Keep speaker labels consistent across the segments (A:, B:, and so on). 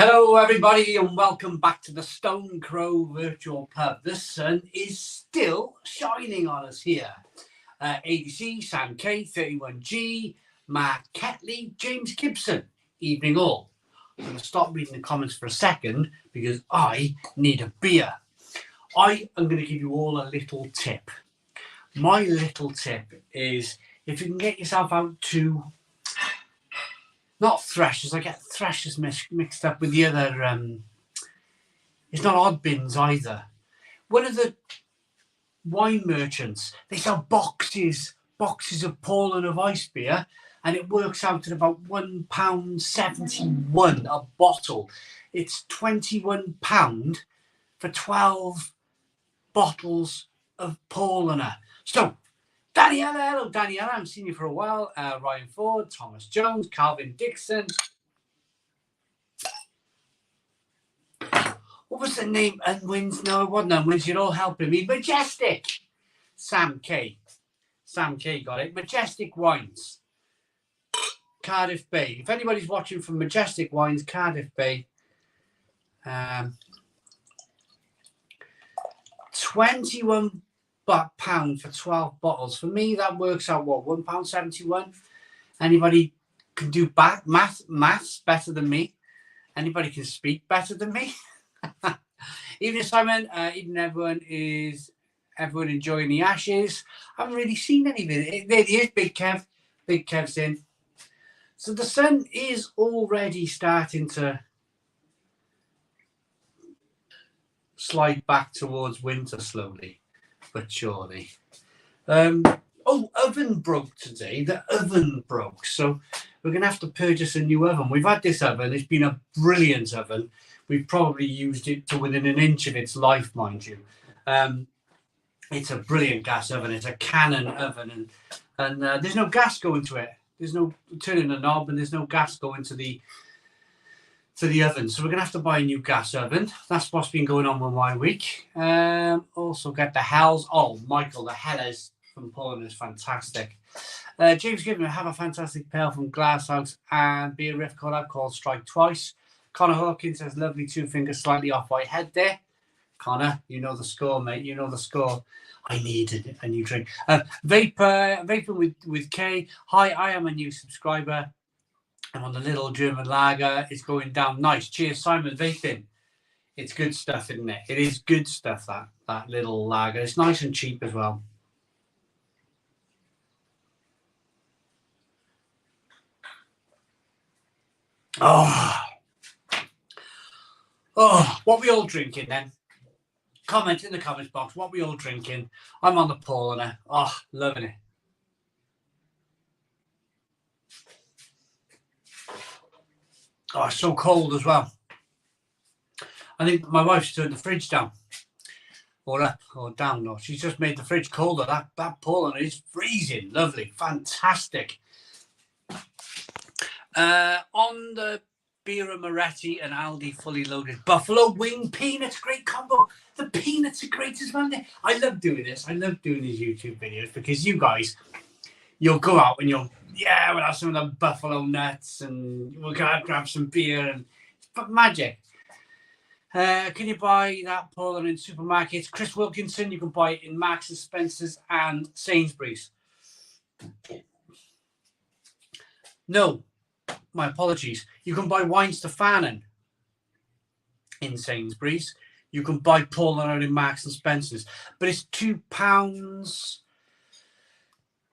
A: Hello everybody and welcome back to the Stone Crow Virtual Pub. The sun is still shining on us here. ADC, Sam K, 31G, Mark Ketley, James Gibson. Evening all. I'm going to stop reading the comments for a second because I need a beer. I am going to give you all a little tip. My little tip is if you can get yourself out to not threshers, I get threshers mixed up with the other, it's not odd bins either. One of the wine merchants, they sell boxes of Paul of ice beer, and it works out at about £1.71 a bottle. It's £21 for 12 bottles of Paul. So, Daniela, hello Daniela, I haven't seen you for a while. Ryan Ford, Thomas Jones, Calvin Dixon. What was the name? Unwins? No, it wasn't Unwins. You're all helping me. Majestic. Sam K got it. Majestic Wines. Cardiff Bay. If anybody's watching from Majestic Wines, Cardiff Bay. £21 for 12 bottles. For me, that works out what, £1.71. Anybody can do maths better than me. Anybody can speak better than me. Even Simon, even everyone enjoying the Ashes. I haven't really seen any of it. There he is, Big Kev. Big Kev's in. So the sun is already starting to slide back towards winter slowly but surely. Oven broke today. The oven broke, so we're going to have to purchase a new oven. We've had this oven. It's been a brilliant oven. We've probably used it to within an inch of its life, mind you. It's a brilliant gas oven. It's a Canon oven, and there's no gas going to it. There's no turning the knob, and there's no gas going to the oven. So we're going to have to buy a new gas oven. That's what's been going on with my week. Also get the Hells. Oh, Michael, the Hellers from Poland is fantastic. James Gibbon, have a fantastic pail from Glasshouse and beer riff called Strike Twice. Connor Hawkins says, lovely 2 fingers slightly off my head there. Connor, you know the score, mate. You know the score. I needed a new drink. Vaping with K. Hi, I am a new subscriber. I'm on the little German lager. It's going down nice. Cheers, Simon. Vaping. It's good stuff, isn't it? It is good stuff, that little lager. It's nice and cheap as well. Oh, what we all drinking then? Comment in the comments box. What we all drinking? I'm on the Paulaner. Oh, loving it. Oh, it's so cold as well. I think my wife's turned the fridge down. Or up or down. No, she's just made the fridge colder. That Paulaner is freezing. Lovely. Fantastic. On the Bira Moretti and Aldi fully loaded buffalo wing peanuts, great combo. The peanuts are great as well. I love doing this. I love doing these YouTube videos because you guys, you'll go out and we'll have some of the buffalo nuts and we'll grab some beer and it's magic. Can you buy that Paula in supermarkets? Chris Wilkinson, you can buy it in Marks and Spencer's and Sainsbury's. No. My apologies. You can buy Wine Stefanen in Sainsbury's. You can buy Paulaner in Marks and Spencer's, but it's £2,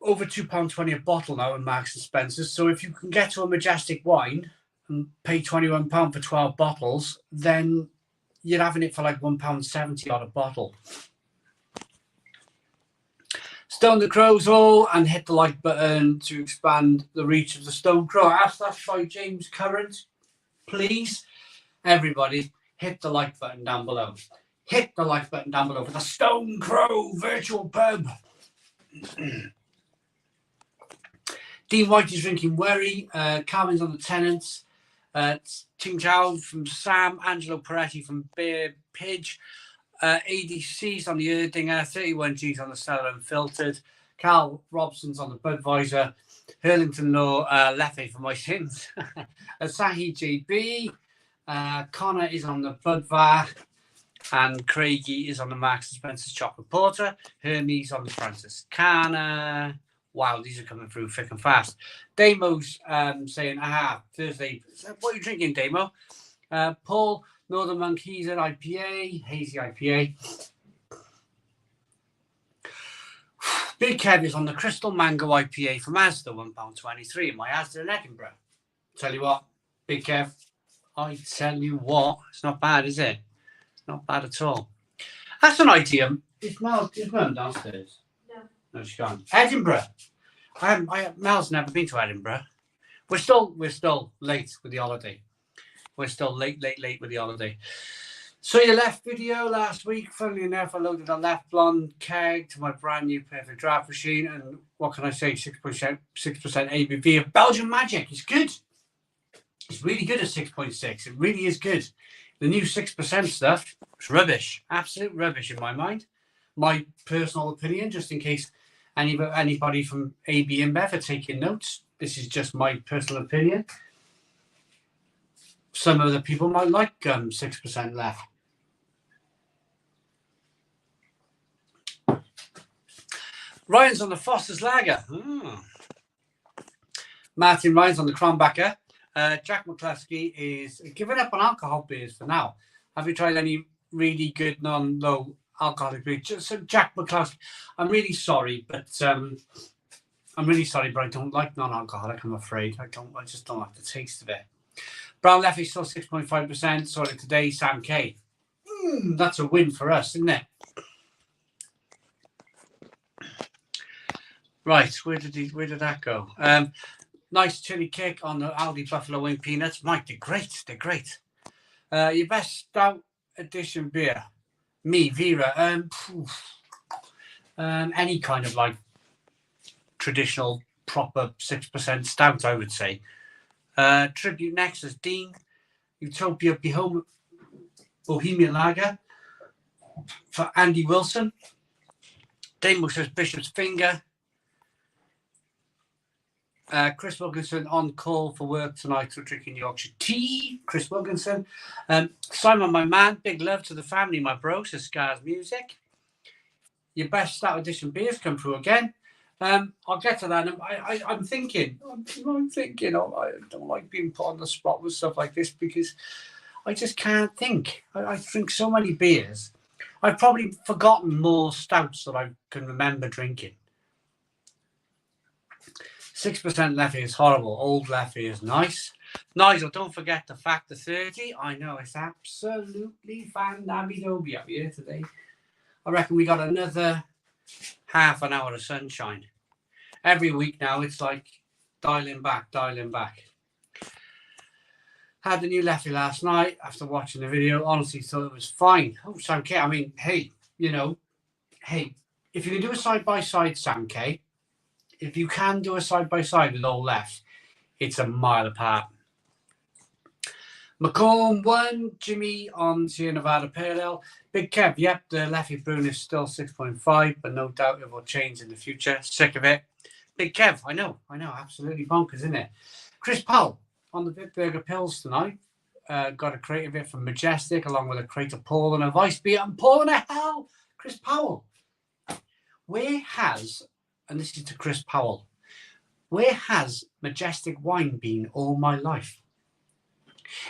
A: over £2.20 a bottle now in Marks and Spencer's. So if you can get to a Majestic Wine and pay £21 for 12 bottles, then you're having it for like £1.70 on a bottle. Stone the Crows all and hit the like button to expand the reach of the Stone Crow. Ask that by James Current. Please, everybody, hit the like button down below. Hit the like button down below for the Stone Crow Virtual Pub. Dean White is drinking Wherry. Carmen's on the Tenants. Ting Chow from Sam. Angelo Peretti from Beer Pidge. ADC's on the Erdinger, 31G's on the Cellar Unfiltered, Carl Robson's on the Budweiser, Hurlington Law, Leffe for my sins, Asahi JB, Connor is on the Budvar, and Craigie is on the Marks and Spencer's Chocolate Porter. Hermes on the Francis Cana. Wow, these are coming through thick and fast. Damo's saying, Thursday. What are you drinking, Damo? Paul, Northern Monk, he's an IPA, hazy IPA. Big Kev is on the Crystal Mango IPA from Asda, £1.23 in my Asda in Edinburgh. Tell you what, Big Kev, I tell you what, it's not bad, is it? It's not bad at all. That's an idea. Is Mum downstairs? No, she's gone. Edinburgh. Mel's never been to Edinburgh. We're still late with the holiday. We're still late with the holiday. So your left video last week, funnily enough, I loaded a left blonde keg to my brand new perfect draft machine, and what can I say? 6% ABV of Belgian Magic. It's good. It's really good at 6.6. It really is good. The new 6% stuff is rubbish. Absolute rubbish in my mind. My personal opinion, just in case anybody from AB InBev are taking notes. This is just my personal opinion. Some other people might like 6% left. Ryan's on the Foster's Lager. Martin Ryan's on the Kronbacher. Jack McCluskey is giving up on alcohol beers for now. Have you tried any really good non-low alcoholic beers? So Jack McCluskey, I'm really sorry, but I don't like non-alcoholic. I'm afraid I just don't like the taste of it. Brown Leffy still 6.5%. Saw it today. Sam K. That's a win for us, isn't it? Right, where did that go? Nice chili kick on the Aldi Buffalo Wing Peanuts. Mike, they're great. Your best stout edition beer? Me, Vera. Any kind of like traditional proper 6% stout, I would say. Tribute Nexus, Dean. Utopia Bohemian Lager for Andy Wilson. Damo says Bishop's Finger. Chris Wilkinson on call for work tonight for drinking Yorkshire tea. Chris Wilkinson. Simon, my man, big love to the family, my bro, says Scars Music. Your best stout edition beers come through again. I'll get to that. I'm thinking, I don't like being put on the spot with stuff like this because I just can't think. I drink so many beers. I've probably forgotten more stouts that I can remember drinking. 6% Leffy is horrible. Old Leffy is nice. Nigel, don't forget the Factor 30. I know, it's absolutely fan-dabby-dobby up here today. I reckon we got another half an hour of sunshine. Every week now, it's like dialing back. Had the new Leffy last night after watching the video. Honestly, thought it was fine. Oh, Sam K. I mean, hey, if you can do a side-by-side, Sam K, if you can do a side-by-side with Old Left, it's a mile apart. McComb 1, Jimmy on Sierra Nevada Pale Ale. Big Kev, yep, the Leffy Brewing is still 6.5, but no doubt it will change in the future. Sick of it. Big Kev, I know, absolutely bonkers, isn't it? Chris Powell on the Bitburger Pills tonight. Got a crate of it from Majestic, along with a crate of Paul and a Vice Beer. And Paul in the hell, Chris Powell. Where has, and this is to Chris Powell, where has Majestic wine been all my life?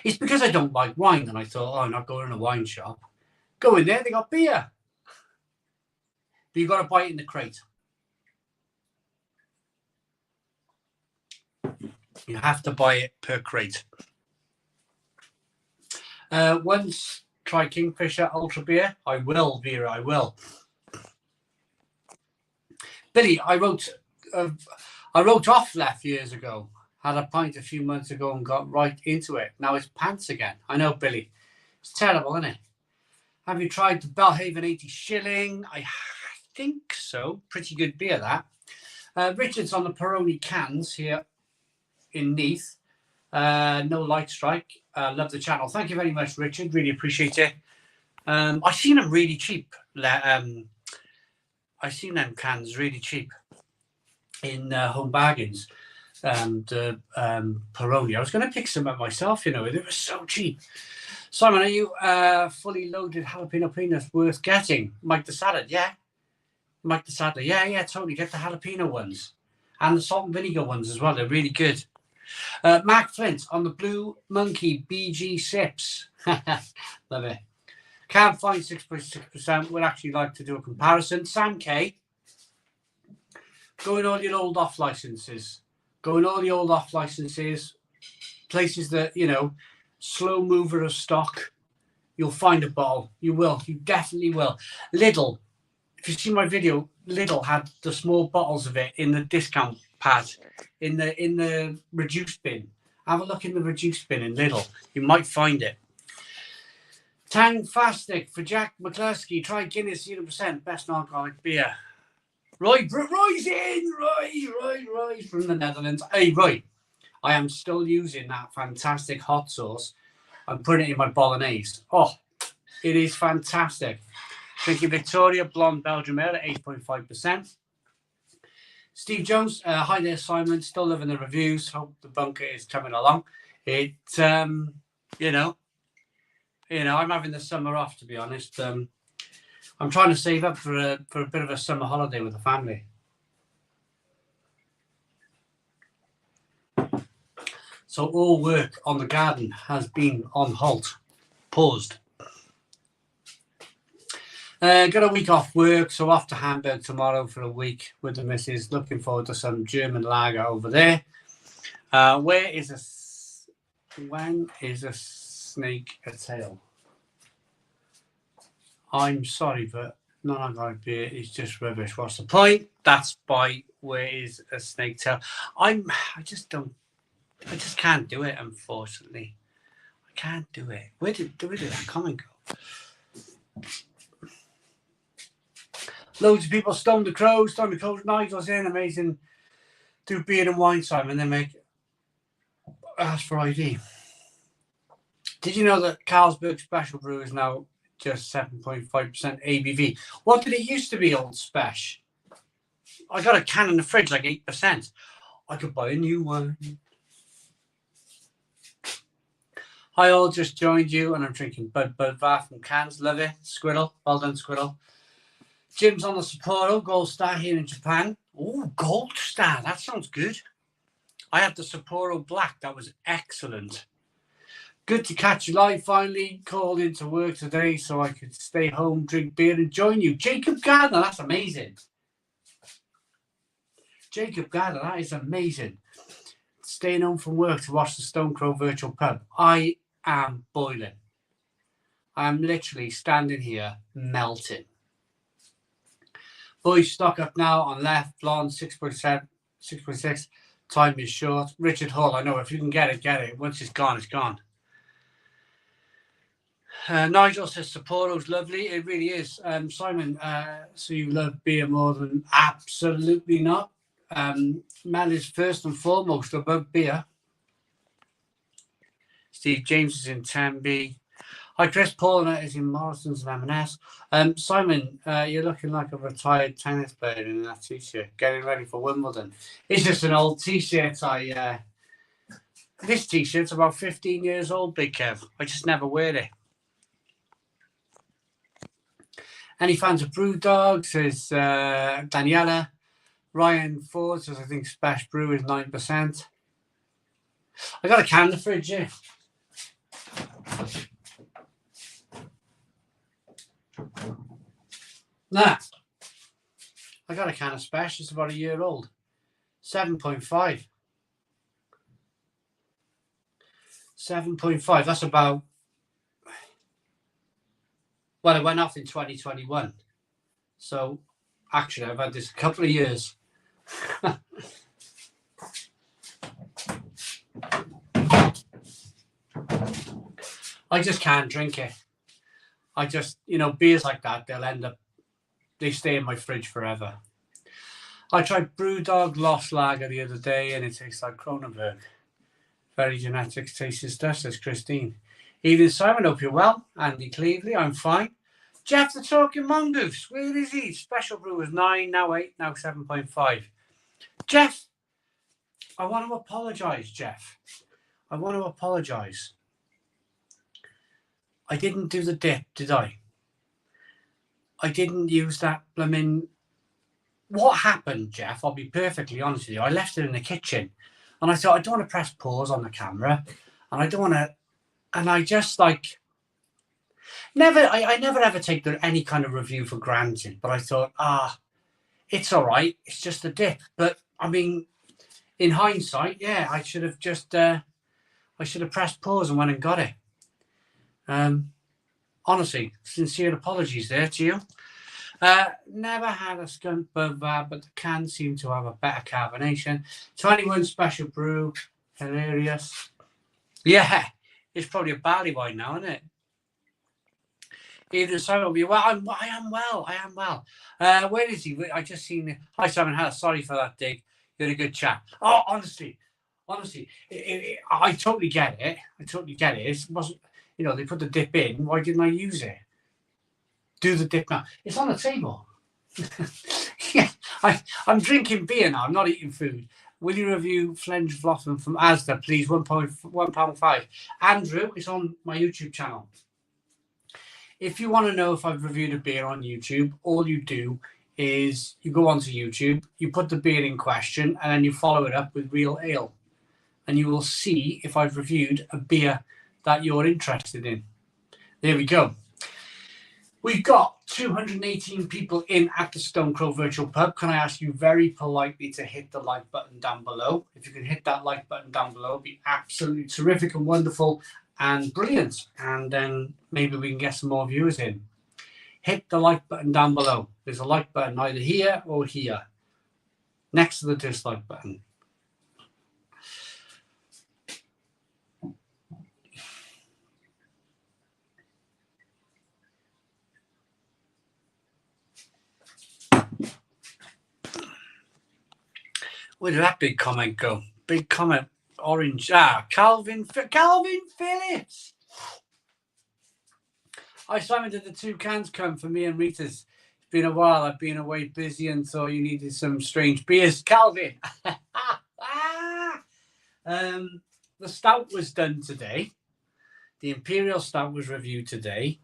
A: It's because I don't like wine, and I thought, I'm not going in a wine shop. Go in there, they got beer. But you've got to buy it in the crate. You have to buy it per crate. Once try Kingfisher Ultra Beer. I will, Vera, I will. Billy, I wrote off Left years ago. Had a pint a few months ago and got right into it. Now it's pants again. I know, Billy. It's terrible, isn't it? Have you tried the Belhaven 80 Shilling? I think so. Pretty good beer, that. Richard's on the Peroni cans here in Neath. No light strike. Love the channel. Thank you very much, Richard. Really appreciate it. I've seen them really cheap. I've seen them cans really cheap in Home Bargains. Peroni. I was going to pick some up myself, you know, they were so cheap. Simon, are you fully loaded jalapeno peanuts worth getting? Mike the Salad, yeah. Mike the Saddler, yeah, totally. Get the jalapeno ones and the salt and vinegar ones as well. They're really good. Mark Flint on the Blue Monkey BG Sips. Love it. Can't find 6.6%. Would actually like to do a comparison. Sam K. Go in all your old off licenses. Go in all the old off licenses. Places that, you know, slow mover of stock. You'll find a bottle. You will. You definitely will. Lidl. If you see my video, Lidl had the small bottles of it in the discount pad, in the reduced bin. Have a look in the reduced bin in Lidl. You might find it. Tang Fastic for Jack McCluskey. Try Guinness 0%. Best non-alcoholic beer. Roy's in. Roy from the Netherlands. Hey, Roy, I am still using that fantastic hot sauce. I'm putting it in my bolognese. Oh, it is fantastic. Drinking Victoria Blonde Belgium Ale at 8.5%. Steve Jones, hi there, Simon. Still loving the reviews. Hope the bunker is coming along. It, you know, I'm having the summer off, to be honest. I'm trying to save up for a bit of a summer holiday with the family. So all work on the garden has been on halt, paused. Got a week off work, so off to Hamburg tomorrow for a week with the missus. Looking forward to some German lager over there. When is a snake a tail? I'm sorry, but non-alcoholic beer is just rubbish. What's the point? That's by Where is a Snake Tail? I just can't do it, unfortunately. I can't do it. Where did that comment go? Loads of people Stone the Crows, Nigel's in, amazing. Do beer and wine, Simon, then make ask for ID. Did you know that Carlsberg Special Brew is now just 7.5% ABV? What did it used to be, old Spesh? I got a can in the fridge, like 8%. I could buy a new one. I all just joined you and I'm drinking Bud Var from cans. Love it. Squirrel. Well done, Squirrel. Jim's on the Sapporo Gold Star here in Japan. Oh, Gold Star. That sounds good. I had the Sapporo Black. That was excellent. Good to catch you live. Finally called into work today so I could stay home, drink beer and join you. Jacob Gardner. That's amazing. Jacob Gardner. That is amazing. Staying home from work to watch the Stone Crow Virtual Pub. I am boiling. I'm literally standing here melting. Boys, stock up now on left. Blonde 6.7, 6.6. Time is short. Richard Hall, I know if you can get it, get it. Once it's gone, it's gone. Nigel says Sapporo's lovely. It really is. Simon, so you love beer more than absolutely not. Mel is first and foremost above beer. Steve James is in 10B. Hi, Chris. Paulina is in Morrison's and M&S. Simon, you're looking like a retired tennis player in that t-shirt, getting ready for Wimbledon. It's just an old t-shirt. This t-shirt's about 15 years old, Big Kev. I just never wear it. Any fans of Brewdog? Says Daniela. Ryan Ford says, I think Spesh Brew is 9%. I got a can in the fridge here. Nah. I got a can of Spesh. It's about a year old. 7.5. 7.5. That's about... Well, it went off in 2021. So, actually, I've had this a couple of years. I just can't drink it. I just, beers like that, they stay in my fridge forever. I tried Brewdog Lost Lager the other day and it tastes like Kronenberg. Very genetics tasty stuff, says Christine. Evening, Simon, hope you're well. Andy Cleveley, I'm fine. Jeff the Talking Mongoose, where is he? Special Brew was 9, now 8, now 7.5. Jeff, I want to apologise, Jeff. I want to apologise. I didn't do the dip, did I? I didn't use that blooming... What happened, Jeff? I'll be perfectly honest with you. I left it in the kitchen. And I thought, I don't want to press pause on the camera. And I don't want to... And I just like... I never ever take any kind of review for granted. But I thought, it's all right. It's just a dip. But, I mean, in hindsight, yeah, I should have just... I should have pressed pause and went and got it. Honestly, sincere apologies there to you. Never had a skunk above that, but the can seem to have a better carbonation. 21 special brew. Hilarious. Yeah, it's probably a barley wine now, isn't it? Either Simon will be well. I am well. Where is he? I just seen it. Hi, Simon. Sorry for that dig. You had a good chat. Oh, honestly, I totally get it. It wasn't, they put the dip in. Why didn't I use it? Do the dip now. It's on the table. Yeah, I'm drinking beer now. I'm not eating food. Will you review Flenge Vloffen from Asda, please? £1.5. Andrew, it's on my YouTube channel. If you want to know if I've reviewed a beer on YouTube, all you do is you go onto YouTube, you put the beer in question, and then you follow it up with Real Ale. And you will see if I've reviewed a beer that you're interested in. There we go. We've got 218 people in at the Stone Crow Virtual Pub. Can I ask you very politely to hit the like button down below? If you can hit that like button down below, it'd be absolutely terrific and wonderful and brilliant. And then maybe we can get some more viewers in. Hit the like button down below. There's a like button either here or here, next to the dislike button. Where did that big comment go? Big comment, orange. Calvin Phillips. Hi, Simon. Did the 2 cans come for me and Rita's? It's been a while. I've been away busy and thought you needed some strange beers. Calvin. The stout was done today. The Imperial Stout was reviewed today.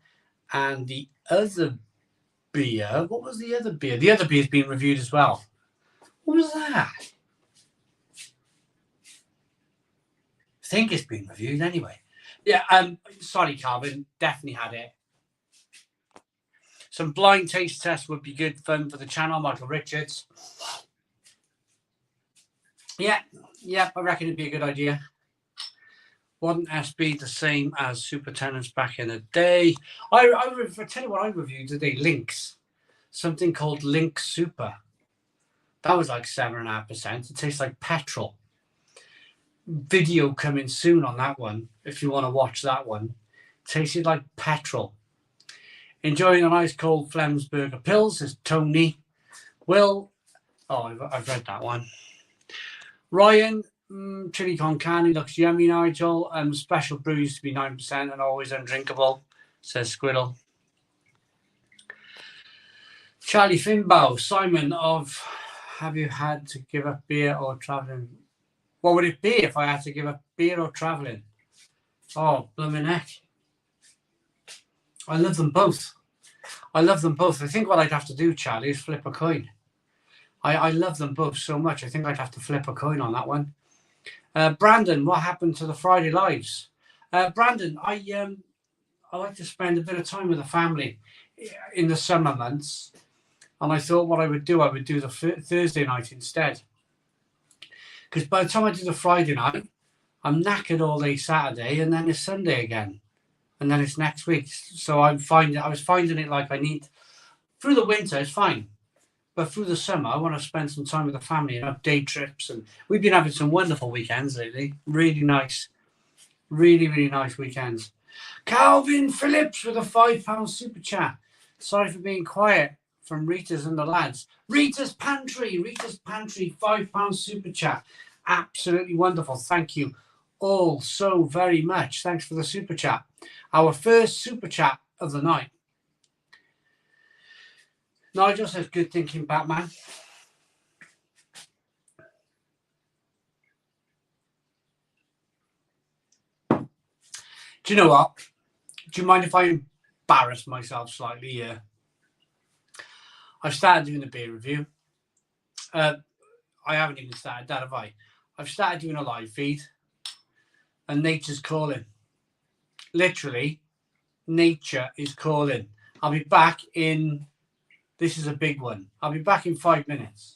A: And the other beer, what was the other beer? The other beer's been reviewed as well. What was that? I think it's been reviewed anyway. Yeah, sorry, Calvin. Definitely had it. Some blind taste tests would be good fun for the channel, Michael Richards. Yeah, I reckon it'd be a good idea. Wasn't SB the same as Super Tenants back in the day? I tell you what I reviewed today, Lynx. Something called Lynx Super. That was like 7.5%. It tastes like petrol. Video coming soon on that one, if you want to watch that one. Tasted like petrol. Enjoying a nice cold Flemsburger Pils, says Tony. Will, I've read that one. Ryan, chili con carne looks yummy, Nigel. Special brew used to be 9% and always undrinkable, says Squirrel. Charlie Finbow, Simon of have you had to give up beer or travelling? What would it be if I had to give up beer or travelling? Oh, blooming heck. I love them both. I think what I'd have to do, Charlie, is flip a coin. I love them both so much. I think I'd have to flip a coin on that one. Brandon, what happened to the Friday lives? Brandon, I like to spend a bit of time with the family in the summer months. And I thought what I would do the Thursday night instead. Because by the time I do the Friday night, I'm knackered all day Saturday, and then it's Sunday again. And then it's next week. So I was finding it like I need... Through the winter, it's fine. But through the summer, I want to spend some time with the family and have day trips. And we've been having some wonderful weekends lately. Really nice. Really, really nice weekends. Calvin Phillips with a £5 super chat. Sorry for being quiet. From Rita's and the lads. Rita's Pantry, £5 super chat. Absolutely wonderful. Thank you all so very much. Thanks for the super chat. Our first super chat of the night. Nigel says, good thinking, Batman. Do you know what? Do you mind if I embarrass myself slightly here? I've started doing a beer review. I haven't even started that, have I? I've started doing a live feed, and nature's calling. Literally, nature is calling. I'll be back in. This is a big one. I'll be back in 5 minutes.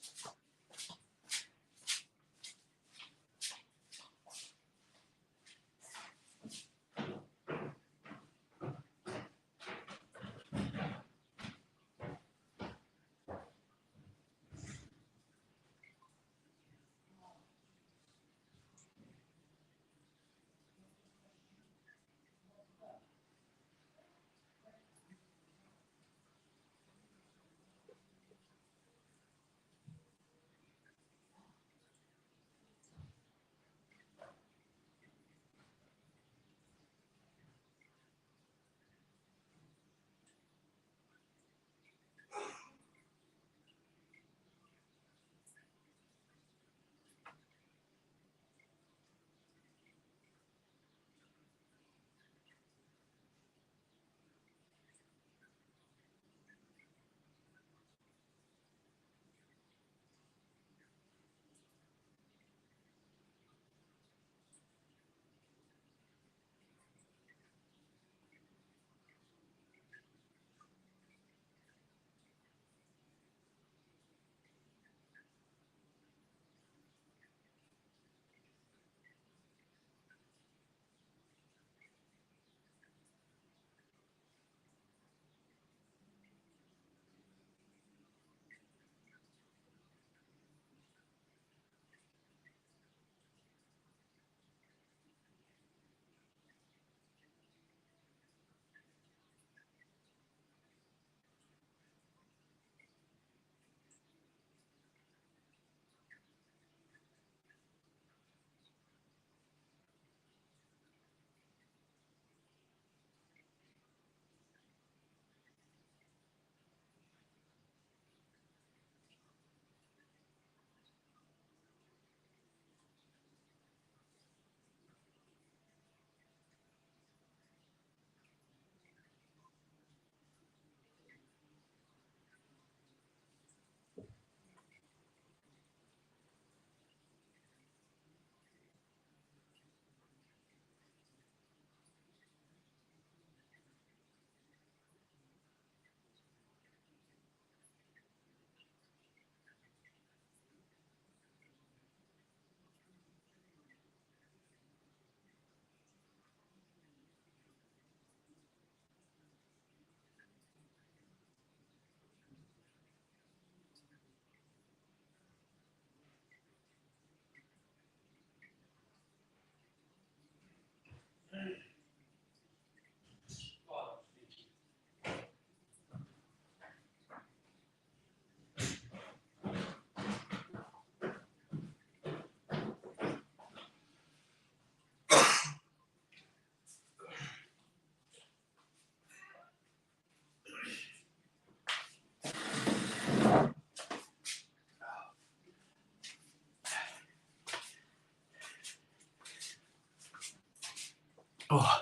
A: Oh,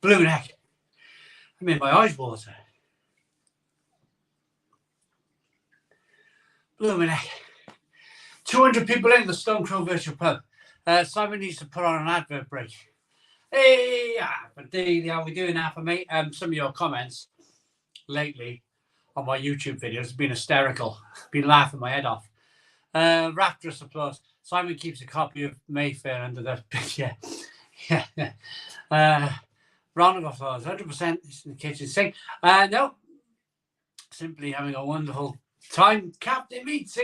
A: blue neck. I made my eyes water. Blue neck. 200 people in the Stone Crow Virtual Pub. Simon needs to put on an advert break. Hey, how we doing, Alpha mate? Some of your comments lately on my YouTube videos have been hysterical. Been laughing my head off. Rapturous applause. Simon keeps a copy of Mayfair under the yeah. Round of applause. 100% in the kitchen sink. No, simply having a wonderful time. Captain Meats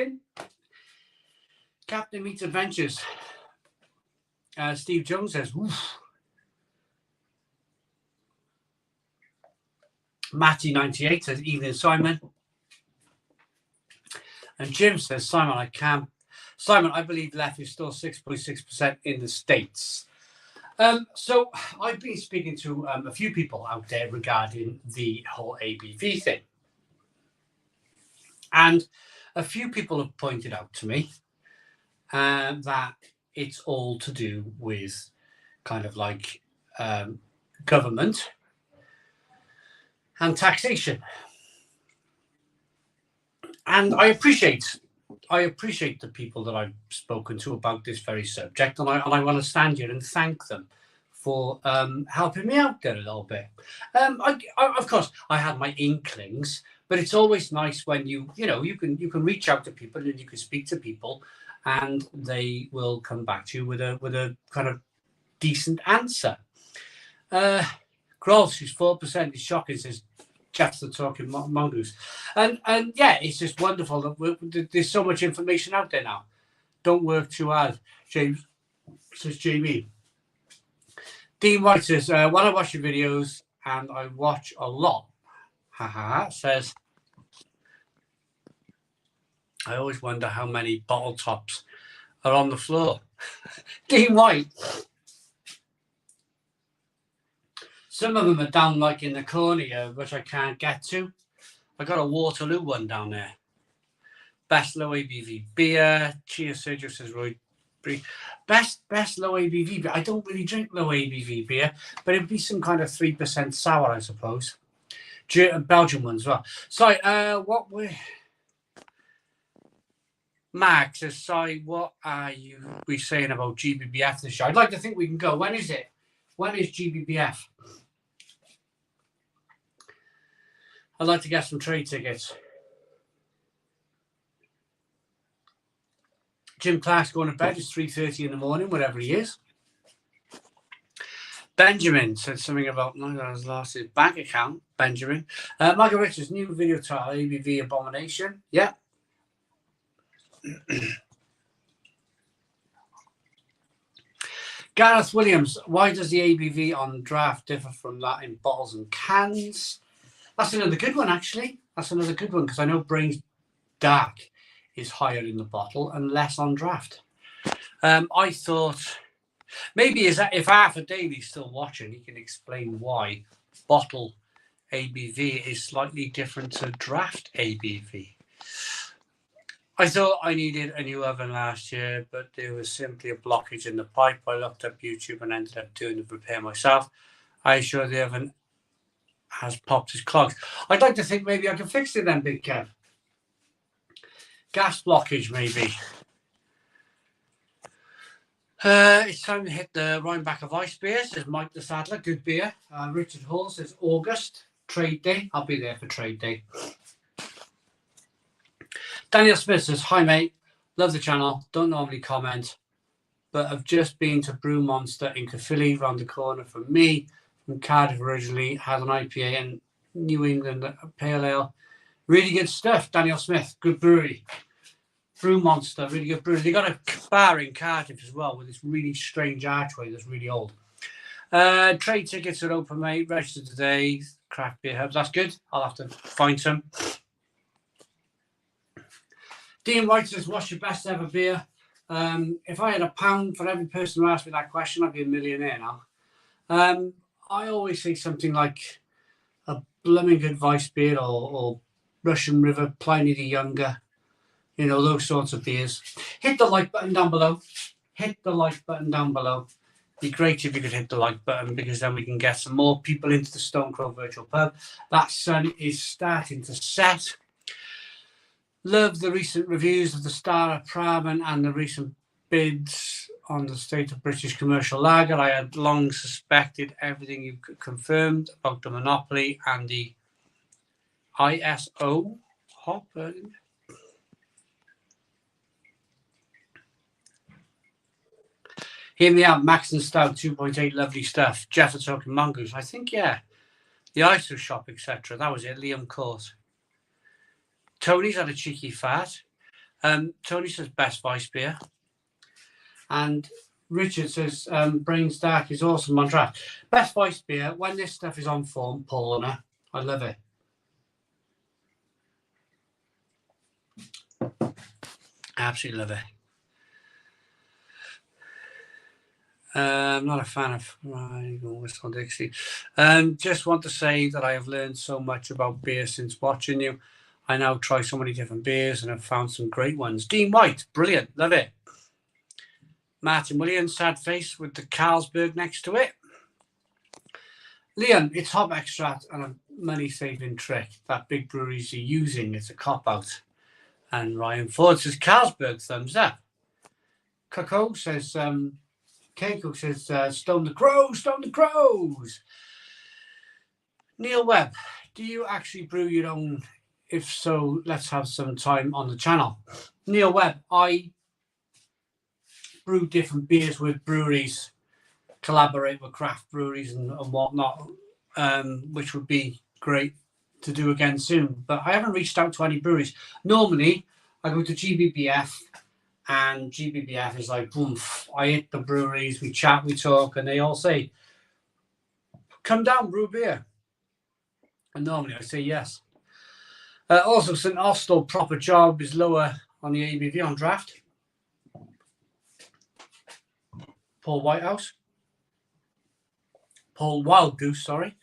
A: Adventures. Steve Jones says, oof. Matty98 says, evening, Simon. And Jim says, Simon, I believe left is still 6.6% in the States. So I've been speaking to a few people out there regarding the whole ABV thing. And a few people have pointed out to me that it's all to do with kind of like government and taxation. And I appreciate the people that I've spoken to about this very subject, and I want to stand here and thank them for helping me out there a little bit. Of course, I had my inklings, but it's always nice when you can reach out to people and you can speak to people, and they will come back to you with a kind of decent answer. Gross, who's 4%, is shocking, says Jeff's the talking mongoose. And yeah, it's just wonderful that there's so much information out there now. Don't work too hard, James, says JB. Dean White says, when I watch your videos, and I watch a lot, says, I always wonder how many bottle tops are on the floor. Dean White. Some of them are down like in the corner here, which I can't get to. I got a Waterloo one down there. Best low ABV beer. Cheers, Sergio, says Roy. Best low ABV beer. I don't really drink low ABV beer, but it'd be some kind of 3% sour, I suppose. Belgian one as well. Sorry, what Max says, sorry, what are we saying about GBBF this show? I'd like to think we can go. When is it? When is GBBF? I'd like to get some trade tickets. Jim Clark's going to bed. It's 3:30 in the morning, wherever he is. Benjamin said something about lost his bank account. Benjamin. Michael Richards, new video title, ABV Abomination. Yeah. Gareth Williams, why does the ABV on draft differ from that in bottles and cans? That's another good one, actually. That's another good one, because I know Brain's Dark is higher in the bottle and less on draft. I thought maybe if Arthur Daly's still watching, he can explain why bottle ABV is slightly different to draft ABV. I thought I needed a new oven last year, but there was simply a blockage in the pipe. I looked up YouTube and ended up doing the repair myself. I assure the oven has popped his clogs. I'd like to think maybe I can fix it then, Big Kev. Gas blockage, maybe. It's time to hit the Rhineback of Ice beer, says Mike the Saddler. Good beer. Richard Hall says August, trade day. I'll be there for trade day. Daniel Smith says, hi, mate. Love the channel. Don't normally comment, but I've just been to Brew Monster in Caerphilly, round the corner from me. From Cardiff originally, had an IPA and New England Pale Ale. Really good stuff, Daniel Smith. Good brewery. Brew Monster, really good brewery. They got a bar in Cardiff as well with this really strange archway that's really old. Trade tickets are open, mate. Register today. Craft beer hubs. That's good. I'll have to find some. Dean White says, what's your best ever beer? If I had £1 for every person who asked me that question, I'd be a millionaire now. I always say something like a blooming good Weiss beer or Russian River, Pliny the Younger, you know, those sorts of beers. Hit the like button down below. Hit the like button down below. Be great if you could hit the like button, because then we can get some more people into the Stone Crow Virtual Pub. That sun is starting to set. Love the recent reviews of the Star of Praven and the recent bids on the state of British commercial lager. I had long suspected everything you confirmed about the monopoly and the ISO hop. Hear me out, Max and Stout 2.8, lovely stuff. Jeff are talking mongoose. I think, yeah. The ISO shop, etc. That was it. Liam Court. Tony's had a cheeky fat. Tony says best Weiss beer. And Richard says Brain's Dark is awesome on draft. Best Weiss beer, when this stuff is on form, Paulina. I love it. Absolutely love it. I'm not a fan of Whistle Dixie. Just want to say that I have learned so much about beer since watching you. I now try so many different beers and have found some great ones. Dean White, brilliant, love it. Martin Williams, sad face with the Carlsberg next to it. Leon, it's hop extract and a money-saving trick that big breweries are using. It's a cop-out. And Ryan Ford says, Carlsberg, thumbs up. Coco says, Keiko says, stone the crows, stone the crows. Neil Webb, do you actually brew your own? If so, let's have some time on the channel. Neil Webb, I brew different beers with breweries, collaborate with craft breweries and whatnot, which would be great to do again soon. But I haven't reached out to any breweries. Normally, I go to GBBF, and GBBF is like, boom, I hit the breweries, we chat, we talk, and they all say, come down, brew beer. And normally I say yes. Also, St. Austell proper job is lower on the ABV on draft. Paul Wild Goose, sorry.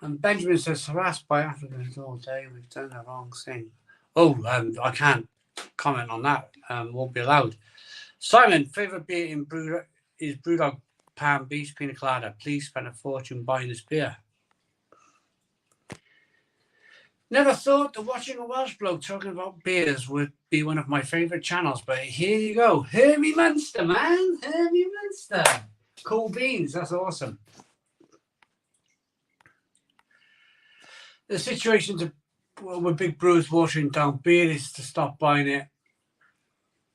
A: And Benjamin says, harassed by Africans all day, we've done the wrong thing. Oh, I can't comment on that. Won't be allowed. Simon, favourite beer in is Brewdog Palm Beach Pina Colada. Please spend a fortune buying this beer. Never thought that watching a Welsh bloke talking about beers would be one of my favourite channels, but here you go. Herbie Munster, man. Herbie Munster. Cool beans. That's awesome. The situation with big brewers watering down beer is to stop buying it.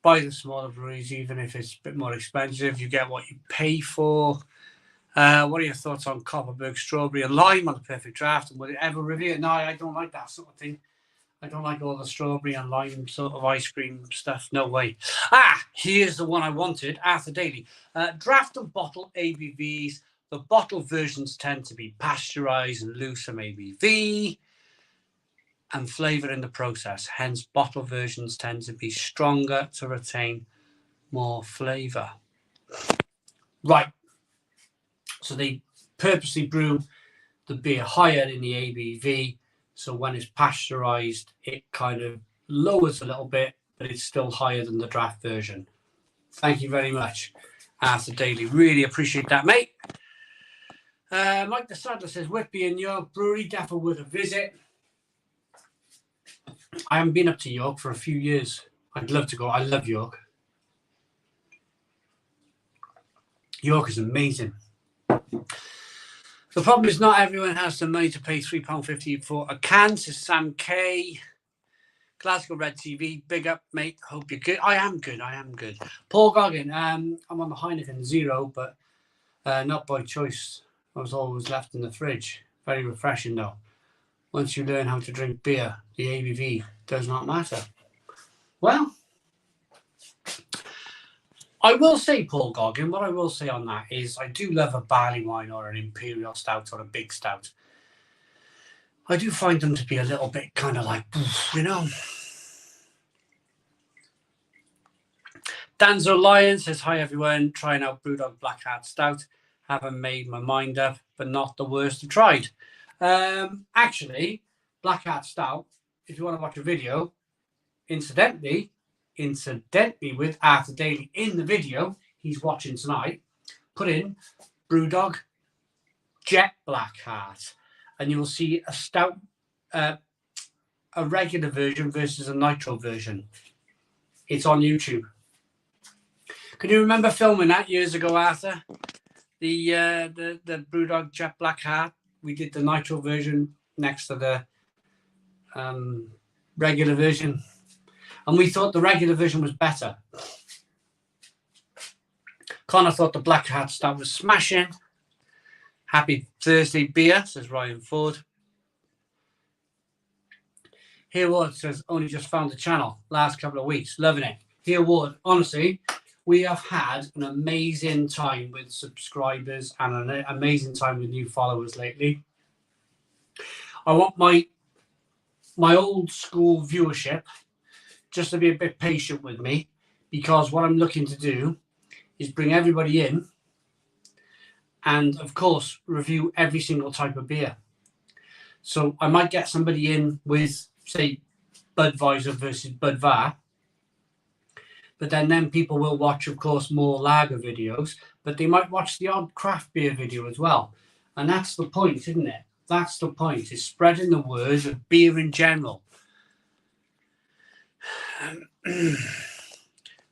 A: Buy the smaller breweries, even if it's a bit more expensive. You get what you pay for. What are your thoughts on Copperberg strawberry and lime on the perfect draft? And will it ever review it? No, I don't like that sort of thing. I don't like all the strawberry and lime sort of ice cream stuff. No way. Here's the one I wanted. Arthur Daly. Draft and bottle ABVs. The bottle versions tend to be pasteurized and looser ABV and flavor in the process. Hence, bottle versions tend to be stronger to retain more flavor. Right. So they purposely brew the beer higher in the ABV. So when it's pasteurized, it kind of lowers a little bit, but it's still higher than the draft version. Thank you very much, Arthur Daly. Really appreciate that, mate. Mike the Saddler says, Whitby in York Brewery, definitely worth a visit. I haven't been up to York for a few years. I'd love to go. I love York. York is amazing. The problem is not everyone has the money to pay £3.50 for a can. Says Sam K. Glasgow Red TV. Big up, mate. Hope you're good. I am good. Paul Goggin. I'm on the Heineken Zero, but not by choice. I was always left in the fridge. Very refreshing, though. Once you learn how to drink beer, the ABV does not matter. Well, I will say, Paul Goggin, what I will say on that is I do love a barley wine or an imperial stout or a big stout. I do find them to be a little bit kind of like, you know. Danzo Lion says, hi, everyone. Trying out Brewdog Black Hat Stout. Haven't made my mind up, but not the worst I've tried. Actually, Black Hat Stout, if you want to watch a video, incidentally with Arthur Daly in the video he's watching tonight, put in Brewdog Jet Black Hat, and you will see a stout, a regular version versus a nitro version. It's on YouTube. Can you remember filming that years ago, Arthur? The Brewdog Jet Black Hat. We did the nitro version next to the regular version, and we thought the regular version was better. Connor thought the Black Hat Stout was smashing. Happy Thursday beer, says Ryan Ford. Here Ward says, only just found the channel last couple of weeks. Loving it. Here Ward, honestly, we have had an amazing time with subscribers and an amazing time with new followers lately. I want my old school viewership just to be a bit patient with me, because what I'm looking to do is bring everybody in and, of course, review every single type of beer. So I might get somebody in with, say, Budweiser versus Budvar, but then people will watch, of course, more lager videos, but they might watch the odd craft beer video as well. And that's the point, isn't it? That's the point, is spreading the word of beer in general.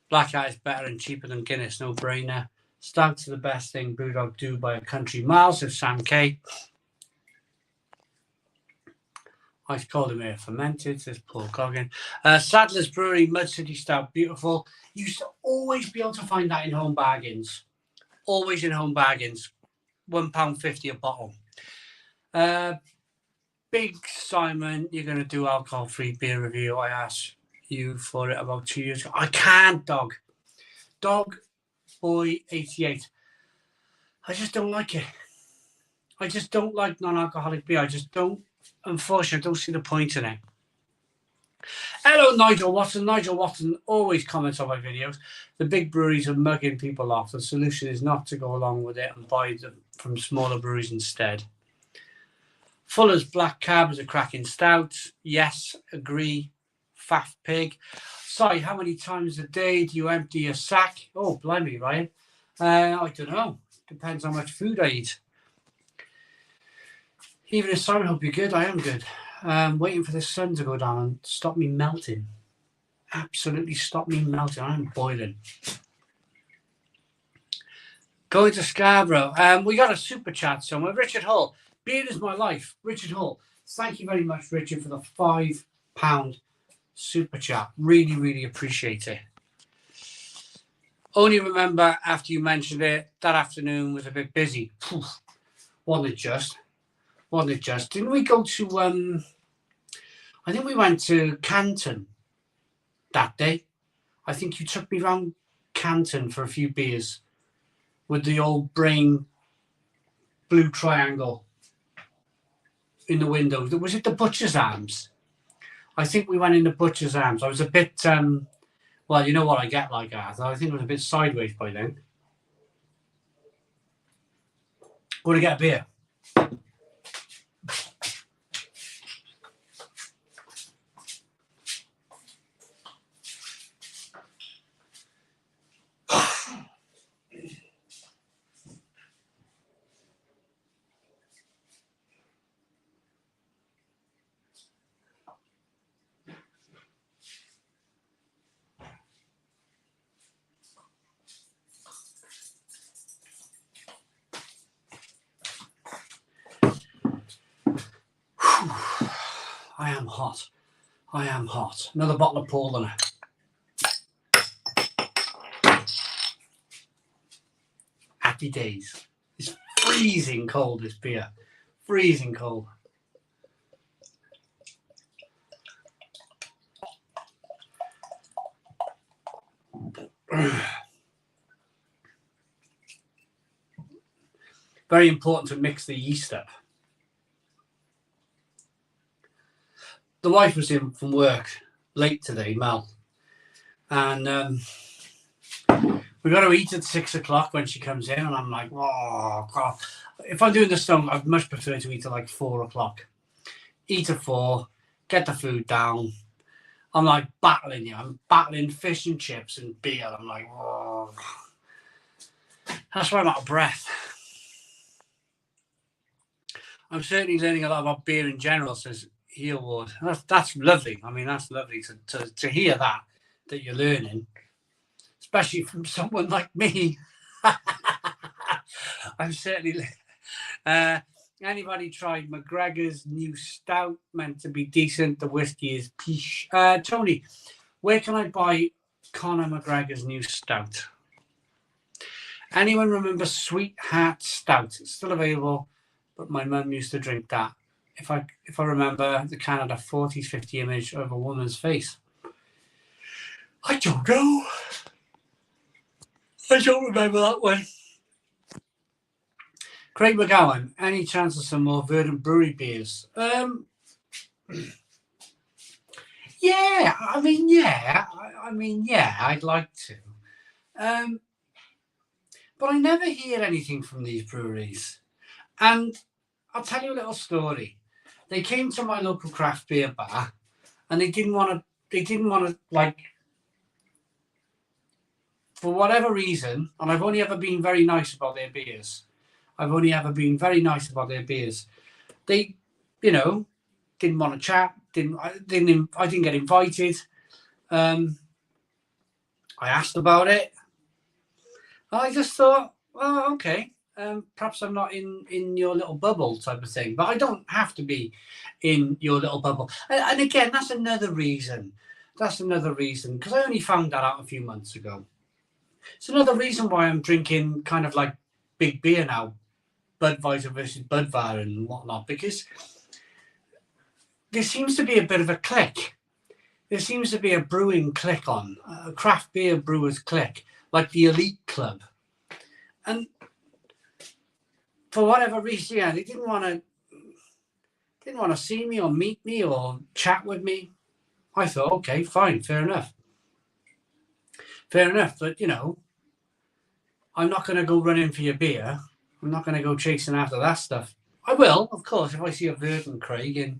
A: Black Eye is better and cheaper than Guinness, no brainer. Stouts are the best thing Brewdog do by a country mile, says Sam K. Ice cold and air fermented, says Paul Coggin. Sadler's Brewery, Mud City Stout, beautiful. You used to always be able to find that in home bargains. Always in home bargains. £1.50 a bottle. Big Simon, you're going to do alcohol-free beer review. I asked you for it about 2 years ago. I can't, Dog Boy 88. I just don't like it. I just don't like non-alcoholic beer. I just don't. Unfortunately, I don't see the point in it. Hello, Nigel Watson. Nigel Watson always comments on my videos. The big breweries are mugging people off. The solution is not to go along with it and buy them from smaller breweries instead. Fuller's Black Cab is a cracking stout. Yes, agree. Faff pig. Sorry, how many times a day do you empty your sack? Oh, blimey, Ryan. I don't know. Depends how much food I eat. Even if Simon, hope you're good, I am good. Waiting for the sun to go down and stop me melting. Absolutely stop me melting. I'm boiling. Going to Scarborough. We got a super chat somewhere. Richard Hull. Beer is my life. Richard Hull. Thank you very much, Richard, for the £5 super chat. Really, really appreciate it. Only remember after you mentioned it, that afternoon was a bit busy. Wasn't it just? Didn't we go to, I think we went to Canton that day. I think you took me around Canton for a few beers with the old brain blue triangle in the window. Was it the Butcher's Arms? I think we went in the Butcher's Arms. I was a bit, well, you know what I get like that. I think it was a bit sideways by then. Going to get a beer. I am hot. Another bottle of Paul on it. Happy days. It's freezing cold, this beer. Freezing cold. Very important to mix the yeast up. The wife was in from work late today, Mel, and we got to eat at 6 o'clock when she comes in, and I'm like, oh God. If I'm doing the stone, I'd much prefer to eat at like 4 o'clock. Eat at 4, get the food down. I'm like battling you. I'm battling fish and chips and beer. I'm like, oh. That's why I'm out of breath. I'm certainly learning a lot about beer in general, says Heelward. That's lovely. I mean, that's lovely to hear that you're learning, especially from someone like me. I'm certainly. Anybody tried McGregor's new stout? Meant to be decent. The whiskey is peach. Tony, where can I buy Conor McGregor's new stout? Anyone remember Sweetheart Stout? It's still available, but my mum used to drink that. If I remember, the can had a 40-50 image of a woman's face. I don't know. I don't remember that one. Craig McGowan, any chance of some more Verdant Brewery beers? Yeah, I mean, yeah, I'd like to. But I never hear anything from these breweries. And I'll tell you a little story. They came to my local craft beer bar, and they didn't want to, like, for whatever reason, and I've only ever been very nice about their beers, I've only ever been very nice about their beers. They, you know, didn't want to chat. I didn't get invited. I asked about it. I just thought, oh, okay. Perhaps I'm not in your little bubble type of thing, but I don't have to be in your little bubble. And again, that's another reason. That's another reason, because I only found that out a few months ago. It's another reason why I'm drinking kind of like big beer now, Budweiser versus Budvar and whatnot, because there seems to be a bit of a click. There seems to be a brewing click on, a craft beer brewers click, like the elite club. And for whatever reason, yeah, they didn't want to see me or meet me or chat with me. I thought, okay, fine, fair enough. Fair enough, but you know, I'm not going to go running for your beer. I'm not going to go chasing after that stuff. I will, of course, if I see a Verdant Craig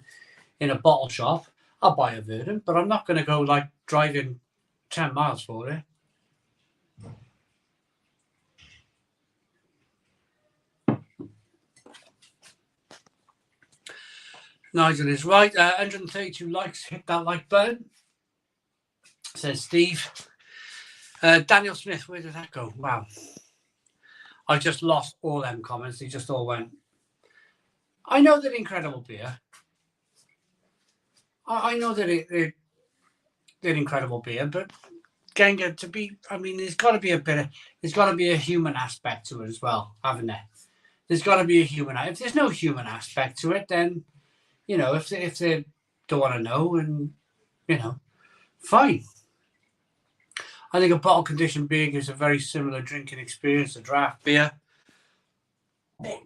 A: in a bottle shop, I'll buy a Verdant, but I'm not going to go like driving 10 miles for it. Nigel is right. 132 likes. Hit that like button, says Steve. Daniel Smith, where did that go? Wow. I just lost all them comments. They just all went. I know they're incredible beer. I know that they're incredible beer, but Genga, there's got to be there's got to be a human aspect to it as well, haven't there? There's got to be a human. If there's no human aspect to it, then, you know, if they don't want to know, and, you know, fine. I think a bottle conditioned beer gives a very similar drinking experience to draft beer.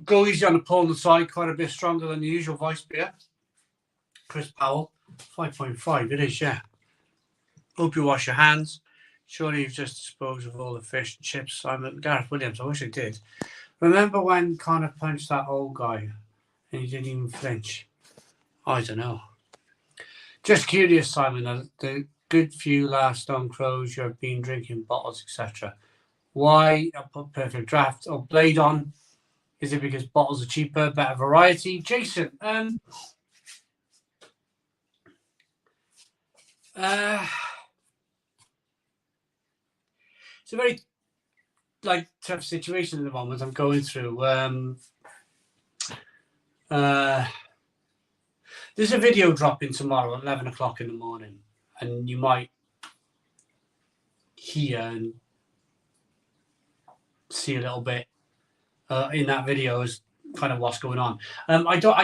A: Go easy on the pull on the side, quite a bit stronger than the usual Vice beer. Chris Powell, 5.5. It is, yeah. Hope you wash your hands. Surely you've just disposed of all the fish and chips. Simon Gareth Williams, I wish I did. Remember when Connor punched that old guy and he didn't even flinch? I don't know. Just curious, Simon, the good few last Stone Crows you have been drinking bottles, etc. Why I put Perfect Draft or Blade on? Is it because bottles are cheaper, better variety? Jason, it's a very tough situation at the moment I'm going through. There's a video dropping tomorrow at 11 o'clock in the morning, and you might hear and see a little bit in that video is kind of what's going on. I don't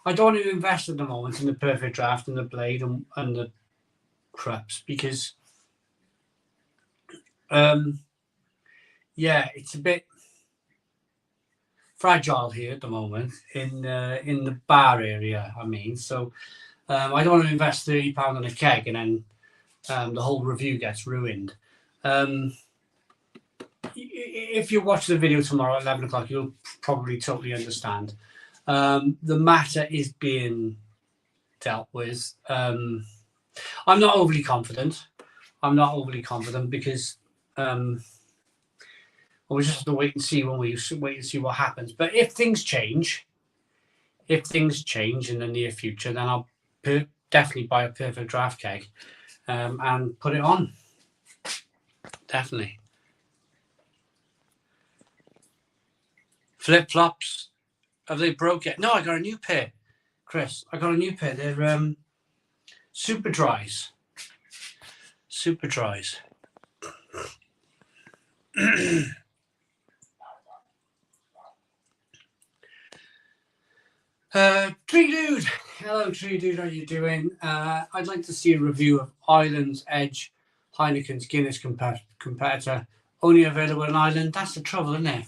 A: want to invest at the moment in the Perfect Draft and the Blade and the Krups because it's a bit fragile here at the moment in the bar area. I mean, so I don't want to invest £30 on a keg and then the whole review gets ruined. If you watch the video tomorrow at 11 o'clock, you'll probably totally understand. The matter is being dealt with. I'm not overly confident. Because we just have to wait and see what happens. But if things change in the near future, then I'll definitely buy a Perfect Draft keg and put it on. Definitely. Flip flops, have they broke yet? No, I got a new pair, Chris. I got a new pair. They're super dries. Super dries. Tree Dude. Hello, Tree Dude. How are you doing? I'd like to see a review of Ireland's Edge, Heineken's Guinness competitor. Only available in Ireland. That's the trouble, isn't it?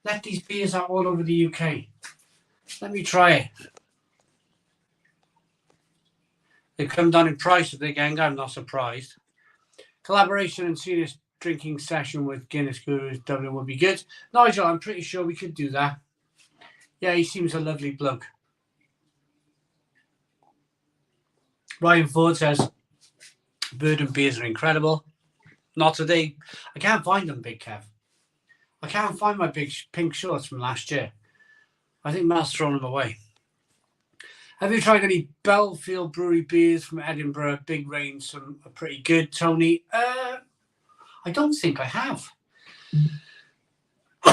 A: Let these beers out all over the UK. Let me try it. They come down in price if they gang. I'm not surprised. Collaboration and serious drinking session with Guinness Gurus Dublin would be good. Nigel, I'm pretty sure we could do that. Yeah, he seems a lovely bloke. Ryan Ford says, Verdant beers are incredible. Not today. I can't find them, Big Kev. I can't find my big pink shorts from last year. I think Mel's thrown them away. Have you tried any Belfield Brewery beers from Edinburgh? Big range, some are pretty good, Tony. I don't think I have.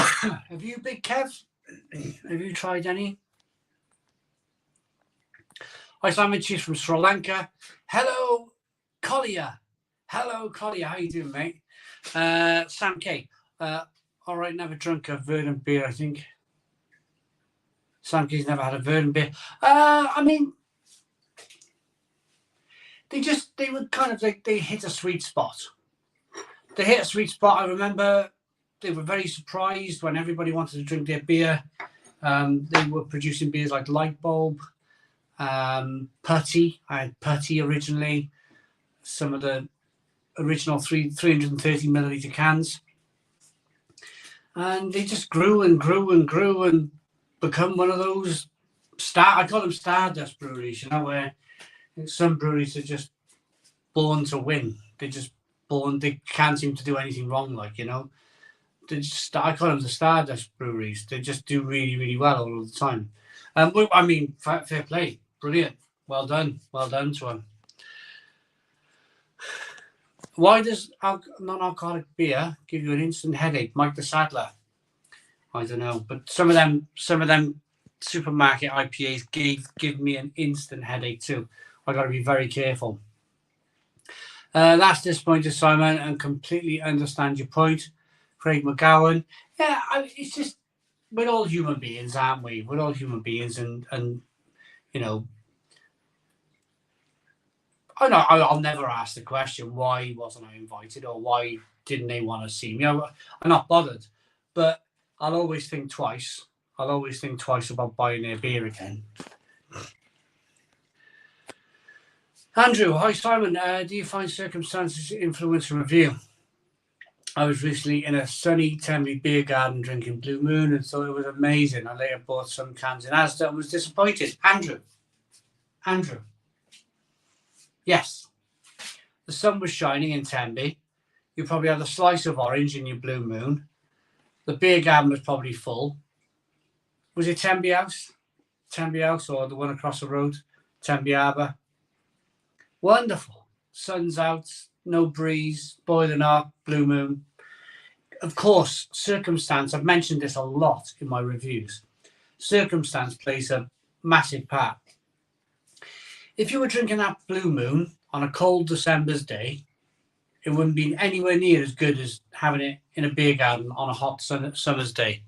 A: Have you, Big Kev? Have you tried any? Hi, Simon. She's from Sri Lanka. Hello, Collier. Hello, Collier. How you doing, mate? Sam K. All right, never drunk a Verdant beer, I think. Sam K's never had a Verdant beer. I mean, they were kind of like, they hit a sweet spot. They hit a sweet spot. I remember they were very surprised when everybody wanted to drink their beer. They were producing beers like Light Bulb, Putty. I had Putty originally. Some of the original 330 milliliter cans. And they just grew and grew and grew and become one of those I call them Stardust breweries, you know, where some breweries are just born to win. They're just born, they can't seem to do anything wrong, like, you know. I call them the Stardust breweries. They just do really, really well all the time. I mean, fair play. Brilliant. Well done to them. Why does non-alcoholic beer give you an instant headache? Mike the Saddler. I don't know, but some of them supermarket IPAs give me an instant headache too. I got to be very careful. That's disappointed, Simon, and completely understand your point. Craig McGowan. Yeah, it's just, we're all human beings, aren't we? We're all human beings, and you know, I'll never ask the question, why wasn't I invited, or why didn't they want to see me? I'm not bothered, but I'll always think twice. I'll always think twice about buying their beer again. Andrew, hi Simon. Do you find circumstances influence a review? I was recently in a sunny Tenby beer garden drinking Blue Moon and thought it was amazing. I later bought some cans in Asda and was disappointed. Andrew. Yes. The sun was shining in Tenby. You probably had a slice of orange in your Blue Moon. The beer garden was probably full. Was it Tenby House? Tenby House, or the one across the road? Tenby Harbour. Wonderful. Sun's out, no breeze, boiling up, Blue Moon. Of course, circumstance, I've mentioned this a lot in my reviews. Circumstance plays a massive part. If you were drinking that Blue Moon on a cold December's day, it wouldn't be anywhere near as good as having it in a beer garden on a hot summer's day.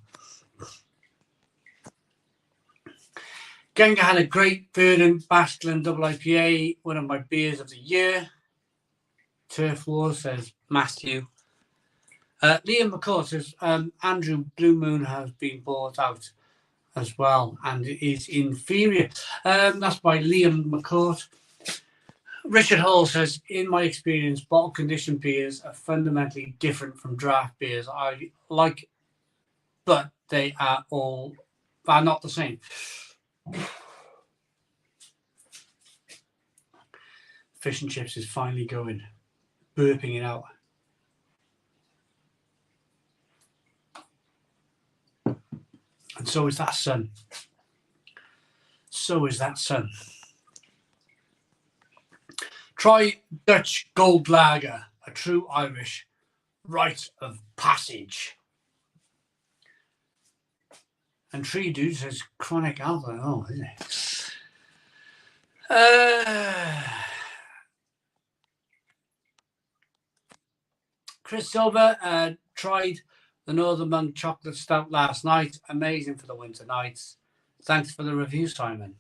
A: Genga had a great Verdant Basque double IPA, one of my beers of the year. Turf Wars, says Matthew. Liam McCourt says, Andrew, Blue Moon has been bought out as well and it is inferior. That's by Liam McCourt. Richard Hall says, in my experience, bottle conditioned beers are fundamentally different from draft beers. I like, but they are not the same. Fish and chips is finally going, burping it out. And so is that sun. Try Dutch Gold Lager, a true Irish rite of passage. And Tree Dude says chronic alcohol, isn't it? Chris Silver tried the Northern Monk Chocolate Stout last night. Amazing for the winter nights. Thanks for the review, Simon.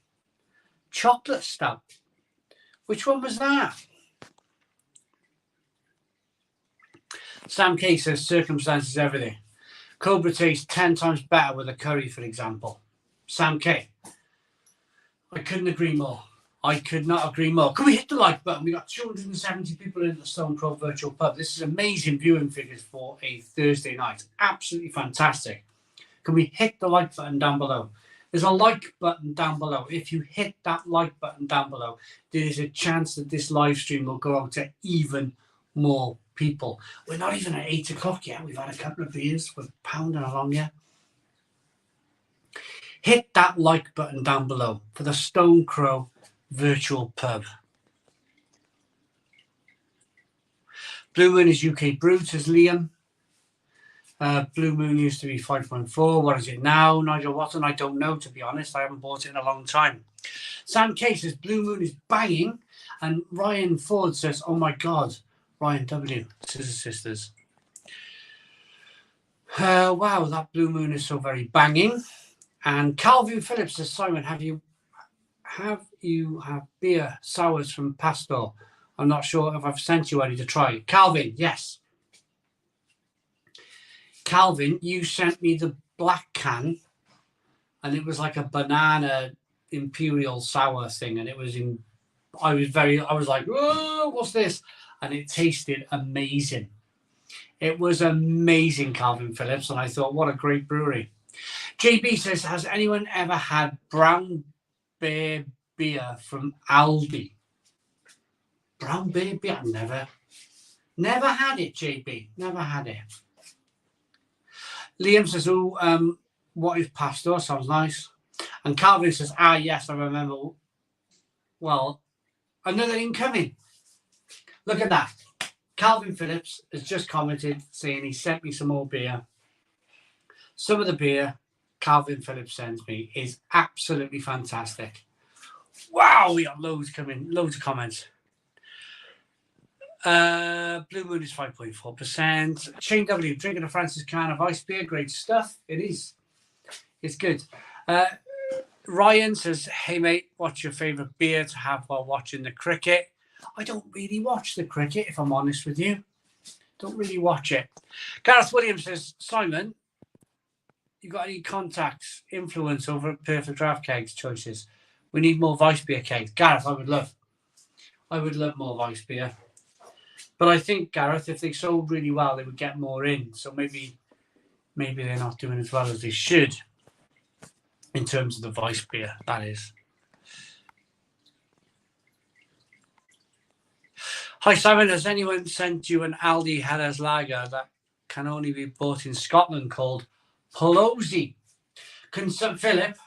A: Chocolate Stout. Which one was that? Sam K says circumstances everything. Cobra tastes 10 times better with a curry, for example. Sam K. I couldn't agree more. I could not agree more. Can we hit the like button? We got 270 people in the Stone Crow Virtual Pub. This is amazing viewing figures for a Thursday night. Absolutely fantastic. Can we hit the like button down below? There's a like button down below. If you hit that like button down below, there is a chance that this live stream will go out to even more people. We're not even at 8 o'clock yet. We've had a couple of beers. We're pounding along yet. Hit that like button down below for the Stone Crow virtual pub. Blue Moon is UK brewed, says Liam. Blue Moon used to be 5.4. What is it now? Nigel Watson, I don't know, to be honest. I haven't bought it in a long time. Sam K says Blue Moon is banging. And Ryan Ford says, oh my God. Ryan W. Scissor Sisters. Wow, that Blue Moon is so very banging. And Calvin Phillips says, Simon, have you beer sours from Pastor? I'm not sure if I've sent you any to try. Calvin, yes. Calvin, you sent me the black can, and it was like a banana imperial sour thing, and it was in. I was like, oh, what's this? And it tasted amazing. It was amazing, Calvin Phillips, and I thought, what a great brewery. JB says, has anyone ever had brown bear beer from Aldi? Brown bear beer? Never had it, JB. Never had it. Liam says, oh, what is Pastor? Sounds nice. And Calvin says, yes, I remember. Well, another incoming. Look at that. Calvin Phillips has just commented saying he sent me some more beer. Some of the beer Calvin Phillips sends me is absolutely fantastic. Wow, we got loads coming, loads of comments. Blue Moon is 5.4%. Shane W, drinking a Francis can of ice beer. Great stuff. It is. It's good. Ryan says, hey, mate, what's your favourite beer to have while watching the cricket? I don't really watch the cricket, if I'm honest with you. Don't really watch it. Gareth Williams says, Simon, you got any contacts, influence over at Perfect Draft Kegs choices? We need more Vice beer kegs. Gareth, I would love more Vice beer. But I think, Gareth, if they sold really well, they would get more in. So maybe they're not doing as well as they should in terms of the Vice beer, that is. Hi, Simon. Has anyone sent you an Aldi Helles lager that can only be bought in Scotland called Pelosi? Philip,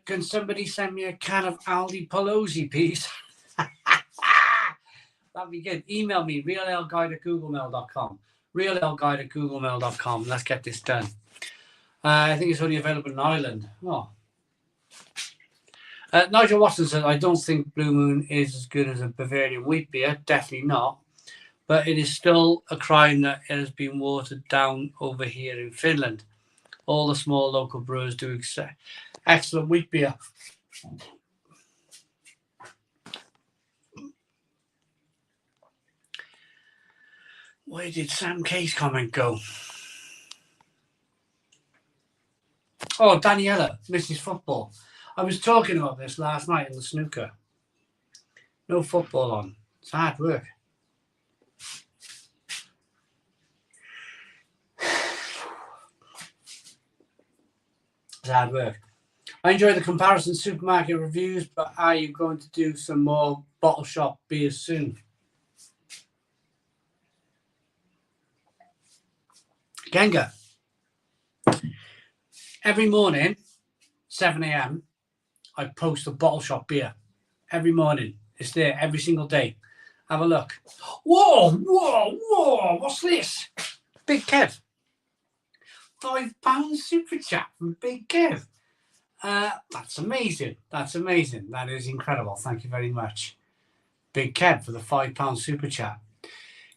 A: can somebody send me a can of Aldi Pelosi, please? That'd be good. Email me, reallguide@googlemail.com. reallguide@googlemail.com. Let's get this done. I think it's only available in Ireland. Oh. Nigel Watson says, I don't think Blue Moon is as good as a Bavarian wheat beer. Definitely not. But it is still a crime that it has been watered down over here in Finland. All the small local brewers do excellent wheat beer. Where did Sam K's comment go? Oh, Daniela, Mrs. Football. I was talking about this last night in the snooker. No football on. It's hard work. It's hard work. I enjoy the comparison supermarket reviews, but are you going to do some more bottle shop beers soon? Genga. Every morning, 7 a.m., I post a bottle shop beer. Every morning. It's there every single day. Have a look. Whoa! What's this? Big Kev. £5 super chat from Big Kev. That's amazing. That's amazing. That is incredible. Thank you very much. Big Kev for the £5 super chat.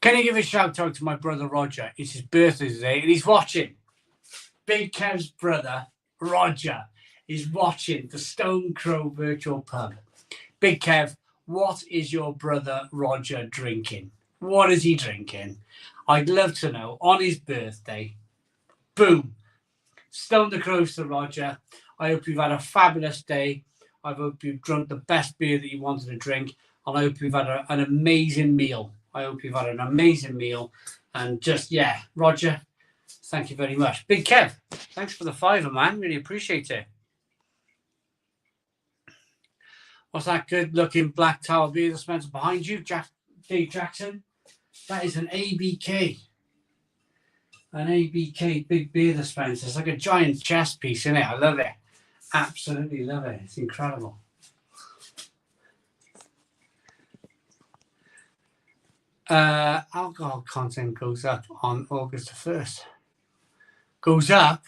A: Can you give a shout out to my brother Roger? It's his birthday today and he's watching. Big Kev's brother Roger is watching the Stone Crow virtual pub. Big Kev, what is your brother Roger drinking? What is he drinking? I'd love to know. On his birthday. Boom. Stone the Crows to Roger. I hope you've had a fabulous day. I hope you've drunk the best beer that you wanted to drink. And I hope you've had an amazing meal. I hope you've had an amazing meal. And just, yeah, Roger, thank you very much. Big Kev, thanks for the £5, man. Really appreciate it. What's that good looking black tower beer dispenser behind you? Dave Jackson. That is an ABK. An ABK big beer dispenser. It's like a giant chess piece, isn't it? I love it. Absolutely love it. It's incredible. Alcohol content goes up on August the 1st. Goes up?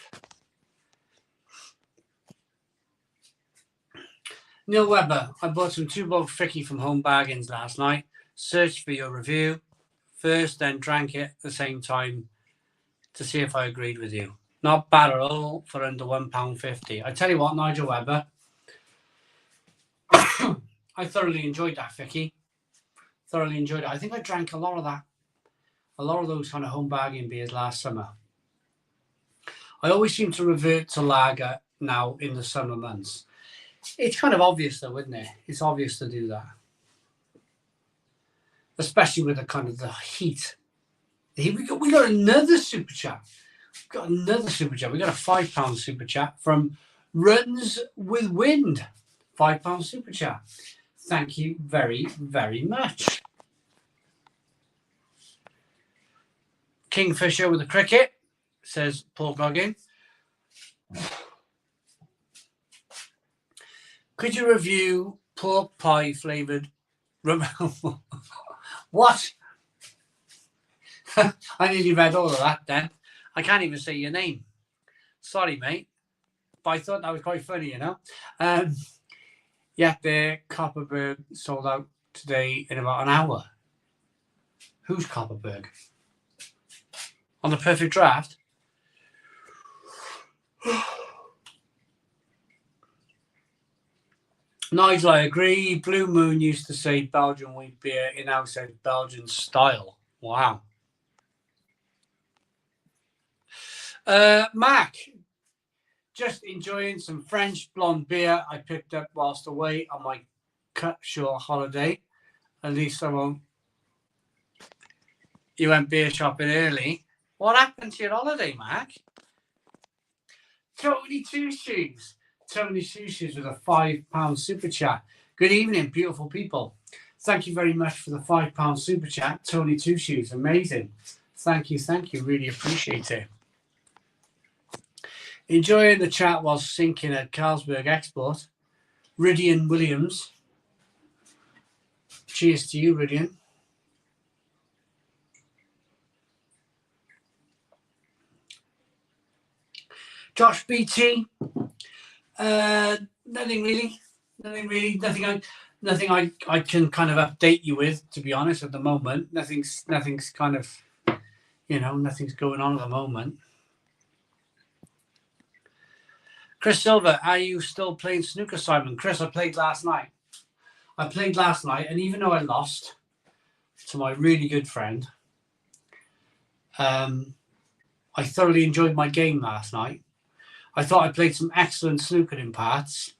A: Neil Webber, I bought some 2-bulk Fricky from Home Bargains last night. Searched for your review first, then drank it at the same time to see if I agreed with you. Not bad at all for under £1.50. I tell you what, Nigel Webber, I thoroughly enjoyed that Fricky. Thoroughly enjoyed it. I think I drank a lot of those kind of Home Bargain beers last summer. I always seem to revert to lager now in the summer months. It's kind of obvious though, isn't it? It's obvious to do that. Especially with the kind of the heat. We got another super chat. We got a £5 super chat from Runs with Wind. £5 super chat. Thank you very, very much. Kingfisher with a cricket, says Paul Goggin. Could you review pork pie flavoured What? I nearly read all of that then. I can't even say your name. Sorry, mate. But I thought that was quite funny, you know. Yeah, the Copperberg sold out today in about an hour. Who's Copperberg? On the Perfect Draft? Nigel, I agree. Blue Moon used to say Belgian wheat beer. It now says Belgian style. Wow. Mac, just enjoying some French blonde beer I picked up whilst away on my cut short holiday. At least I won't. You went beer shopping early. What happened to your holiday, Mac? Tony Two Shoes. Tony Two Shoes with a £5 super chat. Good evening, beautiful people. Thank you very much for the £5 super chat. Tony Two Shoes, amazing. Thank you. Really appreciate it. Enjoying the chat while sinking at Carlsberg Export. Ridian Williams. Cheers to you, Ridian. Josh BT. Nothing really. Nothing I can kind of update you with, to be honest, at the moment. Nothing's kind of, nothing's going on at the moment. Chris Silver, are you still playing snooker, Simon? Chris, I played last night. And even though I lost to my really good friend, I thoroughly enjoyed my game last night. I thought I played some excellent snooker in parts.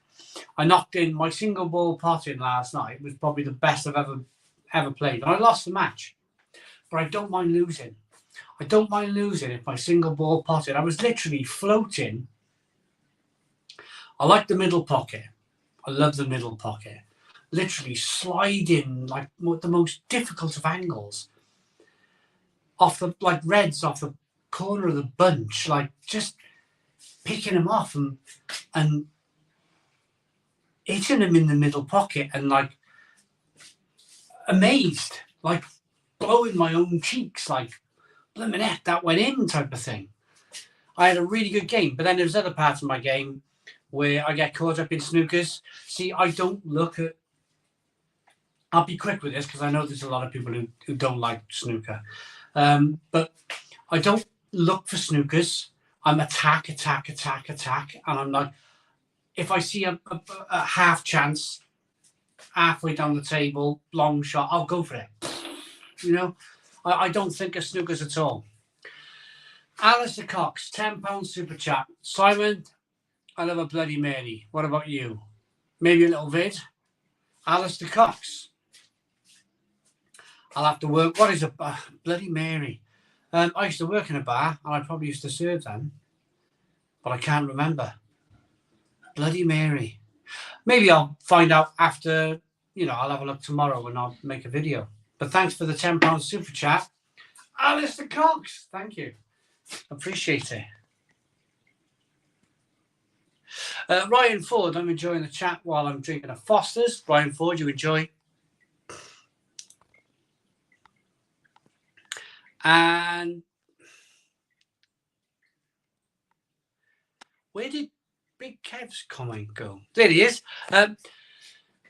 A: I knocked in my single ball potting last night. It was probably the best I've ever played. And I lost the match, but I don't mind losing. I don't mind losing if my single ball potting. I was literally floating. I like the middle pocket. I love the middle pocket. Literally sliding like the most difficult of angles off the reds off the corner of the bunch, just picking them off and hitting them in the middle pocket and amazed, blowing my own cheeks, blimmin' heck, that went in type of thing. I had a really good game, but then there's other parts of my game where I get caught up in snookers. See, I don't look at... I'll be quick with this because I know there's a lot of people who don't like snooker. But I don't look for snookers. I'm attack. And I'm like, if I see a half chance, halfway down the table, long shot, I'll go for it. I don't think of snookers at all. Alistair Cox, £10 super chat. Simon, I love a Bloody Mary. What about you? Maybe a little vid? Alistair Cox. I'll have to work. What is a Bloody Mary? I used to work in a bar and I probably used to serve them, but I can't remember. Bloody Mary. Maybe I'll find out after, I'll have a look tomorrow and I'll make a video. But thanks for the £10 super chat. Alistair Cox, thank you. Appreciate it. Ryan Ford, I'm enjoying the chat while I'm drinking a Foster's. Ryan Ford, you enjoy. And where did Big Kev's comment go? There he is.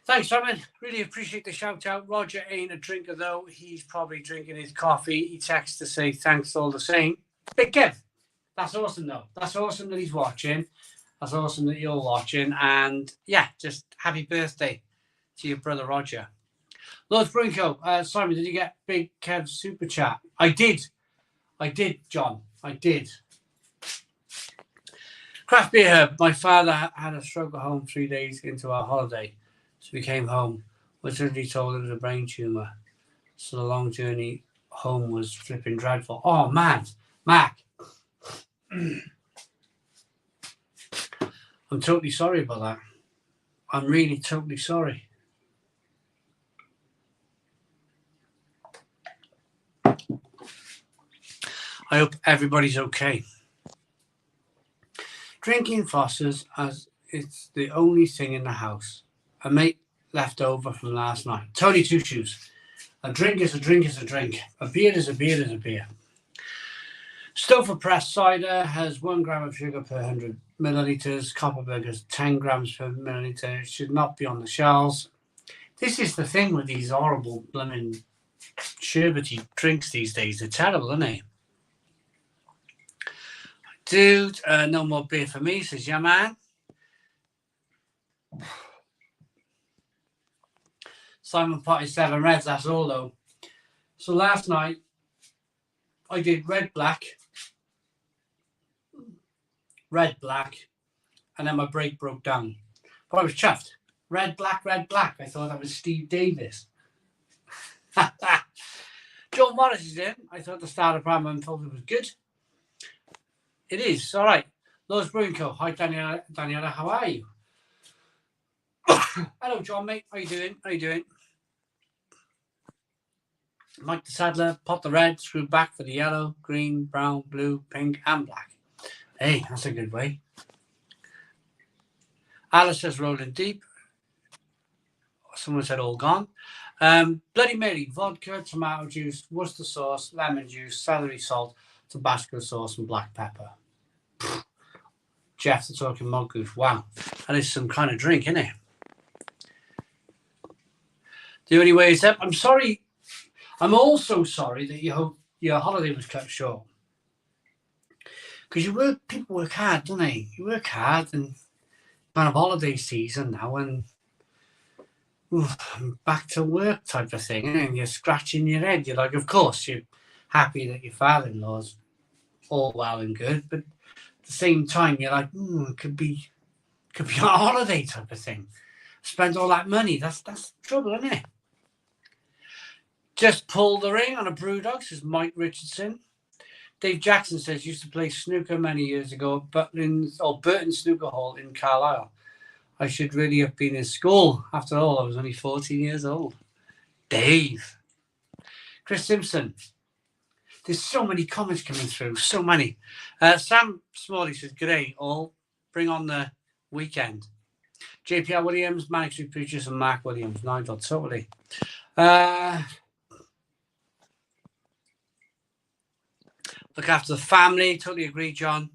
A: Thanks, Simon. Really appreciate the shout out. Roger ain't a drinker, though. He's probably drinking his coffee. He texts to say thanks all the same. Big Kev, that's awesome, though. That's awesome that he's watching. That's awesome that you're watching. And yeah, just happy birthday to your brother Roger. Lord Brinko, Simon, did you get Big Kev's super chat? I did, John. I did. Craft Beer Hub. My father had a stroke at home 3 days into our holiday. So we came home. Was originally told it was a brain tumour. So the long journey home was flipping dreadful. Oh, man. Mac. I'm totally sorry about that. I'm really totally sorry. I hope everybody's okay. Drinking Foster's as it's the only thing in the house. A mate left over from last night. Tony Two Shoes. A drink is a drink is a drink. A beer is a beer is a beer. Stouffer pressed cider has 1 gram of sugar per 100 millilitres. Copperberg has 10 grams per millilitre. It should not be on the shelves. This is the thing with these horrible blooming sherbety drinks these days. They're terrible, aren't they? Dude, no more beer for me, says yeah, man. Simon Potty 7 Reds, that's all though. So last night I did red, black, and then my brake broke down. But I was chuffed. Red, black. I thought that was Steve Davis. Joe Morris is in. I thought the start of Bramham thought it was good. It is, all right. Lowe's Brewing Co. Hi, Daniela, how are you? Hello, John, mate. How you doing? Mike the Saddler, pot the red, screw back for the yellow, green, brown, blue, pink, and black. Hey, that's a good way. Alice says rolling deep. Someone said all gone. Bloody Mary, vodka, tomato juice, Worcester sauce, lemon juice, celery salt, Tabasco sauce, and black pepper. Jeff, the talking mug goose. Wow, that is some kind of drink, isn't it? The only way is up. I'm sorry. I'm also sorry that your holiday was cut short. Because people work hard, don't they? You work hard and kind of holiday season now and back to work type of thing. And you're scratching your head. You're like, of course, you're happy that your father-in-law's all well and good, but at the same time, you're like, it could be on a holiday type of thing. Spend all that money. That's trouble, isn't it? Just pulled the ring on a Brewdog, says Mike Richardson. Dave Jackson says used to play snooker many years ago, Burton Snooker Hall in Carlisle. I should really have been in school. After all, I was only 14 years old. Dave. Chris Simpson. There's so many comments coming through. So many. Sam Smalley says, g'day all. Bring on the weekend. JPR Williams, Manic Street Preachers, and Mark Williams. Nigel, totally. Look after the family. Totally agree, John.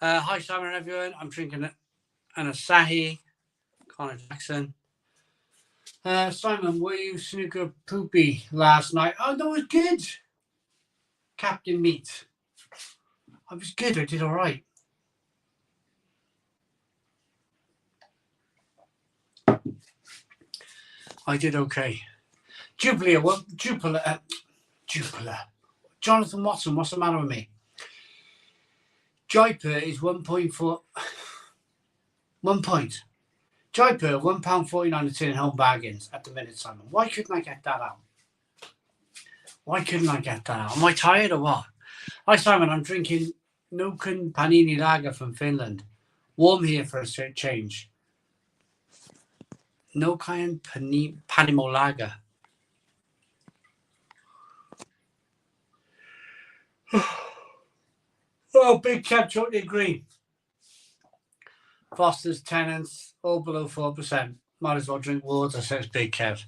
A: Hi, Simon and everyone. I'm drinking an Asahi. Connor Jackson. Simon, were you snooker poopy last night? Oh, no, it was good. Captain Meat. I was good. I did all right. I did okay. Jupiler. Jonathan Watson, what's the matter with me? Jaipur is 1.4. 1 point. Jaipur, £1.49 a tin in home bargains at the minute, Simon. Why couldn't I get that out? Am I tired or what? Hi, Simon. I'm drinking Nokan Panini Lager from Finland. Warm here for a change. Nokan Panimo Lager. Oh, Big Kev chocolate green. Foster's Tennants, all below 4%. Might as well drink water, says Big Kev.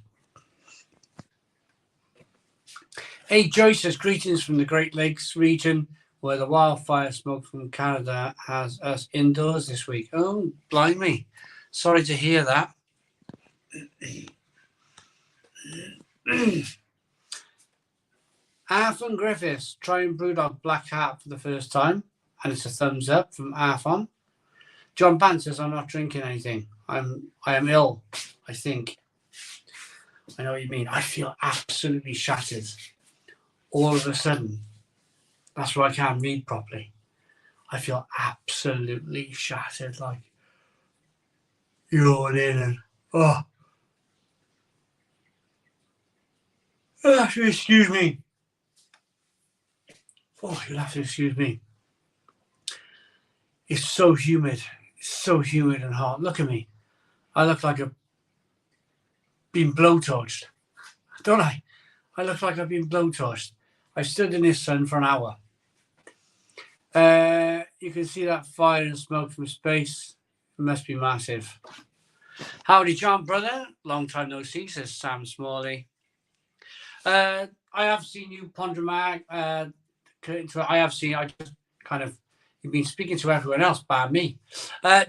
A: Hey, Joyce says, greetings from the Great Lakes region, where the wildfire smoke from Canada has us indoors this week. Oh, blimey. Sorry to hear that. Arthur Griffiths, trying Brewdog Black Hat for the first time, and it's a thumbs up from Arthur. John Ban says, I'm not drinking anything. I am ill, I think. I know what you mean. I feel absolutely shattered. All of a sudden. That's why I can't read properly. I feel absolutely shattered. Like, yawn in and, excuse me. Oh, you'll have to excuse me. It's so humid. It's so humid and hot. Look at me. I look like I've been blowtorched. Don't I? I look like I've been blowtorched. I stood in this sun for an hour. You can see that fire and smoke from space. It must be massive. Howdy, John, brother. Long time no see, says Sam Smalley. I have seen you, Pondramak. I have seen, I just kind of, you've been speaking to everyone else by me.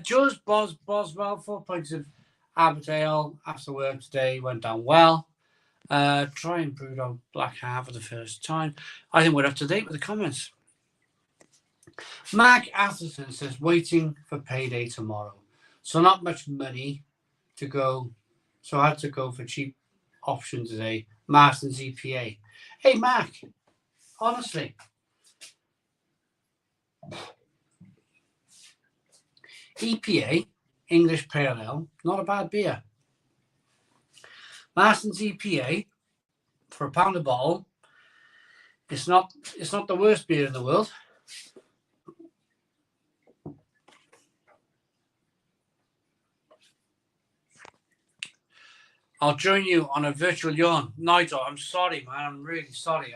A: George Boswell, 4 pints of Aberdale after work today, went down well. Try and Brewdog Black Hat for the first time. I think we're up to date with the comments. Mark Atherton says, waiting for payday tomorrow. So not much money to go. So I had to go for cheap option today. Marston's EPA. Hey, Mark, honestly. EPA, English Pale Ale, not a bad beer. Marston's EPA, for £1 a bottle, it's not the worst beer in the world. I'll join you on a virtual yawn. Nigel, I'm sorry, man. I'm really sorry.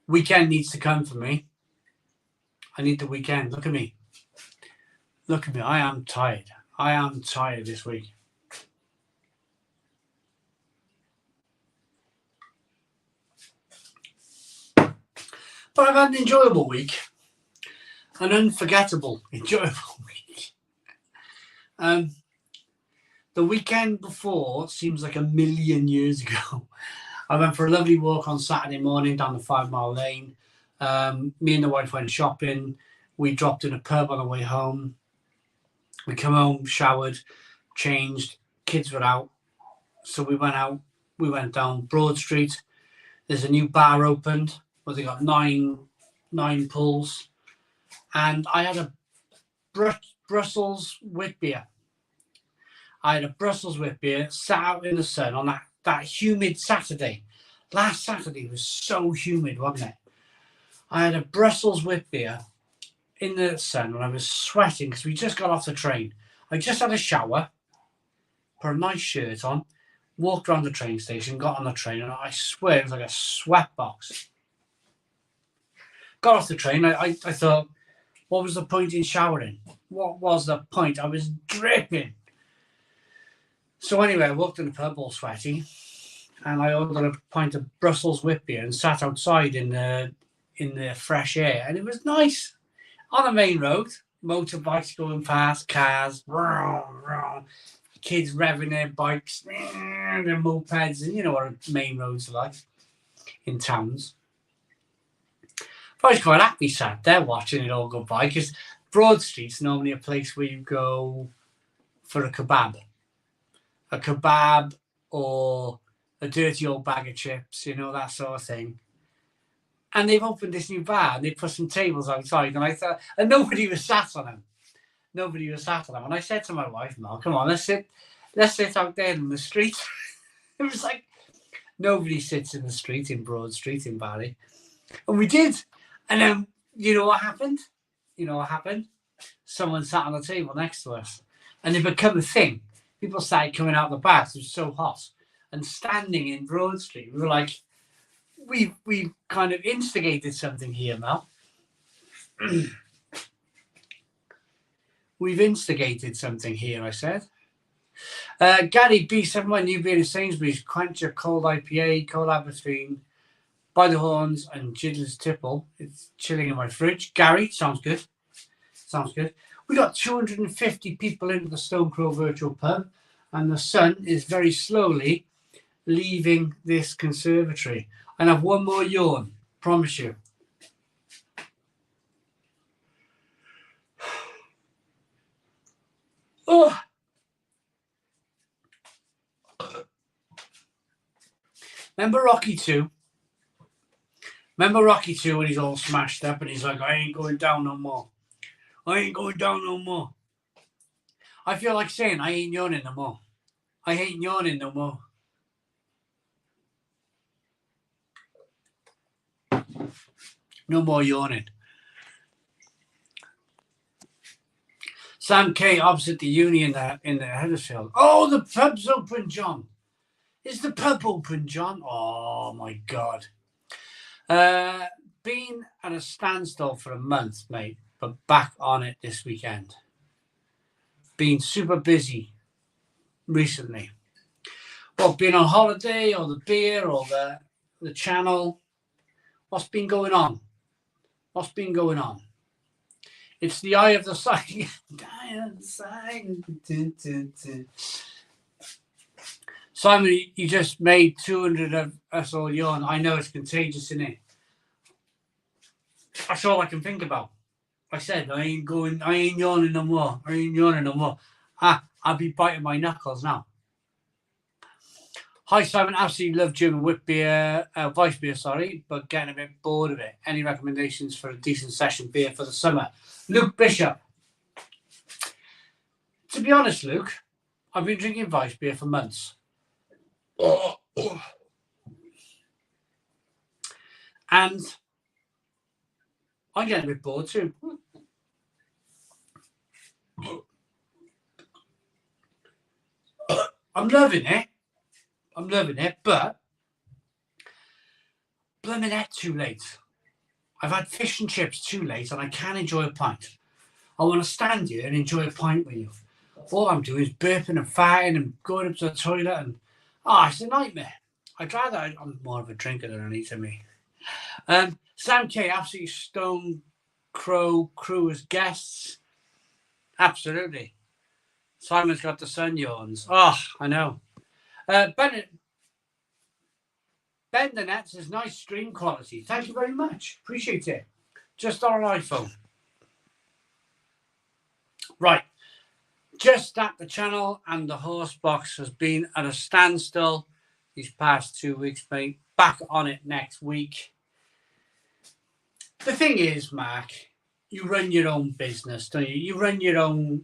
A: Weekend needs to come for me. I need the weekend. Look at me. Look at me. I am tired. I am tired this week. But I've had an enjoyable week. An unforgettable, enjoyable week. The weekend before seems like a million years ago. I went for a lovely walk on Saturday morning down the 5 Mile Lane. Me and the wife went shopping. We dropped in a pub on the way home. We come home, showered, changed. Kids were out. So we went out. We went down Broad Street. There's a new bar opened where they got nine pulls. And I had a Brussels wheat beer. I had a Brussels wheat beer, sat out in the sun on that humid Saturday. Last Saturday was so humid, wasn't it? I had a Brussels wheat beer in the sun when I was sweating because we just got off the train. I just had a shower, put a nice shirt on, walked around the train station, got on the train, and I swear it was like a sweat box. Got off the train, I thought, what was the point in showering? What was the point? I was dripping. So anyway, I walked in the pub all sweaty, and I ordered a pint of Brussels wheat beer and sat outside in the fresh air, and it was nice. On the main road, motorbikes going past, cars, kids revving their bikes, their mopeds, and you know what main roads are like in towns. I was quite happy sat there watching it all go by because Broad Street's normally a place where you go for a kebab or a dirty old bag of chips, you know, that sort of thing. And they've opened this new bar and they put some tables outside, and I thought, and nobody was sat on them. And I said to my wife, Mel, come on, let's sit out there in the street. It was like nobody sits in the street in Broad Street in Barry. And we did. And then, you know what happened? Someone sat on the table next to us. And it became a thing. people started coming out of the baths. It was so hot. And standing in Broad Street, we were like, we kind of instigated something here, Mel. We've instigated something here, I said. Gary B71, new beer in Sainsbury's, Quencher, cold IPA, cold Aberdeen, By the Horns, and Jiddler's Tipple. It's chilling in my fridge. Gary, sounds good. Sounds good. We got 250 people into the Stone Crow Virtual Pub, and the sun is very slowly leaving this conservatory. And I've one more yawn, promise you. Oh. Remember Rocky 2? Remember Rocky 2 when he's all smashed up and he's like, I ain't going down no more. I ain't going down no more. I feel like saying, I ain't yawning no more. I ain't yawning no more. No more yawning. Sam K opposite the uni in the Huddersfield. Oh, the pub's open, John. Is the pub open, John? Oh my God. Been at a standstill for a month, mate, but back on it this weekend. Been super busy recently. Well, been on holiday or the beer or the channel. What's been going on? What's been going on? It's the eye of the sight. Simon, you just made 200 of us all yawn. I know it's contagious, isn't it? That's all I can think about. I said, I ain't yawning no more. I ain't yawning no more. I'll be biting my knuckles now. Hi, Simon. Absolutely love German wit beer, Weiss beer, sorry, but getting a bit bored of it. Any recommendations for a decent session beer for the summer? Luke Bishop. To be honest, Luke, I've been drinking Weiss beer for months. And I'm getting a bit bored too. I'm loving it. But blooming heck too late. I've had fish and chips too late and I can't enjoy a pint. I want to stand here and enjoy a pint with you. All I'm doing is burping and farting and going up to the toilet and it's a nightmare. I'm more of a drinker than an eater, me. Sam K, absolutely Stone Crow crew as guests. Absolutely. Simon's got the sun yawns. Oh, I know. Ben the Nets is nice stream quality. Thank you very much. Appreciate it. Just on an iPhone. Right. Just at the channel and the horse box has been at a standstill these past 2 weeks, mate. Back on it next week. The thing is, Mark, you run your own business, don't you? You run your own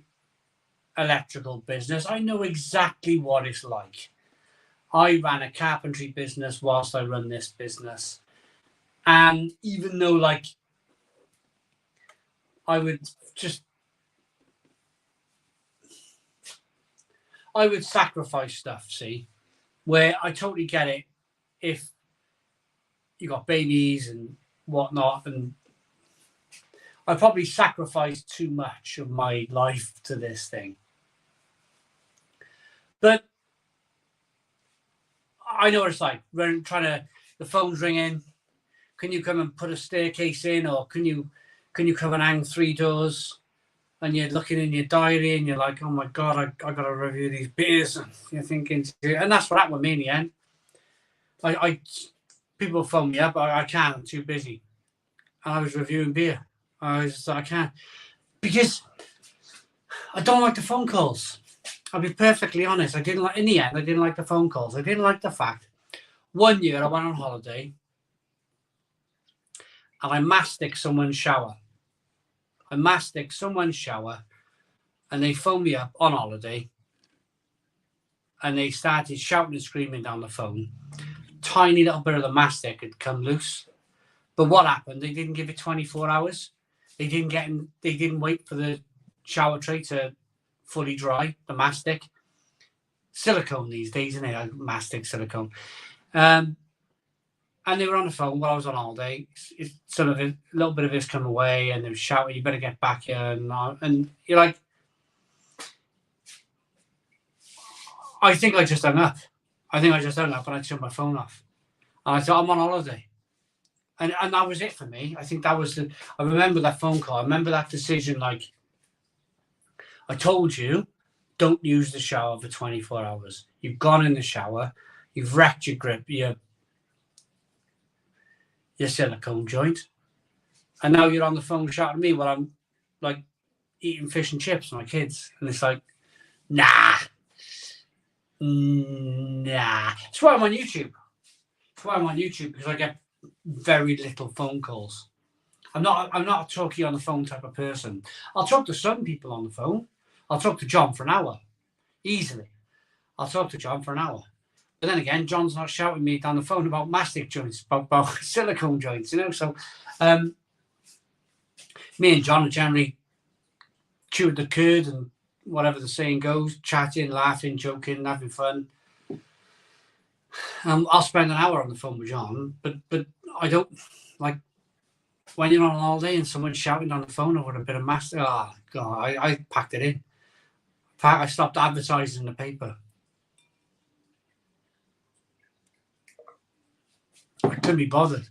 A: electrical business. I know exactly what it's like. I ran a carpentry business whilst I run this business. And even though, like, I would sacrifice stuff, see, where I totally get it if you got babies and whatnot, and I probably sacrificed too much of my life to this thing. But I know what it's like. We're the phone's ringing. Can you come and put a staircase in, or can you come and hang 3 doors? And you're looking in your diary and you're like, oh my God, I got to review these beers. And you're thinking, and that's what happened with me in the end. People phone me up, I can't, I'm too busy. And I was reviewing beer. I can't. Because I don't like the phone calls. I'll be perfectly honest. In the end, I didn't like the phone calls. I didn't like the fact. One year I went on holiday and I mastic someone's shower. And they phoned me up on holiday and they started shouting and screaming down the phone. Tiny little bit of the mastic had come loose. But what happened? They didn't give it 24 hours. They didn't wait for the shower tray to fully dry, the mastic. silicone these days, isn't it? Like Majestic silicone. And they were on the phone while I was on holiday. It's sort of a little bit of this come away, and they were shouting, "You better get back here!" And you're like, I think I just hung up. And I turned my phone off. And I thought, I'm on holiday. And that was it for me. I think that was I remember that phone call. I remember that decision. Like, I told you, don't use the shower for 24 hours. You've gone in the shower, you've wrecked your grip, your silicone joint, and now you're on the phone shouting at me while I'm like eating fish and chips with my kids. And it's like, nah. That's why I'm on YouTube. Because I get very little phone calls. I'm not a talkie on the phone type of person. I'll talk to some people on the phone. I'll talk to John for an hour, easily. I'll talk to John for an hour. But then again, John's not shouting me down the phone about Majestic joints, about silicone joints, you know. So me and John are generally chewing the curd and whatever the saying goes, chatting, laughing, joking, having fun. I'll spend an hour on the phone with John, but I don't like when you're on holiday and someone's shouting on the phone over a bit of Majestic. Oh God, I packed it in. I stopped advertising in the paper. I couldn't be bothered.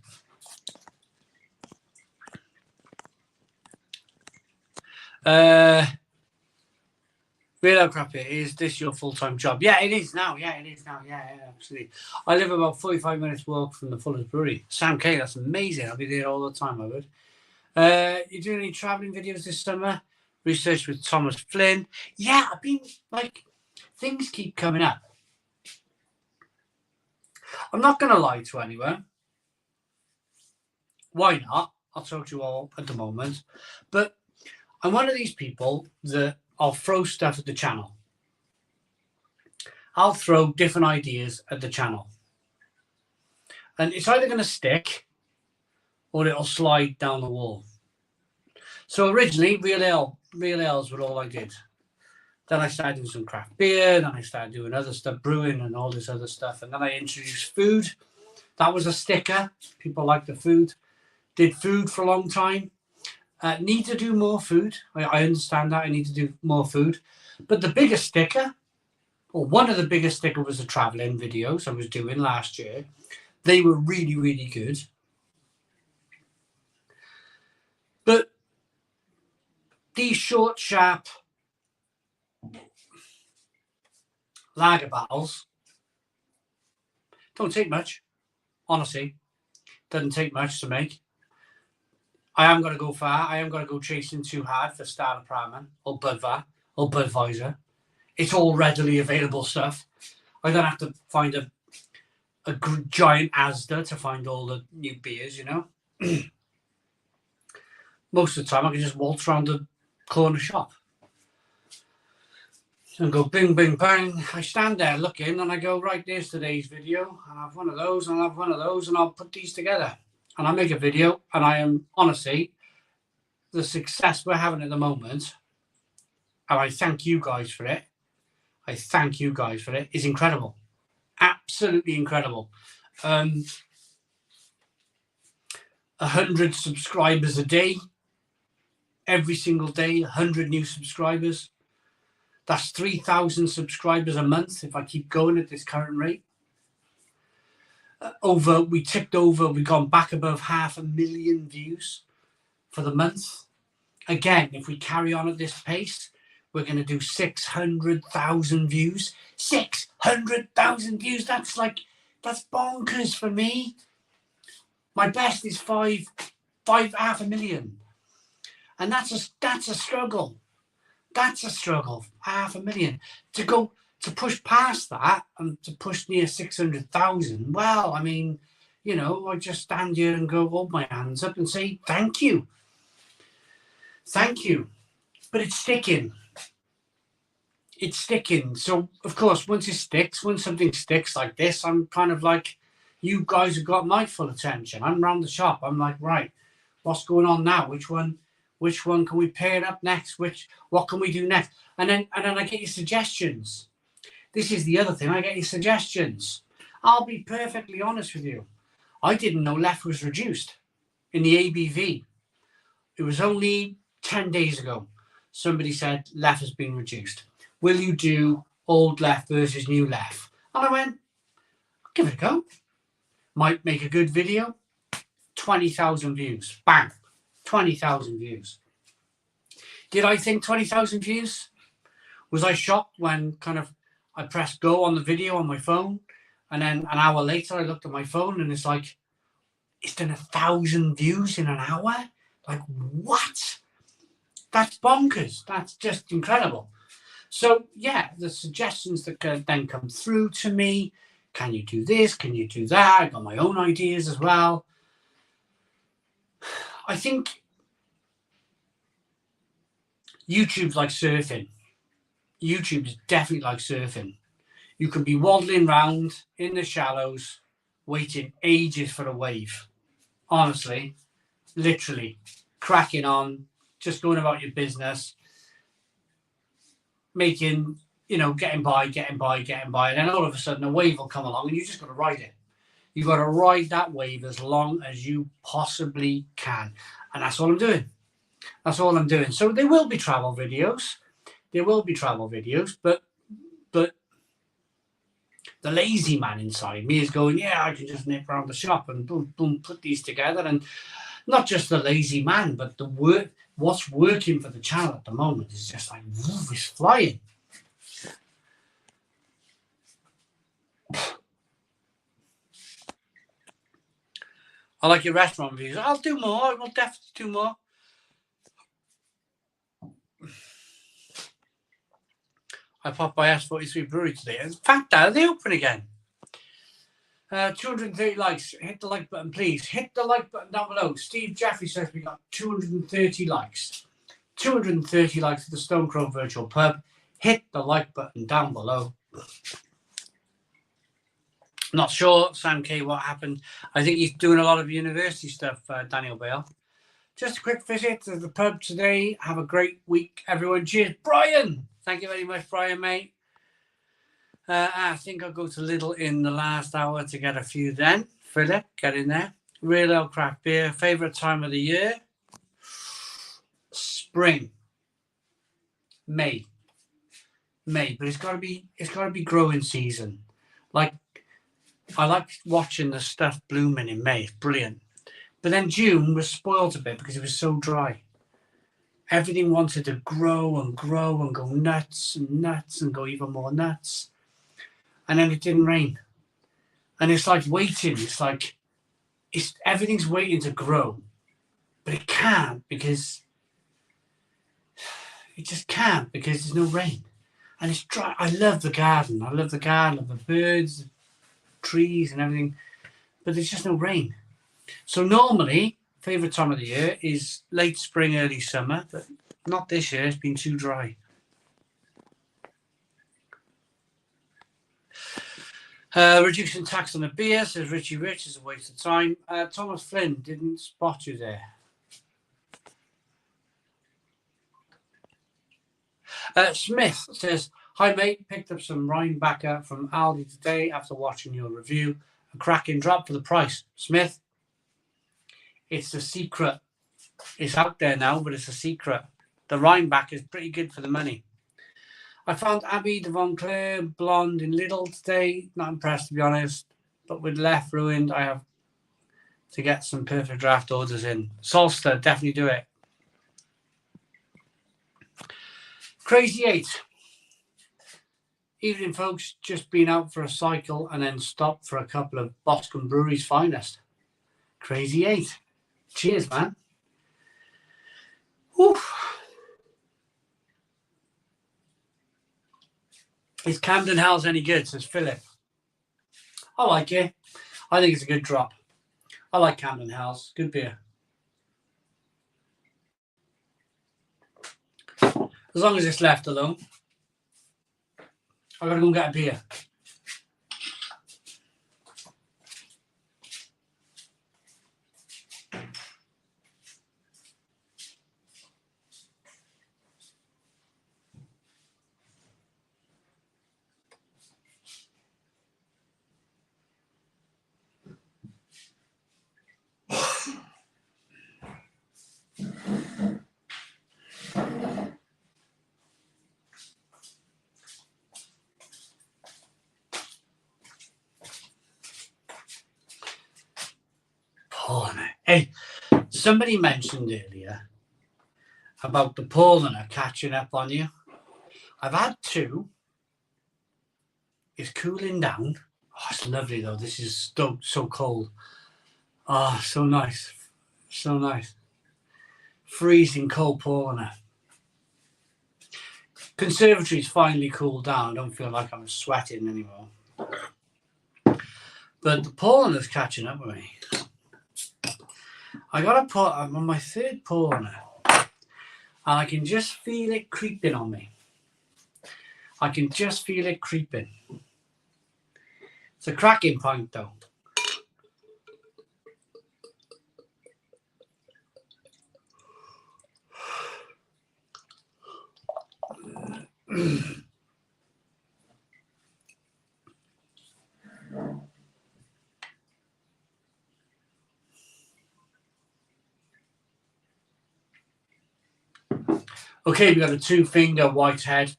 A: Real crap, is this your full-time job? Yeah, it is now. Yeah, absolutely. I live about 45 minutes walk from the Fuller's Brewery. Sam K, that's amazing. I'll be there all the time, I would. You doing any traveling videos this summer? Research with Thomas Flynn. Yeah, I've been like, things keep coming up. I'm not going to lie to anyone. Why not? I'll talk to you all at the moment. But I'm one of these people that I'll throw stuff at the channel. I'll throw different ideas at the channel. And it's either going to stick or it'll slide down the wall. So originally, real ales were all I did. Then I started doing some craft beer. Then I started doing other stuff, brewing and all this other stuff. And then I introduced food. That was a sticker. People like the food. Did food for a long time. Need to do more food. I understand that. I need to do more food. But the biggest sticker, or one of the biggest stickers, was the traveling videos I was doing last year. They were really, really good. But these short, sharp lager battles don't take much. Honestly, doesn't take much to make. I am going to go far. I am going to go chasing too hard for Starter Pramen or Budweiser. It's all readily available stuff. I don't have to find a giant Asda to find all the new beers, you know. Most of the time, I can just waltz around the corner shop and go bing, bing, bang. I stand there looking and I go, right, there's today's video. And I have one of those and I have one of those and I'll put these together. And I make a video, and I am, honestly, the success we're having at the moment, and I thank you guys for it. Is incredible. Absolutely incredible. 100 subscribers a day. Every single day, 100 new subscribers. That's 3,000 subscribers a month if I keep going at this current rate. We've gone back above 500,000 views for the month. Again, if we carry on at this pace, we're going to do 600,000 views. 600,000 views. That's bonkers for me. My best is 500,000. And that's a struggle. That's a struggle. 500,000. To push past that and to push near 600,000, well, I mean, you know, I just stand here and go, hold my hands up and say, thank you. Thank you. But it's sticking. It's sticking. So, of course, when something sticks like this, I'm kind of like, you guys have got my full attention. I'm around the shop. I'm like, right, what's going on now? Which one can we pair up next? What can we do next? And then I get your suggestions. This is the other thing. I get your suggestions. I'll be perfectly honest with you. I didn't know left was reduced in the ABV. It was only 10 days ago. Somebody said left has been reduced. Will you do old left versus new left? And I went, give it a go. Might make a good video. 20,000 views. Bang. 20,000 views. Did I think 20,000 views? Was I shocked when kind of I pressed go on the video on my phone, and then an hour later I looked at my phone and it's like, it's done 1,000 views in an hour? Like, what? That's bonkers. That's just incredible. So, yeah, the suggestions that then come through to me, can you do this? Can you do that? I got my own ideas as well. I think YouTube's like surfing. YouTube is definitely like surfing. You can be waddling around in the shallows, waiting ages for a wave. Honestly, literally, cracking on, just going about your business, making, getting by. And then all of a sudden a wave will come along and you just got to ride it. You've got to ride that wave as long as you possibly can. And that's all I'm doing. That's all I'm doing. So there will be travel videos. But the lazy man inside me is going, yeah, I can just nip around the shop and boom, boom, put these together. And not just the lazy man, but what's working for the channel at the moment is just like, woof, it's flying. I like your restaurant reviews. I'll do more. I will definitely do more. I popped by S43 Brewery today. In fact, are they open again? 230 likes. Hit the like button, please. Hit the like button down below. Steve Jeffrey says we got 230 likes. 230 likes at the Stone Crow Virtual Pub. Hit the like button down below. Not sure, Sam K, what happened. I think he's doing a lot of university stuff, Daniel Bale. Just a quick visit to the pub today. Have a great week, everyone. Cheers. Brian! Thank you very much, Brian, mate. I think I'll go to Lidl in the last hour to get a few then. Philip, get in there. Real ale craft beer. Favourite time of the year? Spring. May. But it's gotta be growing season. Like, I like watching the stuff blooming in May. It's brilliant. But then June was spoiled a bit because it was so dry. Everything wanted to grow and go nuts and go even more nuts. And then it didn't rain. And it's like waiting. It's like everything's waiting to grow. But it can't because there's no rain. And it's dry. I love the garden. I love the birds, the trees and everything. But there's just no rain. So normally, favourite time of the year is late spring, early summer, but not this year. It's been too dry. Reducing tax on the beer, says Richie Rich, is a waste of time. Thomas Flynn, didn't spot you there. Smith says, hi mate, picked up some Rhinebacker from Aldi today after watching your review. A cracking drop for the price. Smith, it's a secret. It's out there now, but it's a secret. The Rhinebacker is pretty good for the money. I found Abby de Von Claire blonde in Lidl today. Not impressed, to be honest. But with left ruined, I have to get some perfect draft orders in. Solster, definitely do it. Crazy 8. Evening, folks. Just been out for a cycle and then stopped for a couple of Boscombe Brewery's finest. Crazy 8. Cheers, man. Oof. Is Camden House any good, says Philip? I like it. I think it's a good drop. I like Camden House. Good beer. As long as it's left alone. I've got to go and get a beer. Hey, somebody mentioned earlier about the Paulaner catching up on you. I've had 2. It's cooling down. Oh, it's lovely though. This is so cold. Oh, so nice. So nice. Freezing cold Paulaner. Conservatory's finally cooled down. I don't feel like I'm sweating anymore. But the Paulaner's catching up with me. I'm on my 3rd Paulaner. And I can just feel it creeping on me. I can just feel it creeping. It's a cracking pint though. Okay, we got a 2-finger whitehead.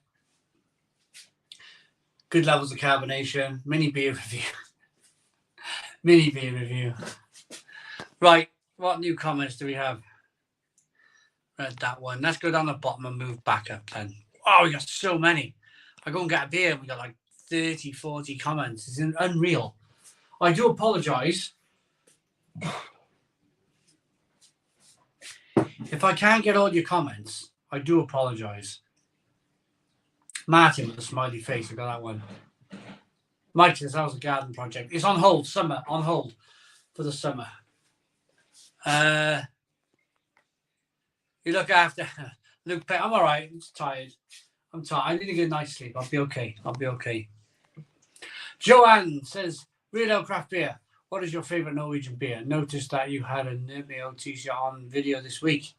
A: Good levels of carbonation. Mini beer review. Mini beer review. Right, what new comments do we have? Read that one. Let's go down the bottom and move back up then. Oh, we got so many. I go and get a beer and we got like 30, 40 comments. It's unreal. I do apologise. If I can't get all your comments, I do apologise. Martin with a smiley face. I got that one. Mike says, how's the garden project? It's on hold. Summer. On hold for the summer. You look after Luke. I'm all right. I'm tired. I need to get a night's sleep. I'll be okay. Joanne says, Real Ale Craft Beer. What is your favourite Norwegian beer? Noticed that you had a Nirmio t-shirt on video this week.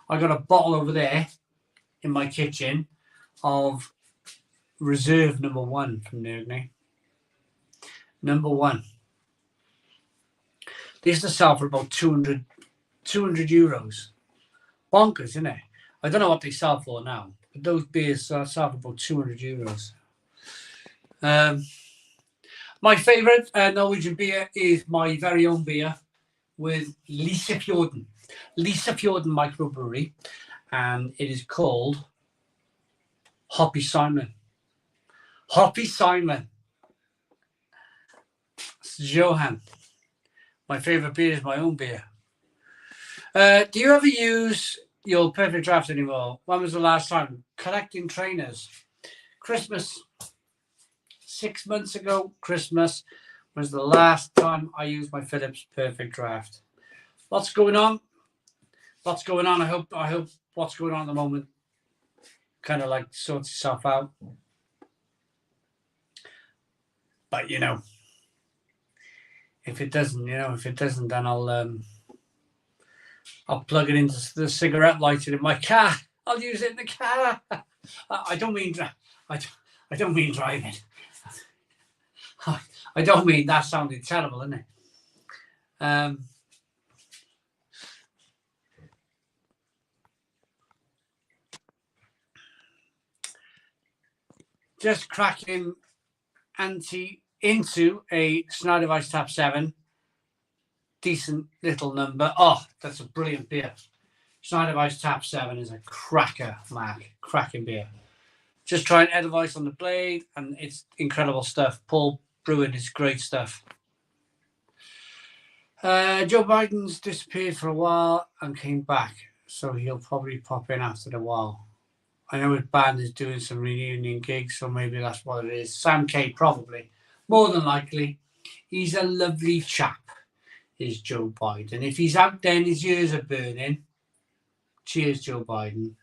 A: I got a bottle over there in my kitchen of Reserve number 1 from Nirgny. Number 1. They used to sell for about 200 euros. Bonkers, isn't it? I don't know what they sell for now, but those beers sell for about 200 euros. My favourite Norwegian beer is my very own beer with Lisefjorden microbrewery, and it is called Hoppy Simon. Johan. My favourite beer is my own beer. Do you ever use your perfect draft anymore? When was the last time? Collecting trainers. Christmas. 6 months ago, Christmas was the last time I used my Philips perfect draft. Lots going on. I hope what's going on at the moment kind of like sorts itself out. But if it doesn't, then I'll plug it into the cigarette lighter in my car. I'll use it in the car. I don't mean driving. I don't mean that sounded terrible, isn't it? Just cracking into a Schneider Weiss Tap 7. Decent little number. Oh, that's a brilliant beer. Schneider Weiss Tap 7 is a cracker, Mark. Cracking beer. Just trying Edelweiss on the blade, and it's incredible stuff. Paul Brewing is great stuff. Joe Biden's disappeared for a while and came back, so he'll probably pop in after a while. I know his band is doing some reunion gigs, so maybe that's what it is. Sam K, probably. More than likely. He's a lovely chap, is Joe Biden. If he's out there and his ears are burning, cheers, Joe Biden.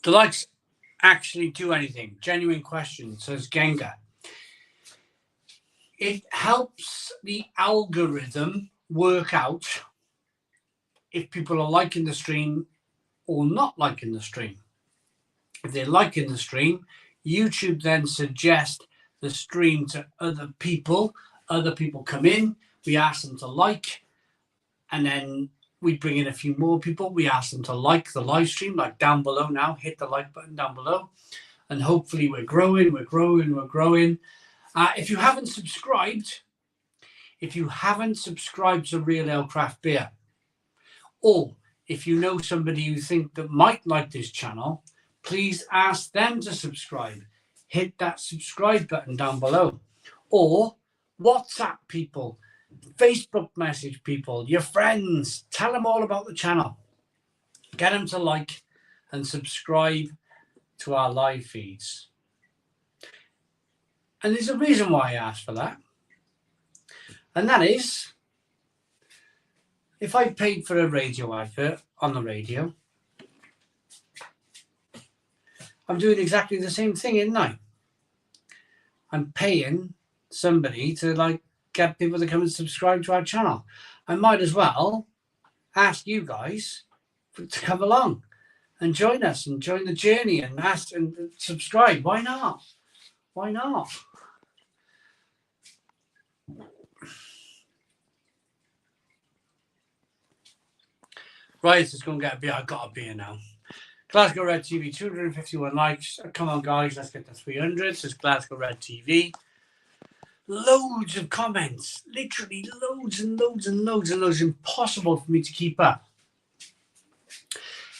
A: Do likes actually do anything? Genuine question, says Genga. It helps the algorithm work out if people are liking the stream or not liking the stream. If they're liking the stream, YouTube then suggests the stream to other people. Other people come in, we ask them to like, and then we bring in a few more people. We ask them to like the live stream, like down below now. Hit the like button down below. and hopefully we're growing. If you haven't subscribed to Real Ale Craft Beer, or if you know somebody you think that might like this channel, please ask them to subscribe. Hit that subscribe button down below, or WhatsApp people, Facebook message people, your friends, tell them all about the channel. Get them to like and subscribe to our live feeds. And there's a reason why I asked for that. And that is, if I paid for a radio advert on the radio, I'm doing exactly the same thing, isn't I? I'm paying somebody to like get people to come and subscribe to our channel. I might as well ask you guys to come along and join us and join the journey and ask and subscribe. Why not? Why not? Right, let's go and get a beer. I've got a beer now. Glasgow Red TV, 251 likes. Come on, guys, let's get to 300. Says Glasgow Red TV. Loads of comments. Literally loads and loads and loads and loads. Impossible for me to keep up.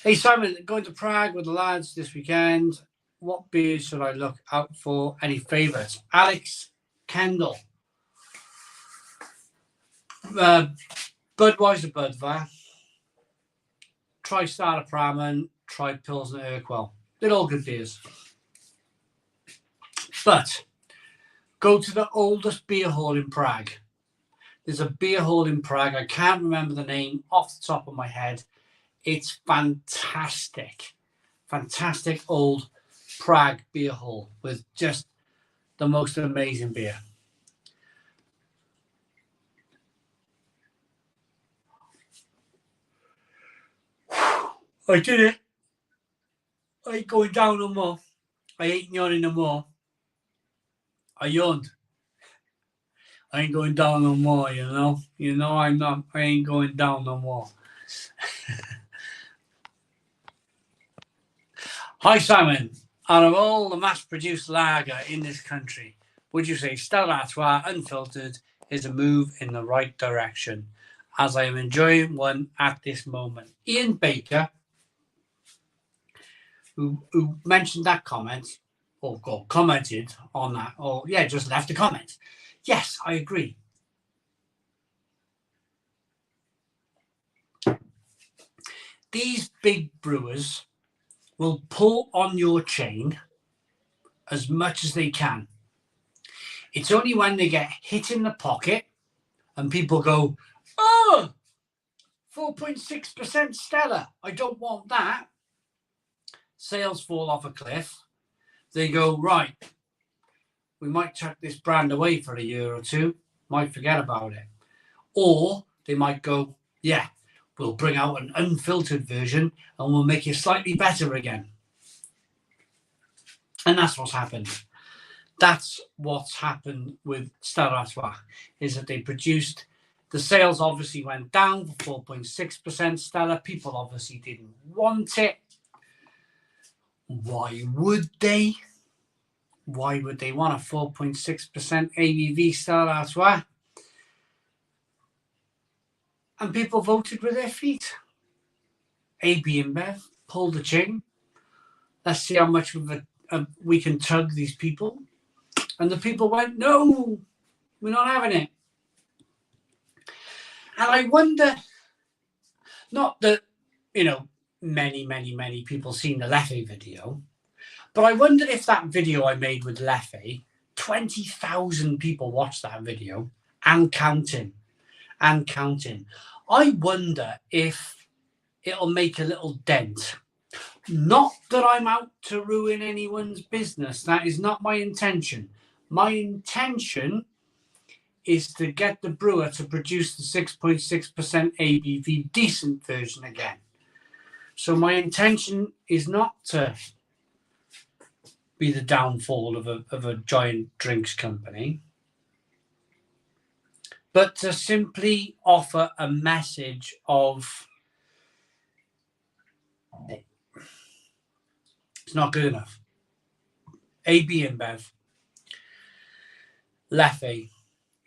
A: Hey, Simon, going to Prague with the lads this weekend. What beers should I look out for? Any favourites? Alex Kendall. Budweiser Budvar. Try Stara Pramen. Try Pilsner Urquell. They're all good beers. But go to the oldest beer hall in Prague. There's a beer hall in Prague. I can't remember the name off the top of my head. It's fantastic. Fantastic old Prague beer hall with just the most amazing beer. I did it. I ain't going down no more. I ain't yawning no more. I yawned. I ain't going down no more, you know. You know I'm not. I ain't going down no more. Hi, Simon. Out of all the mass-produced lager in this country, would you say Stella Artois Unfiltered is a move in the right direction, as I am enjoying one at this moment? Ian Baker, who mentioned that comment, or commented on that, or yeah, just left a comment. Yes, I agree. These big brewers will pull on your chain as much as they can. It's only when they get hit in the pocket and people go, oh, 4.6% Stella, I don't want that. Sales fall off a cliff. They go, right, we might chuck this brand away for a year or two, might forget about it. Or they might go, yeah, we'll bring out an unfiltered version and we'll make it slightly better again. And that's what's happened. That's what's happened with Stella Artois, is that they produced, the sales obviously went down for 4.6% Stella. People obviously didn't want it. Why would they? Why would they want a 4.6% ABV Stella Artois? And people voted with their feet. AB and Bev pulled the chain. Let's see how much of we can tug these people. And the people went, no, we're not having it. And I wonder, not that, you know, many people seen the Leffe video, but I wonder if that video I made with Leffe, 20,000 people watched that video and counting. I wonder if it'll make a little dent. Not that I'm out to ruin anyone's business. That is not my intention. My intention is to get the brewer to produce the 6.6% ABV decent version again. So my intention is not to be the downfall of a giant drinks company, but to simply offer a message of it's not good enough. AB InBev Leffe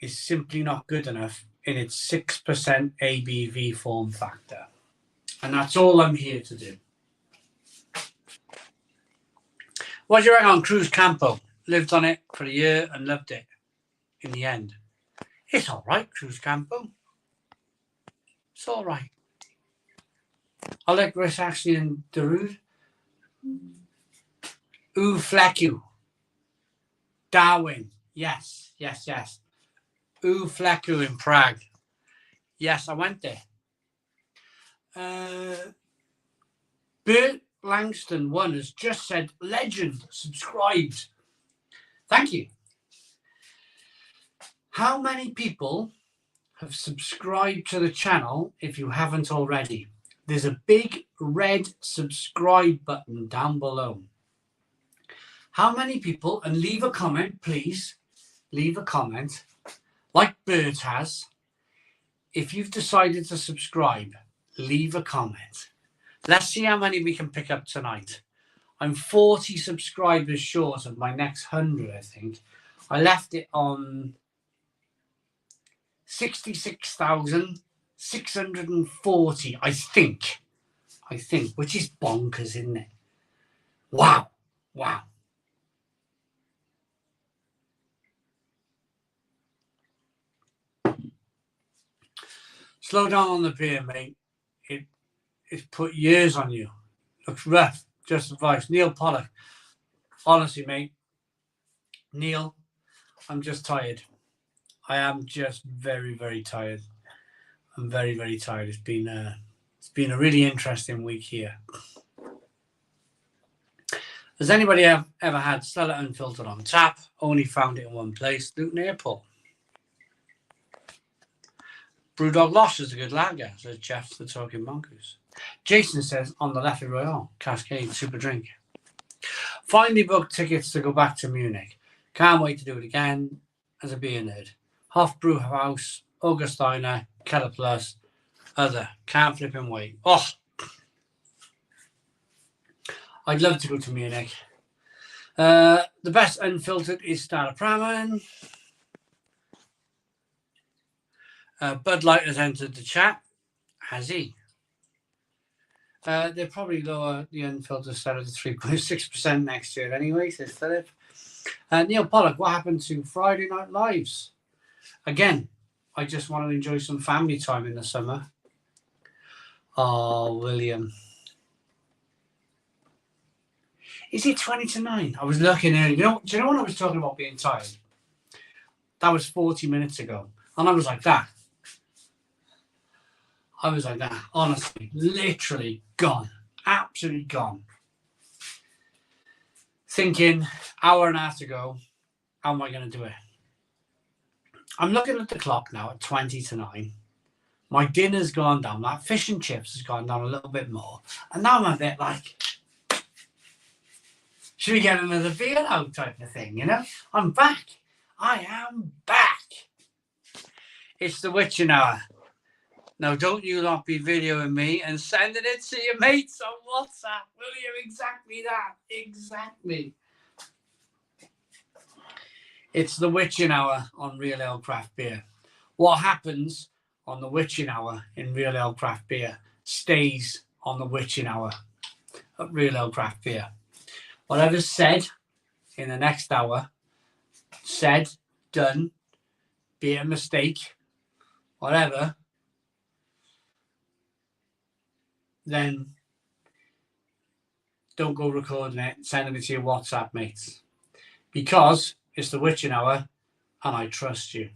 A: is simply not good enough in its 6% ABV form factor. And that's all I'm here to do. What do you reckon on Cruz Campo? Lived on it for a year and loved it in the end. It's all right, Cruz Campo. It's all right. I like Chris Ashley and Darude. Ooh, Flecku. Darwin. Yes. Ooh, Flecku in Prague. Yes, I went there. Bert Langston 1 has just said, legend, subscribed. Thank you. How many people have subscribed to the channel if you haven't already? There's a big red subscribe button down below. How many people, and leave a comment, please, leave a comment, like Bert has. If you've decided to subscribe, leave a comment. Let's see how many we can pick up tonight. I'm 40 subscribers short of my next 100, I think. I left it on 66,640, I think, which is bonkers, isn't it? Wow. Slow down on the beer, mate. It's put years on you. Looks rough. Just advice. Neil Pollock. Honestly, mate. Neil, I'm just tired. I am just very, very tired. I'm very, very tired. It's been a really interesting week here. Has anybody ever had Stella Unfiltered on tap? Only found it in one place, Luton Airport. Brewdog Losh is a good lager, says Jeff the Talking Mongoose. Jason says, on the Leffe Royale, Cascade Super Drink. Finally booked tickets to go back to Munich. Can't wait to do it again as a beer nerd. Hof Brew House, Augustiner, Keller Plus, other. Can't flip and wait. Oh, I'd love to go to Munich. The best unfiltered is Staropramen. Bud Light has entered the chat. Has he? They'll probably lower the unfiltered Stella to 3.6% next year anyway, says Philip. Neil Pollock, what happened to Friday Night Lives? Again, I just want to enjoy some family time in the summer. Oh, William. Is it 20 to 9? I was looking earlier. Do you know when I was talking about being tired? That was 40 minutes ago. And I was like that. Honestly, literally gone. Absolutely gone. Thinking, hour and a half to go, how am I going to do it? I'm looking at the clock now at 20 to 9. My dinner's gone down. Like fish and chips has gone down a little bit more. And now I'm a bit like, should we get another beer out type of thing, you know? I'm back. I am back. It's the witching hour. Now, don't you not be videoing me and sending it to your mates on WhatsApp, will you? Exactly that. Exactly. It's the witching hour on Real Ale Craft Beer. What happens on the witching hour in Real Ale Craft Beer stays on the witching hour at Real Ale Craft Beer. Whatever's said in the next hour, said, done, be it a mistake, whatever, then don't go recording it, sending it to your WhatsApp mates. Because it's the witching hour and I trust you.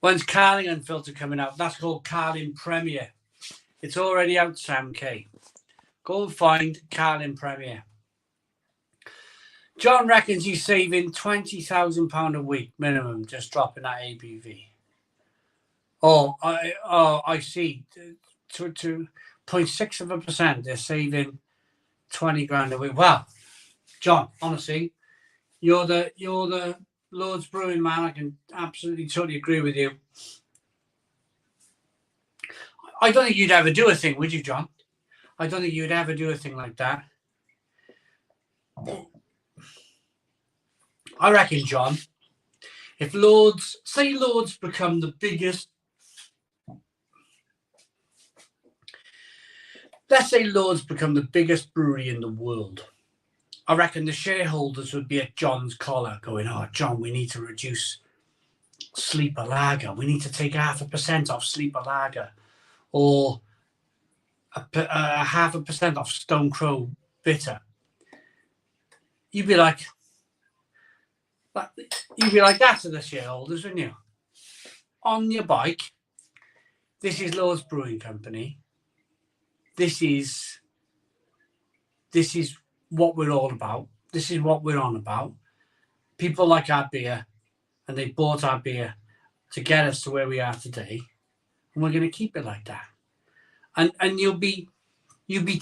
A: When's Carling Unfiltered coming out? That's called Carling Premier. It's already out, Sam K. Go and find Carling Premier. John reckons he's saving £20,000 a week minimum just dropping that ABV. I see. To 0.6%, they're saving 20 grand a week. Wow, John, honestly, you're the Lord's brewing man. I can absolutely totally agree with you. I don't think you'd ever do a thing, would you, John? I don't think you'd ever do a thing like that. I reckon, John, if Lords become the biggest, let's say Lords become the biggest brewery in the world, I reckon the shareholders would be at John's collar going, oh, John, we need to reduce Sleeper Lager. We need to take 0.5% off Sleeper Lager, or 0.5% off Stone Crow Bitter. You'd be like that to the shareholders, wouldn't you? On your bike, this is Lord's Brewing Company. This is what we're all about. This is what we're on about. People like our beer, and they bought our beer to get us to where we are today, and we're going to keep it like that. And you'll be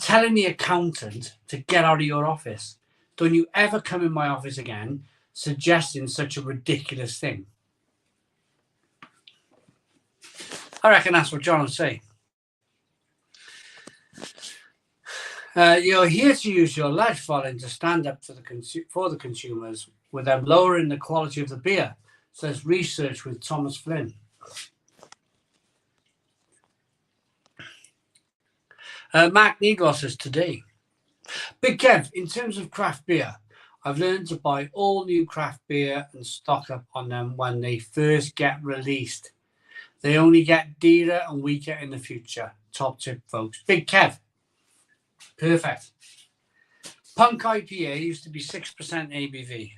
A: telling the accountant to get out of your office. Don't you ever come in my office again suggesting such a ridiculous thing. I reckon that's what John would say. You're here to use your ledge following to stand up for the consumers with them lowering the quality of the beer, says research with Thomas Flynn. Mark Negros says today, Big Kev, in terms of craft beer, I've learned to buy all new craft beer and stock up on them when they first get released. They only get dearer and weaker in the future. Top tip, folks. Big Kev. Perfect. Punk IPA used to be 6% ABV.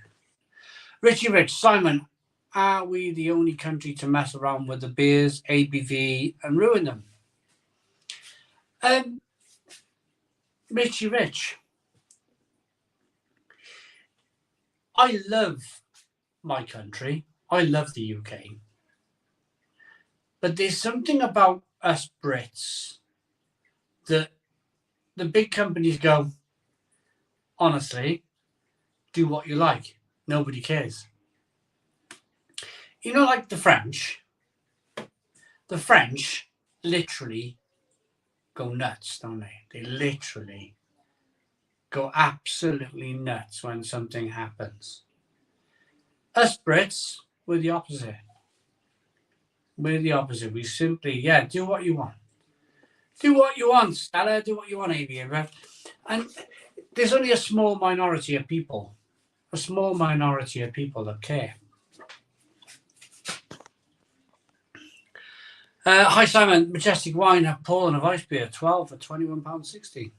A: Richie Rich, Simon, are we the only country to mess around with the beers, ABV, and ruin them? Richie Rich, I love my country. I love the UK. But there's something about us Brits that the big companies go, honestly, do what you like. Nobody cares. You know, like the French. The French literally go nuts, don't they? They literally go absolutely nuts when something happens. Us Brits, we're the opposite. We're the opposite. We simply, do what you want. Do what you want, Stella. Do what you want, ABF. And there's only a small minority of people. A small minority of people that care. Hi, Simon. Majestic Wine have Paul and a Vice Beer, 12 for £21.60.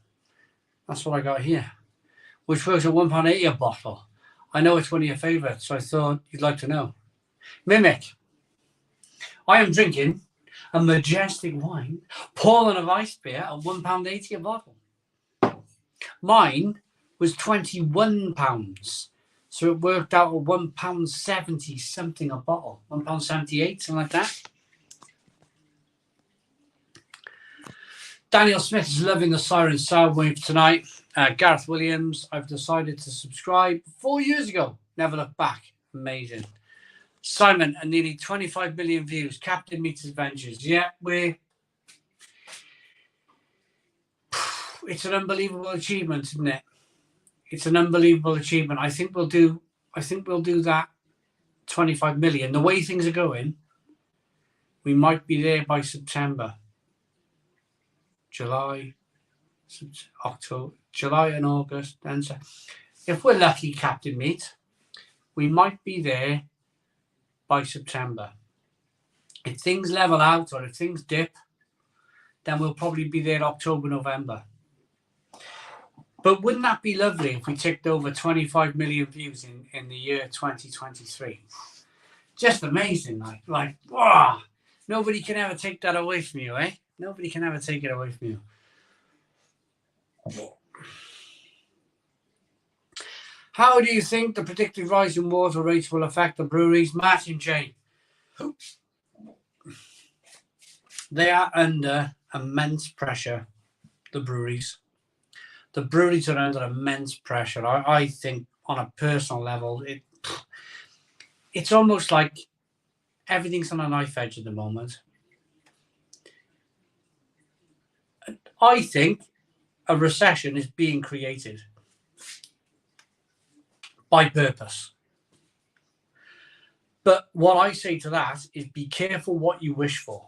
A: That's what I got here, which works at £1.80 a bottle. I know it's one of your favourites, so I thought you'd like to know. Mimic. I am drinking a Majestic Wine, Paul and a Vice Beer at £1.80 a bottle. Mine was £21, so it worked out at £1.70 something a bottle, £1.78, something like that. Daniel Smith is loving the Siren Soundwave tonight. Gareth Williams, I've decided to subscribe 4 years ago. Never look back. Amazing. Simon, and nearly 25 million views. Captain Meets Adventures. Yeah, it's an unbelievable achievement, isn't it? It's an unbelievable achievement. I think we'll do that 25 million. The way things are going, we might be there by September. July, October, July and August. And so if we're lucky, Captain Meat, we might be there by September. If things level out or if things dip, then we'll probably be there October, November. But wouldn't that be lovely if we ticked over 25 million views in the year 2023? Just amazing. Like, wow. Nobody can ever take that away from you, eh? Nobody can ever take it away from you. How do you think the predicted rise in water rates will affect the breweries? Martin J. They are under immense pressure, the breweries. The breweries are under immense pressure. I think on a personal level, it's almost like everything's on a knife edge at the moment. I think a recession is being created by purpose. But what I say to that is be careful what you wish for.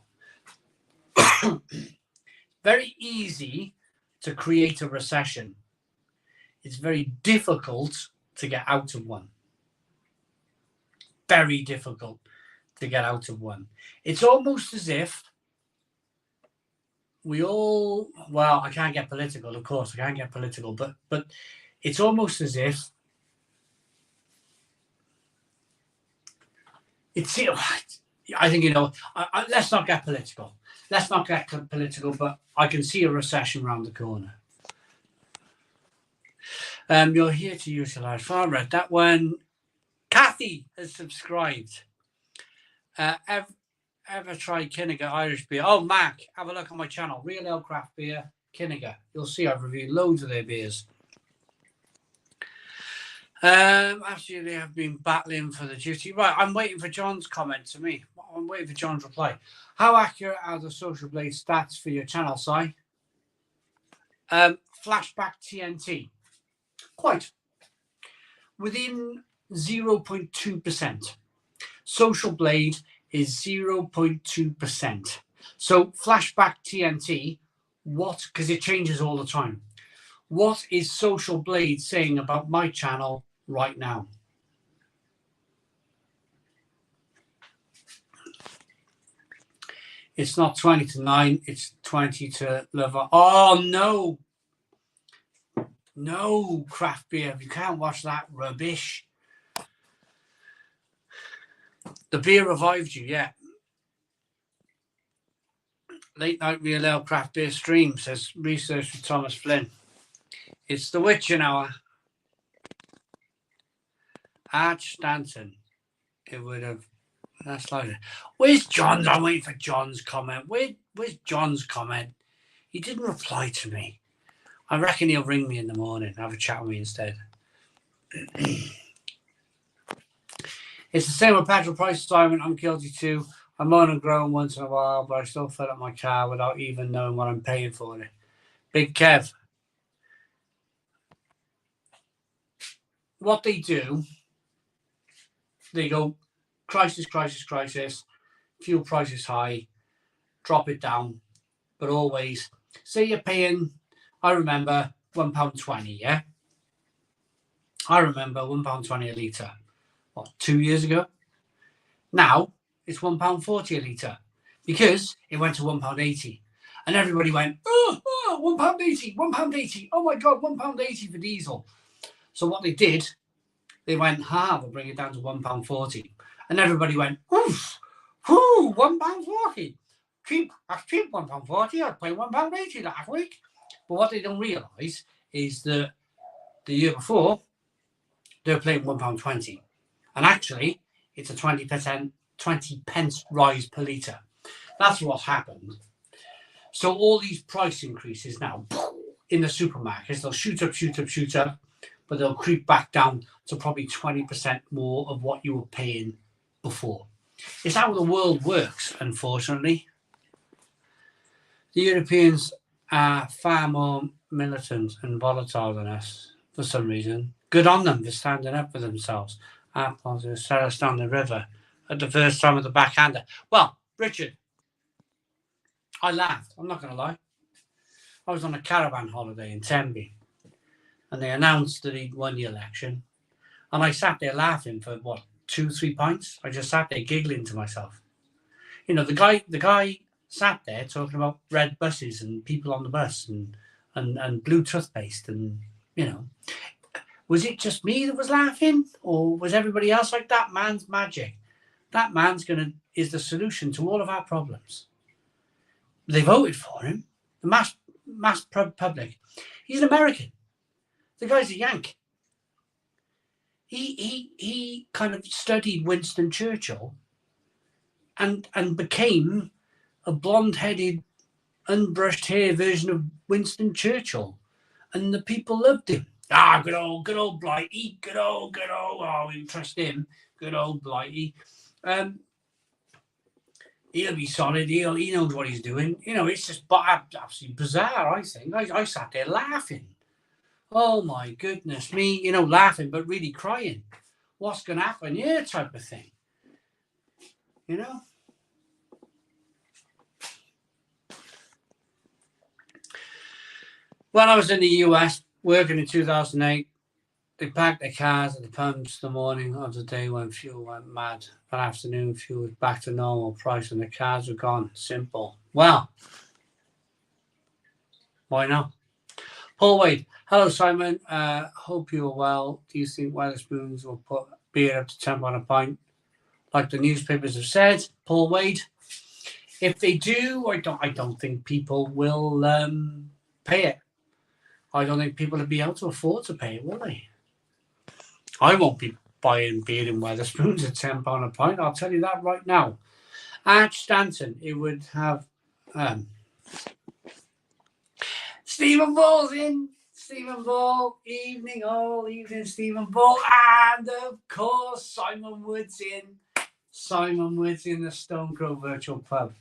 A: Very easy to create a recession. It's very difficult to get out of one. Very difficult to get out of one. It's almost as if we all, well, I can't get political, of course, I can't get political, but it's almost as if it's, I think, let's not get political. Let's not get political, but I can see a recession around the corner. You're here to utilize. I read that one. Kathy has subscribed. Ever try Kinniger Irish beer? Oh, Mac, have a look on my channel. Real Ale Craft Beer, Kinniger. You'll see I've reviewed loads of their beers. Actually, they have been battling for the duty. Right, I'm waiting for John's comment to me. I'm waiting for John's reply. How accurate are the Social Blade stats for your channel, Si? Flashback TNT. Quite. Within 0.2%. Social Blade is 0.2%. So Flashback TNT, what, because it changes all the time. What is Social Blade saying about my channel right now? It's not 20 to 9, it's 20 to 11. Oh, no. No, craft beer. You can't watch that rubbish. The beer revived you, yeah. Late night real ale craft beer stream, says research with Thomas Flynn. It's the Witching Hour. Arch Stanton. It would have. That's like it. Where's John's? I'm waiting for John's comment. Where's John's comment? He didn't reply to me. I reckon he'll ring me in the morning and have a chat with me instead. It's the same with petrol prices, Simon. I'm guilty too. I moan and groan once in a while, but I still fill up my car without even knowing what I'm paying for it. Big Kev. What they do, they go, crisis, crisis, crisis, fuel prices high, drop it down, but always, say you're paying, I remember £1.20, yeah? I remember £1.20 a litre, what, 2 years ago? Now, it's £1.40 a litre, because it went to £1.80. And everybody went, oh, £1.80, £1.80, oh my God, £1.80 for diesel. So what they did, they went, we'll bring it down to £1.40. And everybody went, oof, whoo, £1.40. Cheap, that's cheap, £1.40. I paid £1.80 last week. But what they don't realise is that the year before, they were paying £1.20. And actually, it's a 20 pence rise per litre. That's what happened. So all these price increases now in the supermarkets, they'll shoot up, but they'll creep back down to probably 20% more of what you were paying before. It's how the world works, unfortunately. The Europeans are far more militant and volatile than us for some reason. Good on them for standing up for themselves. Our positive set us down the river at the first time of the backhander. Well, Richard, I laughed. I'm not going to lie. I was on a caravan holiday in Tenby, and they announced that he'd won the election. And I sat there laughing for, 2-3 pints? I just sat there giggling to myself. You know, the guy sat there talking about red buses and people on the bus and blue toothpaste and, you know. Was it just me that was laughing? Or was everybody else like, that man's magic? That man's is the solution to all of our problems. They voted for him. The mass public. He's an American. The guy's a Yank. He kind of studied Winston Churchill and became a blonde-headed, unbrushed hair version of Winston Churchill. And the people loved him. Good old Blighty. Good old, we trust him. Good old Blighty. He'll be solid. He knows what he's doing. You know, it's just absolutely bizarre, I think. I sat there laughing. Oh, my goodness me. You know, laughing, but really crying. What's going to happen? Yeah, type of thing. You know? When I was in the US working in 2008, they packed their cars at the pumps the morning of the day when fuel went mad. That afternoon, fuel was back to normal price and the cars were gone. Simple. Well, why not? Paul Wade. Hello, Simon. Hope you are well. Do you think Wetherspoons will put beer up to 10 on a pint, like the newspapers have said? Paul Wade. If they do, I don't think people will pay it. I don't think people will be able to afford to pay it, will they? I won't be buying beer in Wetherspoons at £10 a pint. I'll tell you that right now. Arch Stanton, it would have Stephen Ball's in. Stephen Ball, evening all, evening Stephen Ball. And of course, Simon Wood's in. Simon Wood's in the Stone Crow Virtual Pub.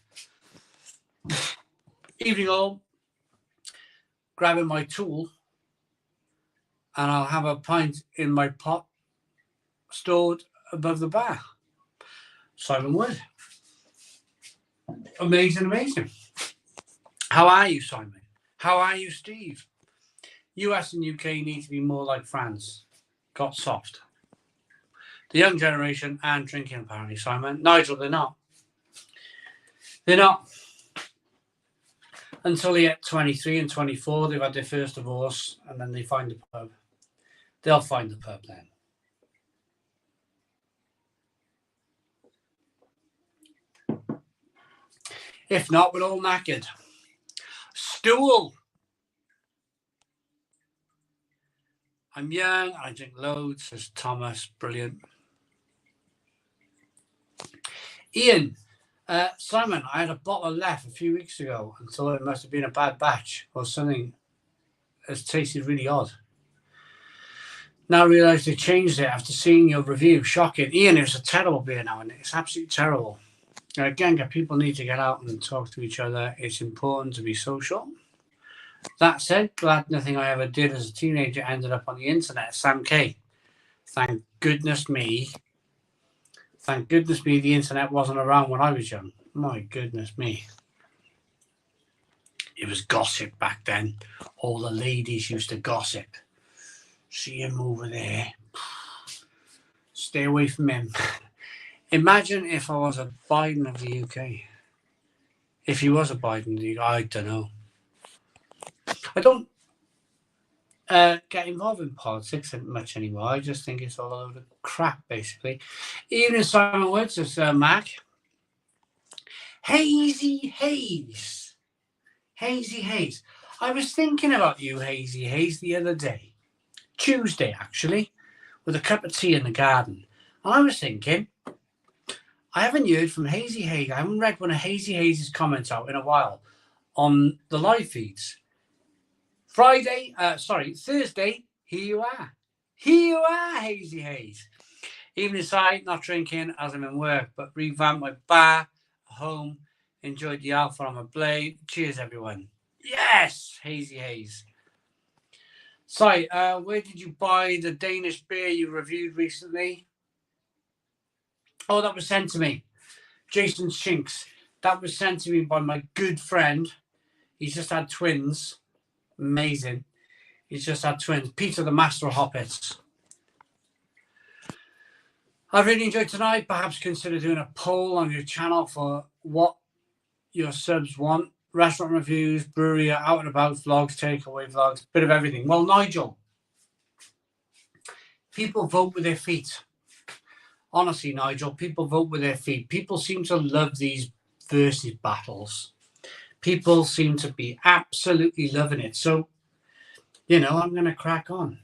A: Evening all. Grabbing my tool. And I'll have a pint in my pot stored above the bar. Simon Wood. Amazing, amazing. How are you, Simon? How are you, Steve? US and UK need to be more like France. Got soft. The young generation aren't drinking, apparently, Simon. Nigel, they're not. They're not. Until they get 23 and 24, they've had their first divorce, and then they find the pub. They'll find the pub then. If not, we're all knackered. Stool. I'm young, I drink loads, says Thomas. Brilliant. Ian, Simon, I had a bottle left a few weeks ago and thought it must have been a bad batch or something that's tasted really odd. Now I realise they changed it after seeing your review. Shocking. Ian, it was a terrible beer now, and it's absolutely terrible. Again, people need to get out and talk to each other. It's important to be social. That said, glad nothing I ever did as a teenager ended up on the internet. Sam K. Thank goodness me. Thank goodness me the internet wasn't around when I was young. My goodness me. It was gossip back then. All the ladies used to gossip. See him over there. Stay away from him. Imagine if I was a Biden of the UK. If he was a Biden of the UK, I don't know. I don't get involved in politics much anymore. I just think it's all a load of crap, basically. Evening, Simon Woods, it's Mac. Hazy Haze. Hazy Haze. I was thinking about you, Hazy Haze, the other day. Tuesday, actually, with a cup of tea in the garden. And I was thinking, I haven't heard from Hazy Haze. I haven't read one of Hazy Haze's comments out in a while on the live feeds. Thursday, here you are. Here you are, Hazy Haze. Even inside, not drinking as I'm in work, but revamp my bar, home, enjoyed the alpha on my blade. Cheers, everyone. Yes, Hazy Haze. Sorry, where did you buy the Danish beer you reviewed recently? Oh, that was sent to me. Jason Shinks. That was sent to me by my good friend. He's just had twins. Amazing. He's just had twins. Peter, the master of hoppets. I've really enjoyed tonight. Perhaps consider doing a poll on your channel for what your subs want. Restaurant reviews, brewery, out and about vlogs, takeaway vlogs, bit of everything. Well, Nigel, people vote with their feet. Honestly, Nigel, people vote with their feet. People seem to love these versus battles. People seem to be absolutely loving it. So, you know, I'm going to crack on.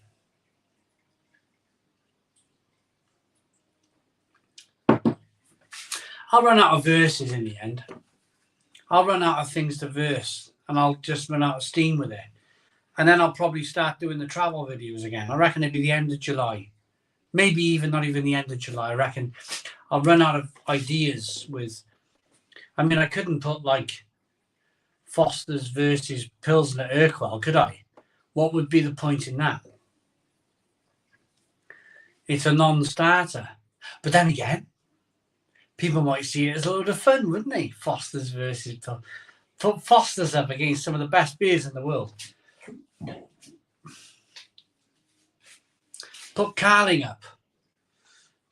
A: I'll run out of verses in the end. I'll run out of things to verse and I'll just run out of steam with it. And then I'll probably start doing the travel videos again. I reckon it'll be the end of July. Maybe even not even the end of July. I reckon I'll run out of ideas with... I mean, I couldn't put like Foster's versus Pilsner Urquell, could I? What would be the point in that? It's a non-starter. But then again, people might see it as a load of fun, wouldn't they? Foster's versus Pilsner. Put Foster's up against some of the best beers in the world. Put Carling up.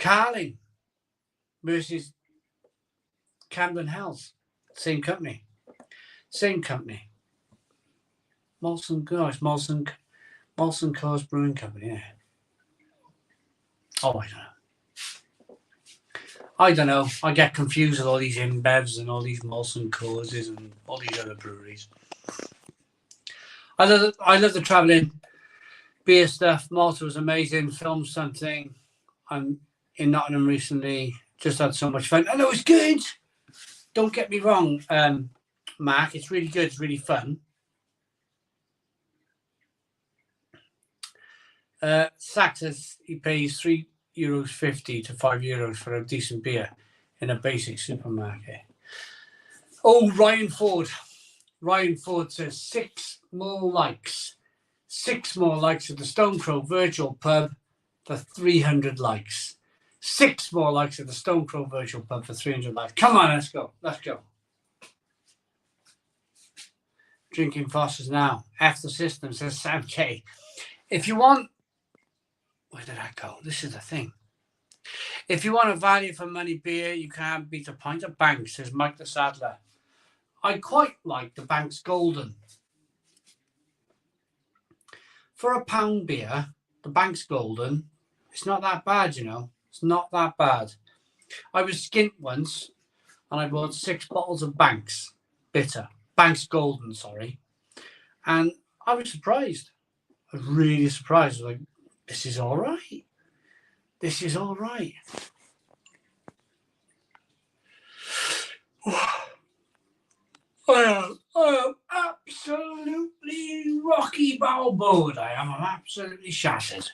A: Carling versus Camden Hells. Same company. Same company. Molson Coors Brewing Company, yeah. Oh, I don't know. I get confused with all these InBevs and all these Molson Coors and all these other breweries. I love the travelling beer stuff. Malta was amazing. Filmed something. I'm in Nottingham recently. Just had so much fun. And it was good. Don't get me wrong, Mark. It's really good. It's really fun. Sax says he pays €3.50 to €5 for a decent beer in a basic supermarket. Oh, Ryan Ford. Ryan Ford says 6 more likes. 6 more likes at the Stone Crow Virtual Pub for 300 likes. 6 more likes at the Stone Crow Virtual Pub for 300 likes. Come on, let's go. Let's go. Drinking Foster's now. F the system, says Sam K. If you want... Where did I go? This is the thing. If you want a value for money beer, you can't beat a pint of Banks, says Mike the Saddler. I quite like the Banks Golden. For a pound beer, the Banks Golden, it's not that bad, you know. It's not that bad. I was skint once and I bought 6 bottles of Banks bitter. Banks Golden, sorry. And I was surprised. I was really surprised. I was like, this is all right. This is all right. I am absolutely Rocky Balboa. I'm absolutely shattered.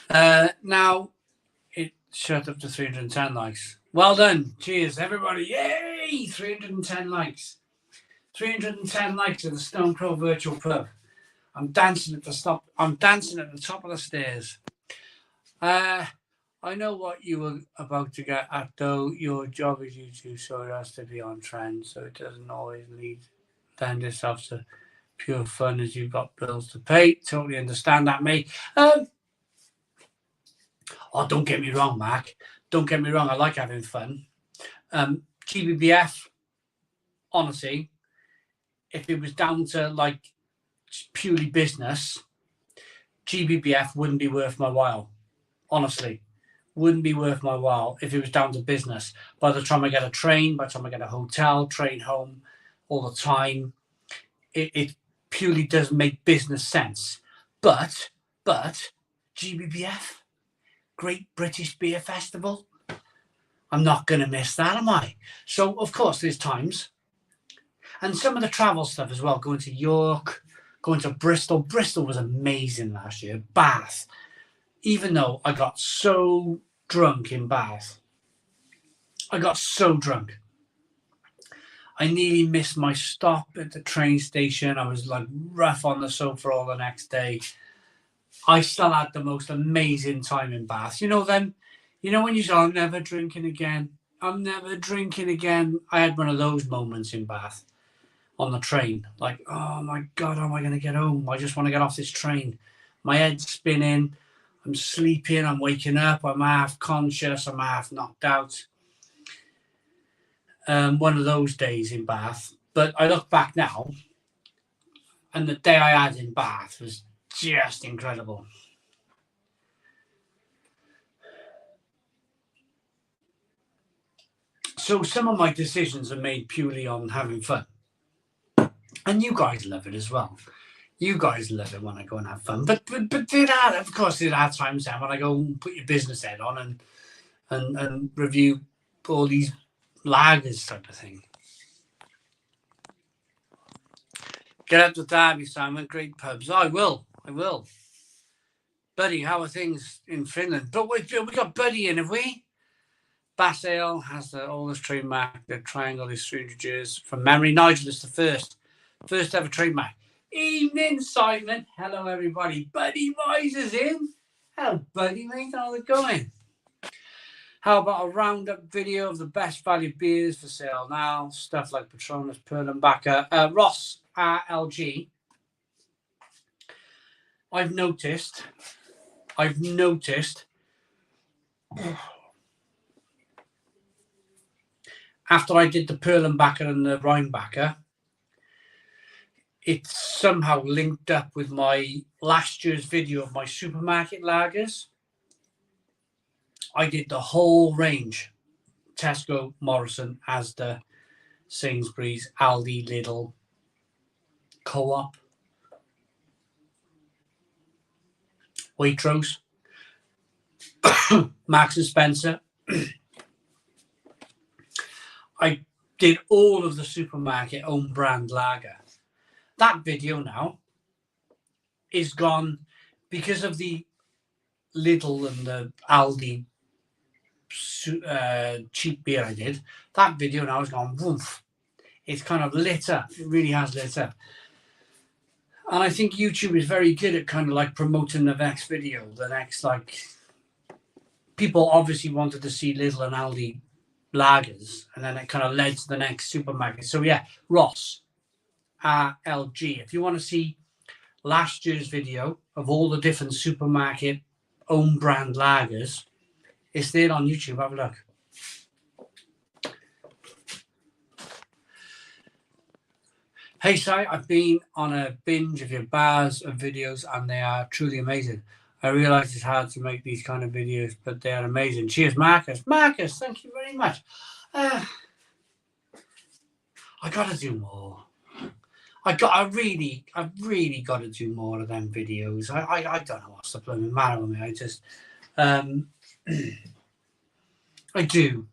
A: Now, it shut up to 310 likes. Well done. Cheers, everybody. Yay! 310 likes. 310 likes at the Stone Crow Virtual Pub. I'm dancing at the top of the stairs. I know what you were about to get at, though. Your job is YouTube, so it has to be on trend, so it doesn't always lend itself to pure fun as you've got bills to pay. Totally understand that, mate. Oh, don't get me wrong, Mark. Don't get me wrong. I like having fun. GBBF, honestly, if it was down to like purely business, GBBF wouldn't be worth my while. Honestly, wouldn't be worth my while if it was down to business. By the time I get a train, by the time I get a hotel, train home all the time, it purely doesn't make business sense. But GBBF, Great British Beer Festival, I'm not going to miss that, am I? So, of course, there's times. And some of the travel stuff as well, going to York, going to Bristol. Bristol was amazing last year. Bath. Even though I got so drunk in Bath. I got so drunk. I nearly missed my stop at the train station. I was like rough on the sofa all the next day. I still had the most amazing time in Bath. You know then, you know when you say, I'm never drinking again. I'm never drinking again. I had one of those moments in Bath on the train. Like, oh my God, how am I going to get home? I just want to get off this train. My head's spinning. I'm sleeping. I'm waking up. I'm half conscious. I'm half knocked out. One of those days in Bath. But I look back now, and the day I had in Bath was just incredible. So some of my decisions are made purely on having fun. And you guys love it as well. You guys love it when I go and have fun. But there are times then when I go and put your business head on and review all these lagers type of thing. Get up to Derby, Simon. Great pubs. I will. Buddy, how are things in Finland? But we got Buddy in, have we? Bass Ale has the oldest trademark. The triangle is 300 years from memory. Nigel is the first ever trademark. Evening, Simon. Hello, everybody. Buddy Miser's in. Hello, buddy, mate. How's it going? How about a roundup video of the best value beers for sale now? Stuff like Patronus, Perlenbacher, Ross RLG. I've noticed after I did the Perlenbacher and the Rheinbacher, it's somehow linked up with my last year's video of my supermarket lagers. I did the whole range. Tesco, Morrison, Asda, Sainsbury's, Aldi, Lidl, Co-op, Waitrose, Marks and Spencer. I did all of the supermarket own brand lager. That video now is gone because of the Lidl and the Aldi cheap beer I did. That video now has gone woof. It's kind of lit up. It really has lit up. And I think YouTube is very good at kind of like promoting the next video. The next, like, people obviously wanted to see Lidl and Aldi lagers, and then it kind of led to the next supermarket. So yeah, Ross RLG. If you want to see last year's video of all the different supermarket own brand lagers, it's there on YouTube. Have a look. Hey, Si, I've been on a binge of your bars of videos, and they are truly amazing. I realise it's hard to make these kind of videos, but they are amazing. Cheers, Marcus. Marcus, thank you very much. I got to do more. I've really got to do more of them videos. I don't know what's the blooming matter with me. I just, I do,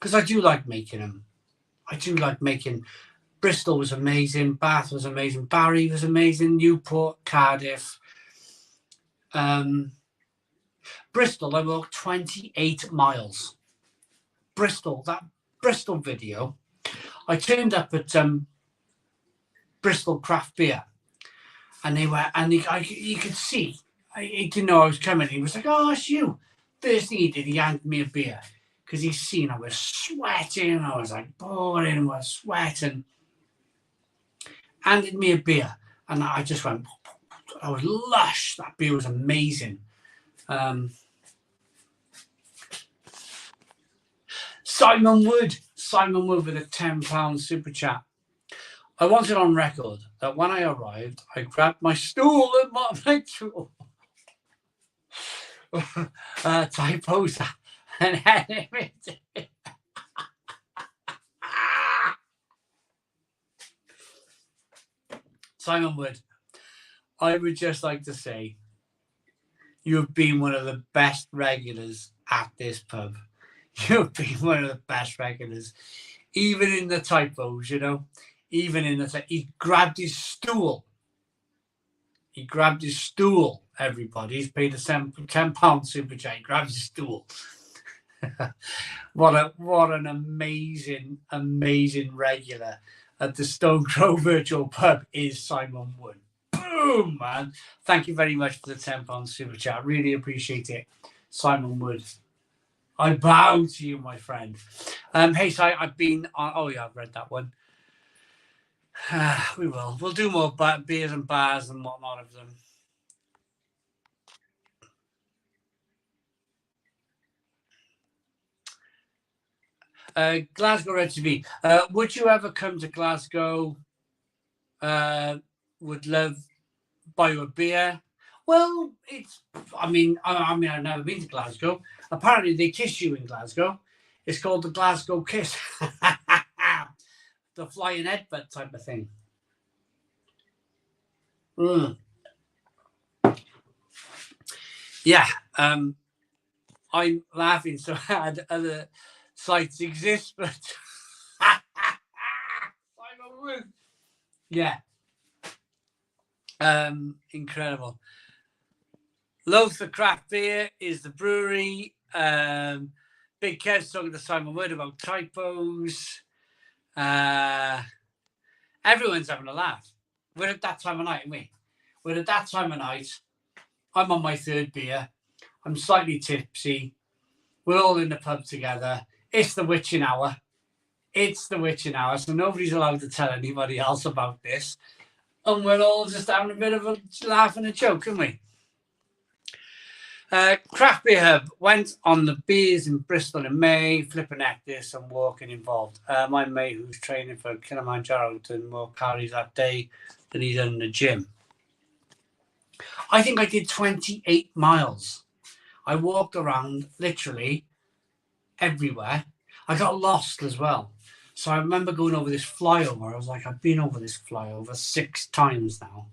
A: because I do like making them. I do like making. Bristol was amazing. Bath was amazing. Barry was amazing. Newport, Cardiff. Bristol, I walked 28 miles. Bristol, that Bristol video, I turned up at Bristol Craft Beer, and they were, and you could see, he didn't know I was coming. He was like, "Oh, it's you." First thing he did, he handed me a beer because he's seen I was sweating. I was like boring, I was sweating. Handed me a beer, and I just went. I was lush. That beer was amazing. Simon Wood with a £10 super chat. I want it on record that when I arrived, I grabbed my stool and my tool. Typos and animated. Simon Wood, I would just like to say you have been one of the best regulars at this pub. You've been one of the best regulars. Even in the typos, you know. Even in the... He grabbed his stool. He grabbed his stool, everybody. He's paid a £10 super chat. He grabbed his stool. What an amazing, amazing regular at the Stone Crow Virtual Pub is Simon Wood. Boom, man. Thank you very much for the £10 super chat. Really appreciate it. Simon Wood. I bow to you, my friend. Hey, Si, I've been on... Oh, yeah, I've read that one. We will. We'll do more beers and bars and whatnot of them. Glasgow Red TV. Would you ever come to Glasgow? Would love buy you a beer. Well, it's. I mean, I've never been to Glasgow. Apparently, they kiss you in Glasgow. It's called the Glasgow kiss. The flying headbutt type of thing. Yeah. I'm laughing so hard. Other sites exist, but yeah. Incredible. Loathar Craft Beer is the brewery. Big Kev's talking to Simon Wood about typos. Everyone's having a laugh. We're at that time of night, aren't we? We're at that time of night. I'm on my third beer. I'm slightly tipsy. We're all in the pub together. It's the witching hour. It's the witching hour. So nobody's allowed to tell anybody else about this. And we're all just having a bit of a laugh and a joke, aren't we? Craft Beer Hub went on the beers in Bristol in May, flipping at this and walking involved. My mate who's training for Kilimanjaro did more calories that day than he done in the gym. I think I did 28 miles. I walked around literally everywhere. I got lost as well. So I remember going over this flyover. I was like, I've been over this flyover 6 times now.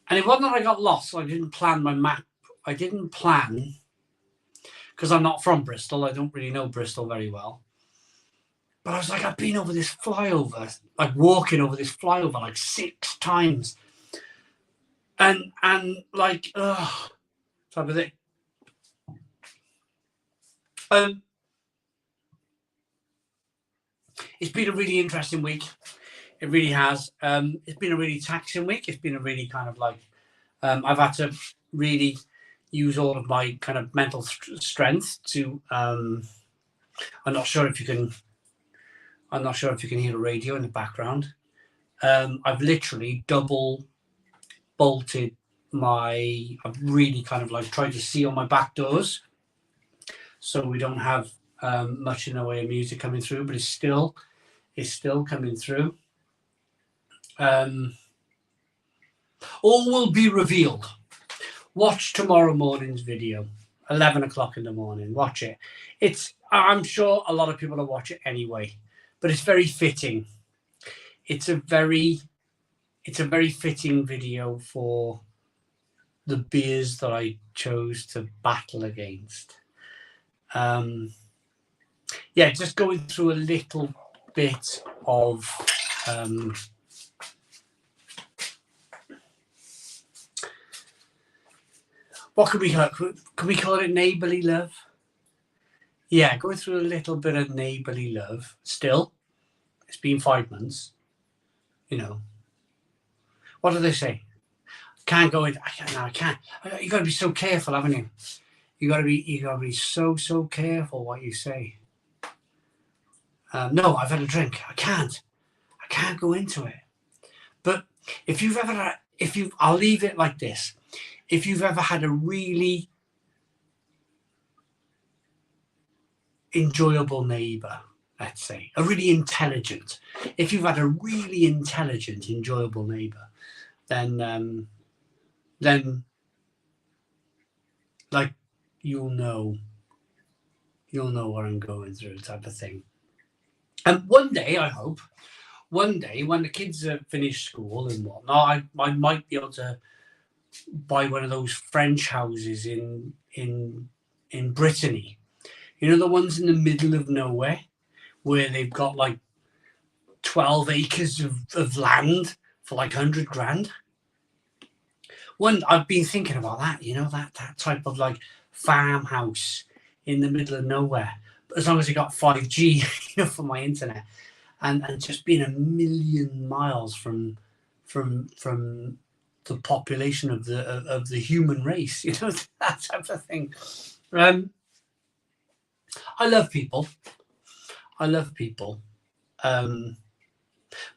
A: And it wasn't that I got lost. So I didn't plan my map. I didn't plan because I'm not from Bristol. I don't really know Bristol very well. But I was like, I've been over this flyover, like walking over this flyover like 6 times. And like, type of thing. It's been a really interesting week. It really has. It's been a really taxing week. It's been a really kind of like, I've had to really use all of my kind of mental strength to, I'm not sure if you can hear the radio in the background. I've literally double bolted I've really kind of like tried to seal my back doors so we don't have much in the way of music coming through, but it's still coming through. All will be revealed. Watch tomorrow morning's video, 11 o'clock in the morning. Watch it. I'm sure a lot of people will watch it anyway, but it's very fitting. It's a very fitting video for the beers that I chose to battle against. Just going through a little bit of what can we call it? Can we call it neighbourly love? Yeah, going through a little bit of neighbourly love. Still, it's been 5 months. You know, what do they say? Can't go in. I can't. You got to be so careful, haven't you? You got to be so careful what you say. No, I've had a drink. I can't go into it. But I'll leave it like this. If you've ever had a really enjoyable neighbour, let's say, if you've had a really intelligent, enjoyable neighbour, then like you'll know what I'm going through, type of thing. And one day, I hope, when the kids have finished school and whatnot, I might be able to buy one of those French houses in Brittany. You know, the ones in the middle of nowhere where they've got like 12 acres of land for like 100 grand. I've been thinking about that, you know, that type of like farmhouse in the middle of nowhere. But as long as you got 5G, you know, for my internet, and just being a million miles from the population of the human race, you know, that type of thing. I love people, but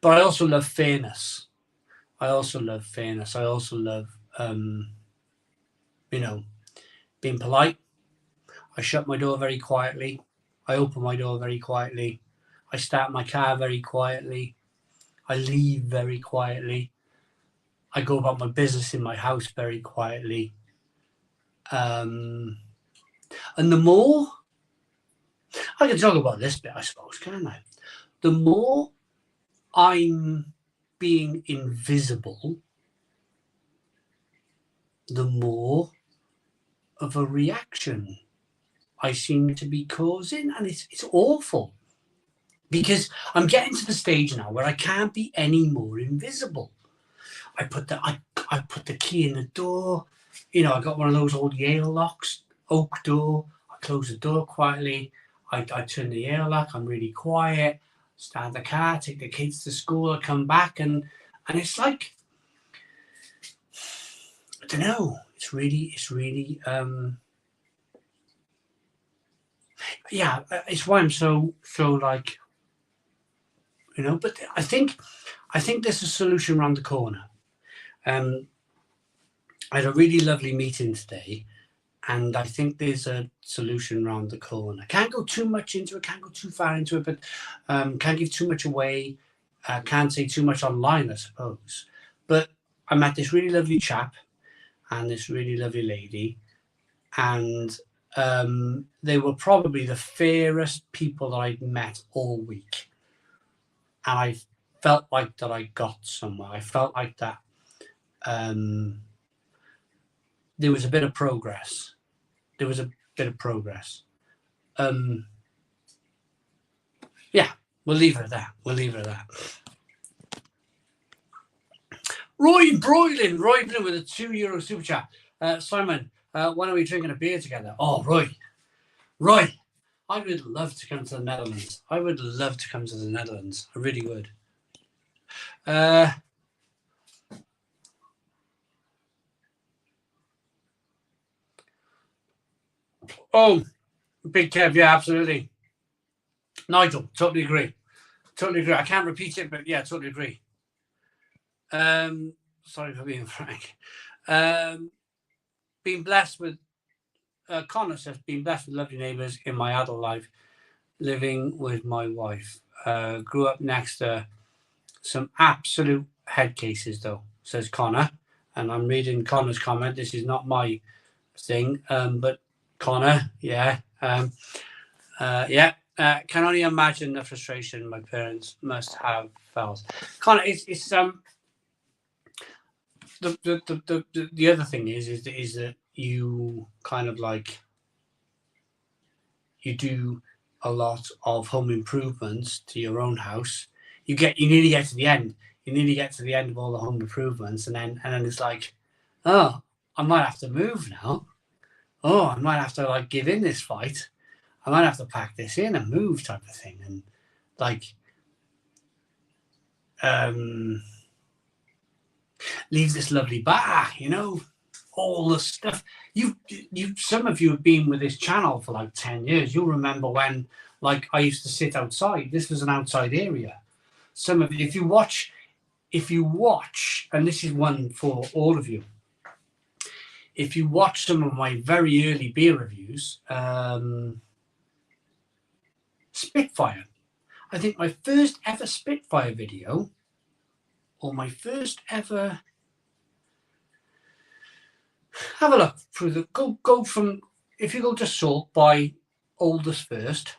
A: I also love fairness. I also love, you know, being polite. I shut my door very quietly. I open my door very quietly. I start my car very quietly. I leave very quietly. I go about my business in my house very quietly. And the more, I can talk about this bit, I suppose, can't I? The more I'm being invisible, the more of a reaction I seem to be causing, and it's awful, because I'm getting to the stage now where I can't be any more invisible. I put the key in the door. You know, I got one of those old Yale locks, oak door. I close the door quietly. I turn the airlock. I'm really quiet. Start the car, take the kids to school, I come back, and it's like, I don't know. It's really yeah. It's why I'm so like, you know. But I think there's a solution around the corner. I had a really lovely meeting today, and I think there's a solution around the corner. Can't go too much into it, can't go too far into it, but can't give too much away. Can't say too much online, I suppose. But I met this really lovely chap and this really lovely lady, and they were probably the fairest people that I'd met all week. And I felt like that I got somewhere. I felt like that there was a bit of progress. Yeah, we'll leave it at that. Roy Broyling with a €2 super chat. Simon, when are we drinking a beer together? Oh, Roy, I would love to come to the Netherlands. I really would. Oh, Big Kev, yeah, absolutely. Nigel, totally agree. I can't repeat it, but yeah, totally agree. Sorry for being frank. Being blessed with, Connor says, being blessed with lovely neighbours in my adult life, living with my wife. Grew up next to some absolute head cases, though, says Connor. And I'm reading Connor's comment. This is not my thing, but Connor, yeah. Can only imagine the frustration my parents must have felt. Connor, it's the other thing is that you kind of like, you do a lot of home improvements to your own house. You nearly get to the end. Of all the home improvements, and then it's like, oh, I might have to move now. Oh, I might have to like give in this fight. I might have to pack this in and move, type of thing. And like, leave this lovely bar, you know, all the stuff. Some of you have been with this channel for like 10 years. You'll remember when, like, I used to sit outside. This was an outside area. Some of you, if you watch, and this is one for all of you, if you watch some of my very early beer reviews, Spitfire. I think my first ever Spitfire video, or my first ever, have a look through the, go from, if you go to sort by oldest first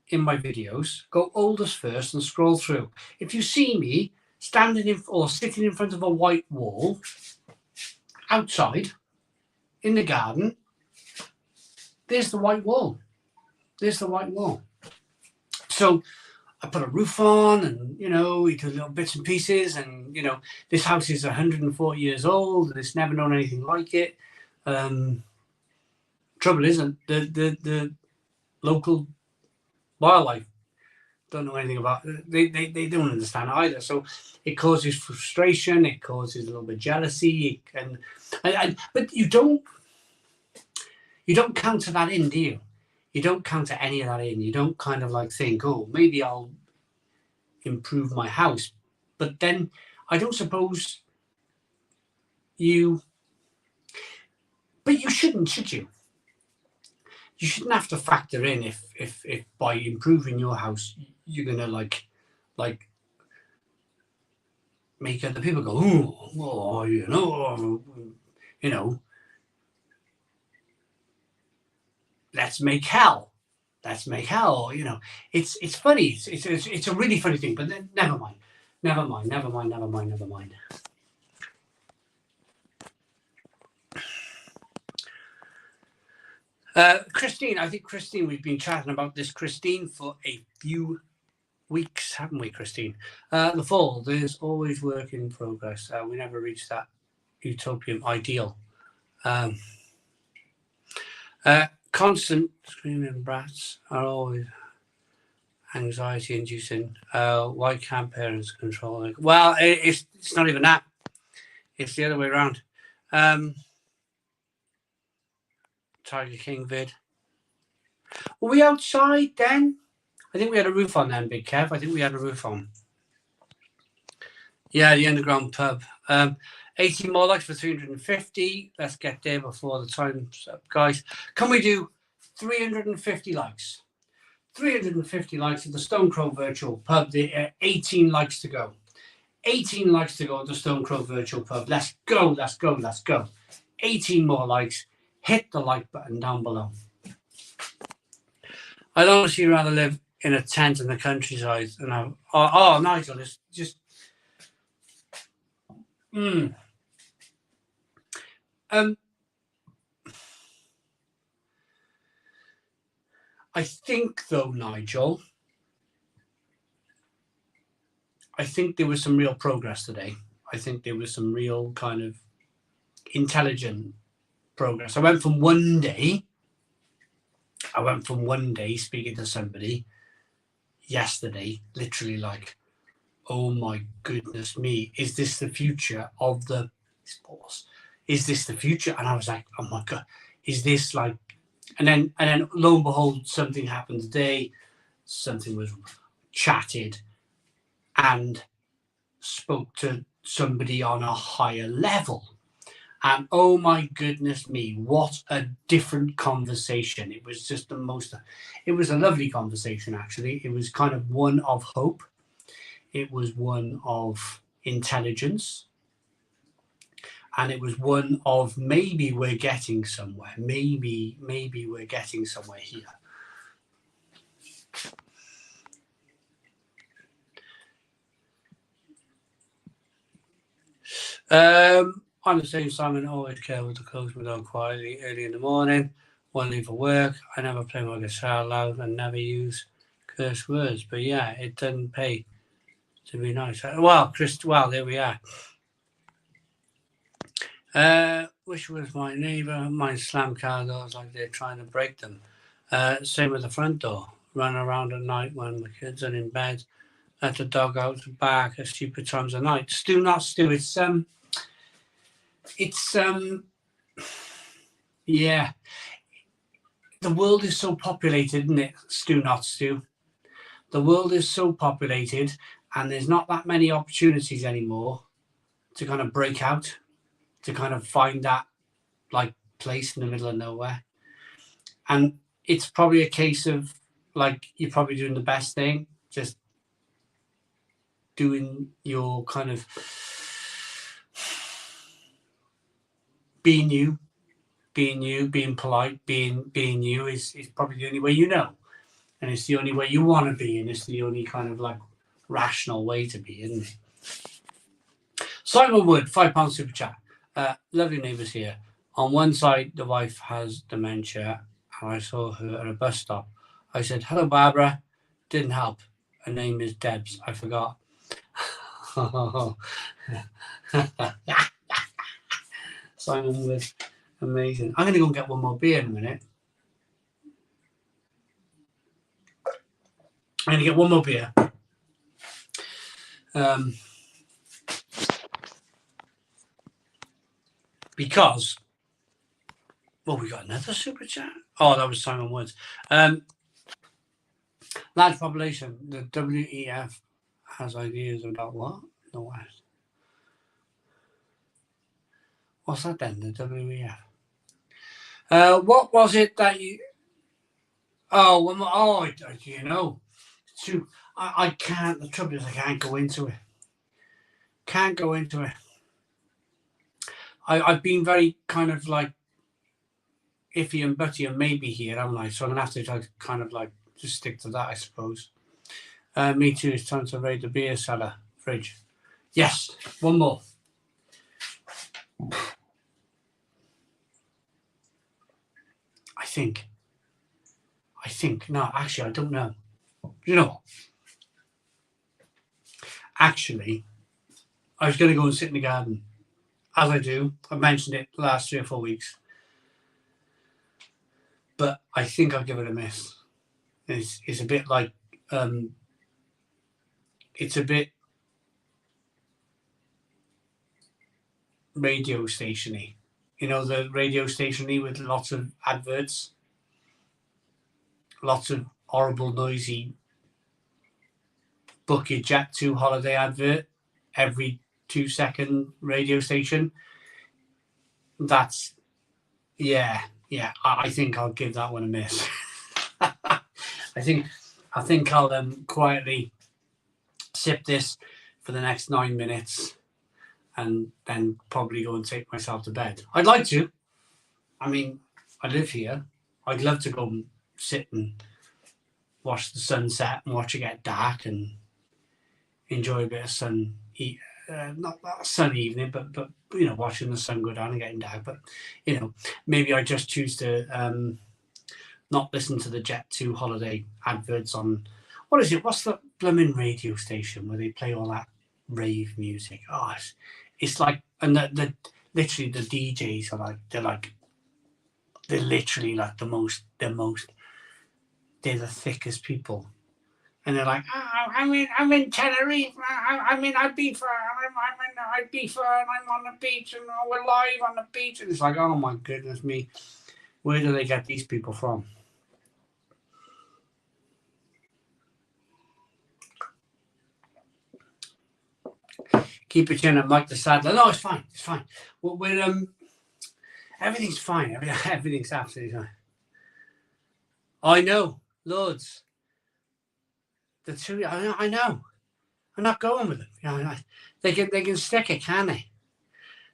A: in my videos, go oldest first and scroll through. If you see me standing in or sitting in front of a white wall outside in the garden, there's the white wall. So I put a roof on, and, you know, we do little bits and pieces, and, you know, this house is 140 years old, and it's never known anything like it. Trouble isn't, the local wildlife don't know anything about it. They don't understand either. So it causes frustration, it causes a little bit of jealousy, but you don't counter that in, do you? You don't counter any of that in. You don't kind of like think, oh, maybe I'll improve my house. But then I don't suppose you shouldn't, should you? You shouldn't have to factor in if by improving your house you're gonna like make other people go, oh, you know, let's make hell. You know, it's funny. It's a really funny thing. But then, never mind. Christine, I think Christine, we've been chatting about this, Christine, for a few weeks, haven't we, Christine? The fall, there's always work in progress. We never reach that utopian ideal. Constant screaming brats are always anxiety inducing. Why can't parents control it? Well, it's not even that. It's the other way around. Tiger King vid. Were we outside then? I think we had a roof on then, Big Kev. I think we had a roof on. Yeah, the underground pub. 18 more likes for 350. Let's get there before the time's up, guys. Can we do 350 likes? 350 likes at the Stone Crow Virtual Pub. 18 likes to go. 18 likes to go at the Stone Crow Virtual Pub. Let's go, let's go, let's go. 18 more likes. Hit the like button down below. I'd honestly rather live in a tent in the countryside than have... Oh, Nigel, it's just... I think, though, Nigel, I think there was some real progress today. I think there was some real kind of intelligent progress. I went from one day speaking to somebody yesterday, literally like, oh my goodness me, is this the future of the sports? Is this the future? And I was like, oh my God, is this like, and then lo and behold, something happened today. Something was chatted and spoke to somebody on a higher level. And oh my goodness me, what a different conversation. It was just it was a lovely conversation, actually. It was kind of one of hope. It was one of intelligence. And it was one of maybe we're getting somewhere. Maybe we're getting somewhere here. I'm the same, Simon. Always careful to close my door quietly early in the morning. When I leave for work, I never play my guitar loud and never use curse words. But yeah, it doesn't pay to be nice. Well, Chris, well, there we are. Wish was my neighbour. Mine slam car doors like they're trying to break them. Same with the front door. Run around at night when the kids are in bed. Let the dog out to bark at stupid times of night. Stu, not Stu. Yeah. The world is so populated, isn't it? Stu, not Stu. The world is so populated, and there's not that many opportunities anymore to kind of break out, to kind of find that like place in the middle of nowhere. And it's probably a case of like you're probably doing the best thing, just doing your kind of being you, being polite, being you is probably the only way you know. And it's the only way you want to be, and it's the only kind of like rational way to be, isn't it? Simon Wood, £5 super chat. Lovely neighbours here. On one side, the wife has dementia, and I saw her at a bus stop. I said, hello, Barbara. Didn't help. Her name is Debs. I forgot. Simon Wood. Amazing. I'm going to go and get one more beer in a minute. I'm going to get one more beer. Because, well, we got another super chat. Oh, that was Simon Woods. Large population. The WEF has ideas about what? The West. What's that then? The WEF. What was it that you? Oh, you know. I can't. The trouble is, I can't go into it. Can't go into it. I've been very kind of like iffy and butty and maybe here, haven't I? So I'm gonna have to kind of like just stick to that, I suppose. Me too. It's time to raid the beer cellar fridge. Yes, one more. I think. No, actually, I don't know. You know what? Actually, I was going to go and sit in the garden. As I do. I mentioned it the last 3 or 4 weeks. but I think I'll give it a miss. It's a bit like it's a bit radio stationy. You know, the radio stationy with lots of adverts, lots of horrible, noisy book your jet to holiday advert every 2-second radio station. That's, yeah. I think I'll give that one a miss. I think I'll quietly sip this for the next 9 minutes and then probably go and take myself to bed. I'd like to. I mean, I live here. I'd love to go and sit and watch the sunset and watch it get dark and enjoy a bit of sun. Not a sunny evening, but you know, watching the sun go down and getting dark. But you know, maybe I just choose to not listen to the Jet 2 holiday adverts on, what is it? What's the blooming radio station where they play all that rave music? Oh, it's like, and the literally the DJs are like, they're literally like they're the thickest people. And they're like, oh, I'm in Tenerife, I'm in Ibiza, I'm in Ibiza, and I'm on the beach, and we're live on the beach. And it's like, oh my goodness me, where do they get these people from? Keep it in and Mike the Saddler. No, it's fine. It's fine. We're everything's fine. Everything's absolutely fine. I know, loads. The two, I know. I'm not going with them. You know, they can stick it, can they?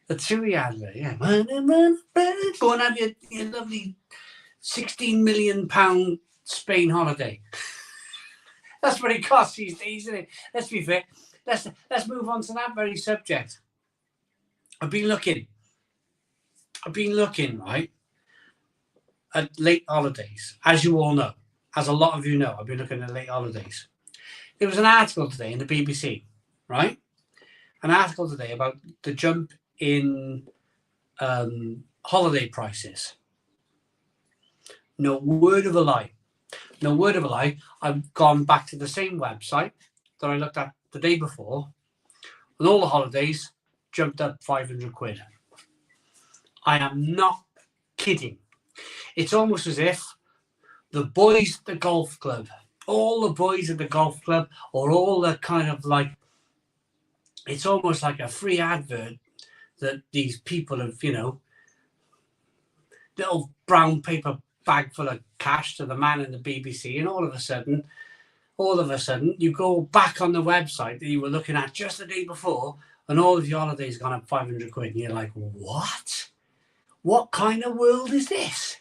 A: The two advert, yeah. Go and have your lovely £16 million Spain holiday. That's what it costs these days, isn't it? Let's be fair. Let's move on to that very subject. I've been looking, right, at late holidays. As you all know, as a lot of you know, I've been looking at late holidays. There was an article today in the BBC, right? An article today about the jump in holiday prices. No word of a lie. No word of a lie. I've gone back to the same website that I looked at the day before, and all the holidays jumped up 500 quid. I am not kidding. It's almost as if the boys at the golf club, all the boys at the golf club, or all the kind of like, it's almost like a free advert that these people have, you know, little brown paper bag full of cash to the man in the BBC, and all of a sudden, you go back on the website that you were looking at just the day before, and all of your holidays gone up 500 quid, and you're like, what? What kind of world is this?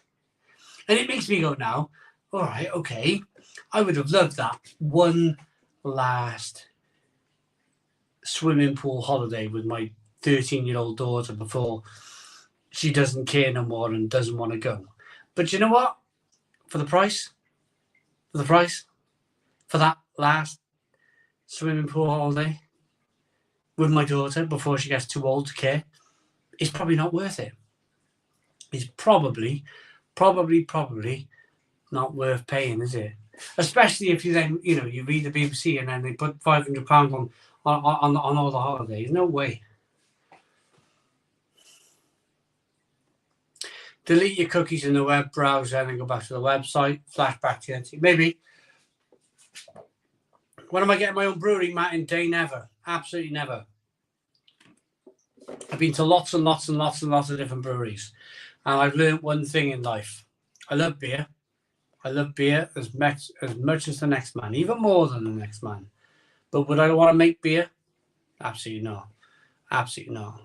A: And it makes me go now, all right, okay, I would have loved that one last swimming pool holiday with my 13-year-old daughter before she doesn't care no more and doesn't want to go. But you know what? For the price, for that last swimming pool holiday with my daughter before she gets too old to care, it's probably not worth it. It's probably not worth paying, is it? Especially if you then, you know, you read the BBC and then they put £500 on all the holidays. No way. Delete your cookies in the web browser and then go back to the website. Flash back to the maybe. When am I getting my own brewery, Martin? Day never. Absolutely never. I've been to lots and lots of different breweries, and I've learned one thing in life. I love beer. I love beer as much as the next man, even more than the next man. But would I want to make beer? Absolutely not. Absolutely not.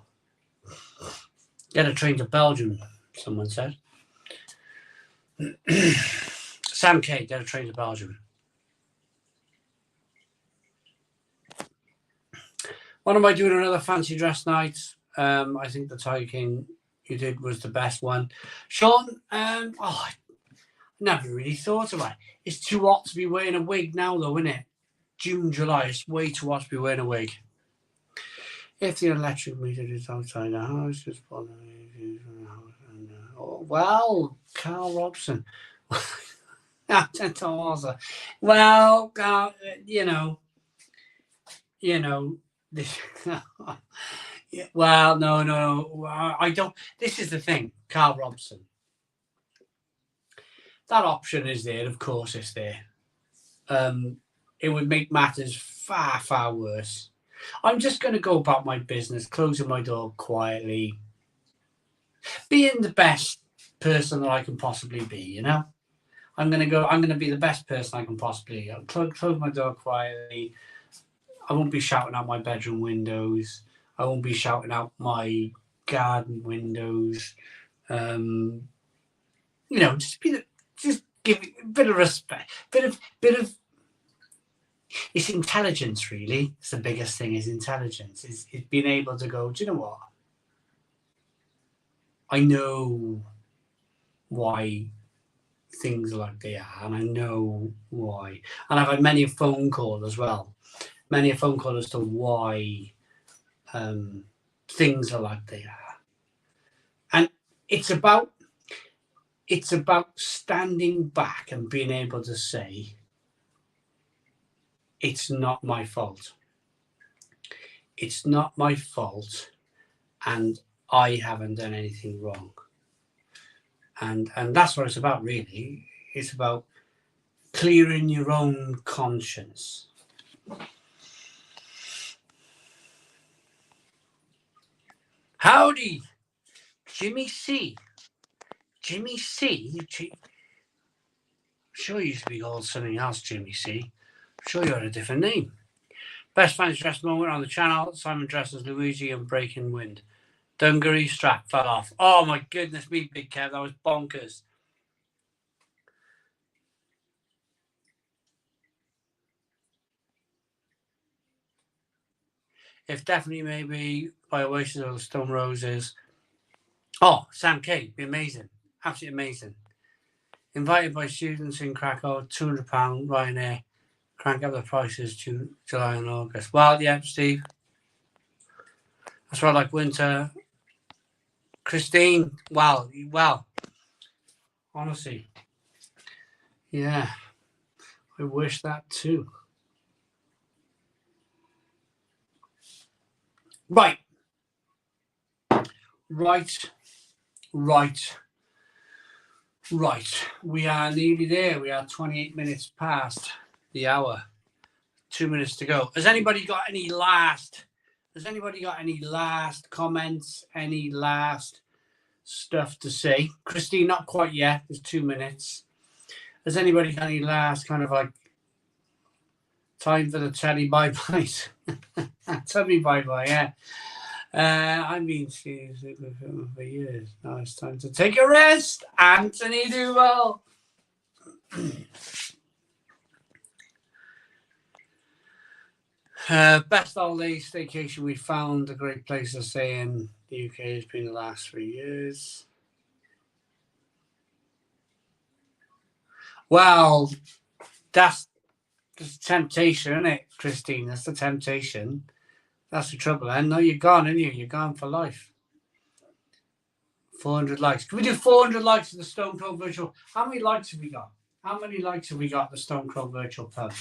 A: Get a train to Belgium, someone said. Sam K, get a train to Belgium. When am I doing another fancy dress night? I think the Tiger King you did was the best one. Sean, I never really thought about it. It's too hot to be wearing a wig now, though, isn't it? June, July, it's way too hot to be wearing a wig. If the electric meter is outside the house, just follow Well, Carl Robson. Well, this, well, no, I don't. This is the thing, Carl Robson. That option is there, of course, it's there. It would make matters far, far worse. I'm just going to go about my business, closing my door quietly, being the best person that I can possibly be, you know? I'm going to be the best person I can possibly be. I'll close my door quietly. I won't be shouting out my bedroom windows. I won't be shouting out my garden windows. Just give a bit of respect, bit of. It's intelligence, really. It's the biggest thing. Is intelligence. Is being able to go. Do you know what? I know why things are like they are, and I know why. And I've had many a phone call as well. Many a phone call as to why things are like they are. And it's about standing back and being able to say, it's not my fault. It's not my fault, and I haven't done anything wrong. And that's what it's about, really. It's about clearing your own conscience. Howdy, Jimmy C. Jimmy C. I'm sure you used to be called something else, Jimmy C. I'm sure you had a different name. Best fancy dress moment on the channel. Simon dresses Luigi and Breaking Wind. Dungaree strap fell off. Oh my goodness me, Big Kev, that was bonkers. If definitely maybe by Oasis or the Stone Roses. Oh, Sam K, be amazing. Absolutely amazing. Invited by students in Krakow, £200, Ryanair. Crank up the prices to July and August. Well, yeah, Steve. That's right, like winter. Christine, well, honestly, yeah, I wish that too. Right. We are nearly there. We are 28 minutes past the hour. 2 minutes to go. Has anybody got any last comments? Any last stuff to say? Christine, not quite yet. There's 2 minutes. Has anybody got any last kind of like time for the telly bye-byes? Tell me bye-bye, yeah. I've been seeing film for years. Now it's time to take a rest. Anthony Duval. Best holiday staycation we found. A great place to stay in the UK has been the last 3 years. Well, that's the temptation, isn't it, Christine? That's the temptation. That's the trouble. And no, you're gone, aren't you? You're gone for life. 400 likes. Can we do 400 likes at the Stone Crow Virtual? How many likes have we got? How many likes have we got at the Stone Crow Virtual Pub?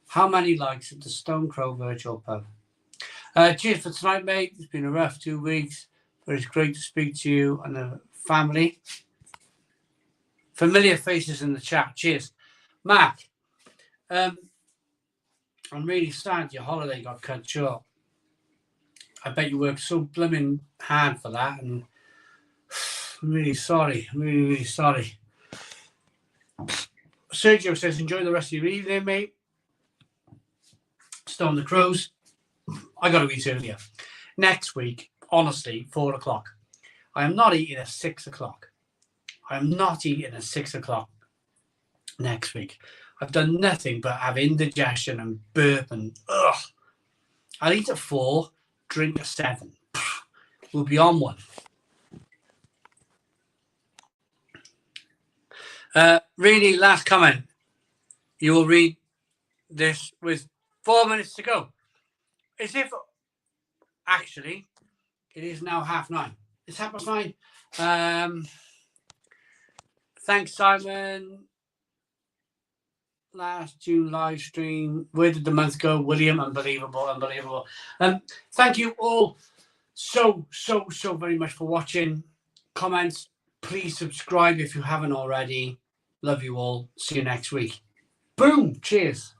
A: How many likes at the Stone Crow Virtual Pub? Cheers for tonight, mate. It's been a rough 2 weeks, but it's great to speak to you and the family. Familiar faces in the chat. Cheers. Mark, I'm really sad your holiday got cut short. I bet you worked so blooming hard for that, and I'm really sorry. I'm really, really sorry. Sergio says, enjoy the rest of your evening, mate. Stone the Crows. I got to eat earlier. Next week, honestly, 4 o'clock. I am not eating at 6 o'clock. I am not eating at 6 o'clock next week. I've done nothing but have indigestion and burp and ugh. I'll eat at 4, drink at 7. We'll be on one. Really, last comment. You will read this with 4 minutes to go. As if, actually, it is now 9:30. It's 9:30. Thanks, Simon. Last June live stream. Where did the month go? William, unbelievable. Thank you all so very much for watching. Comments, please subscribe if you haven't already. Love you all. See you next week. Boom. Cheers.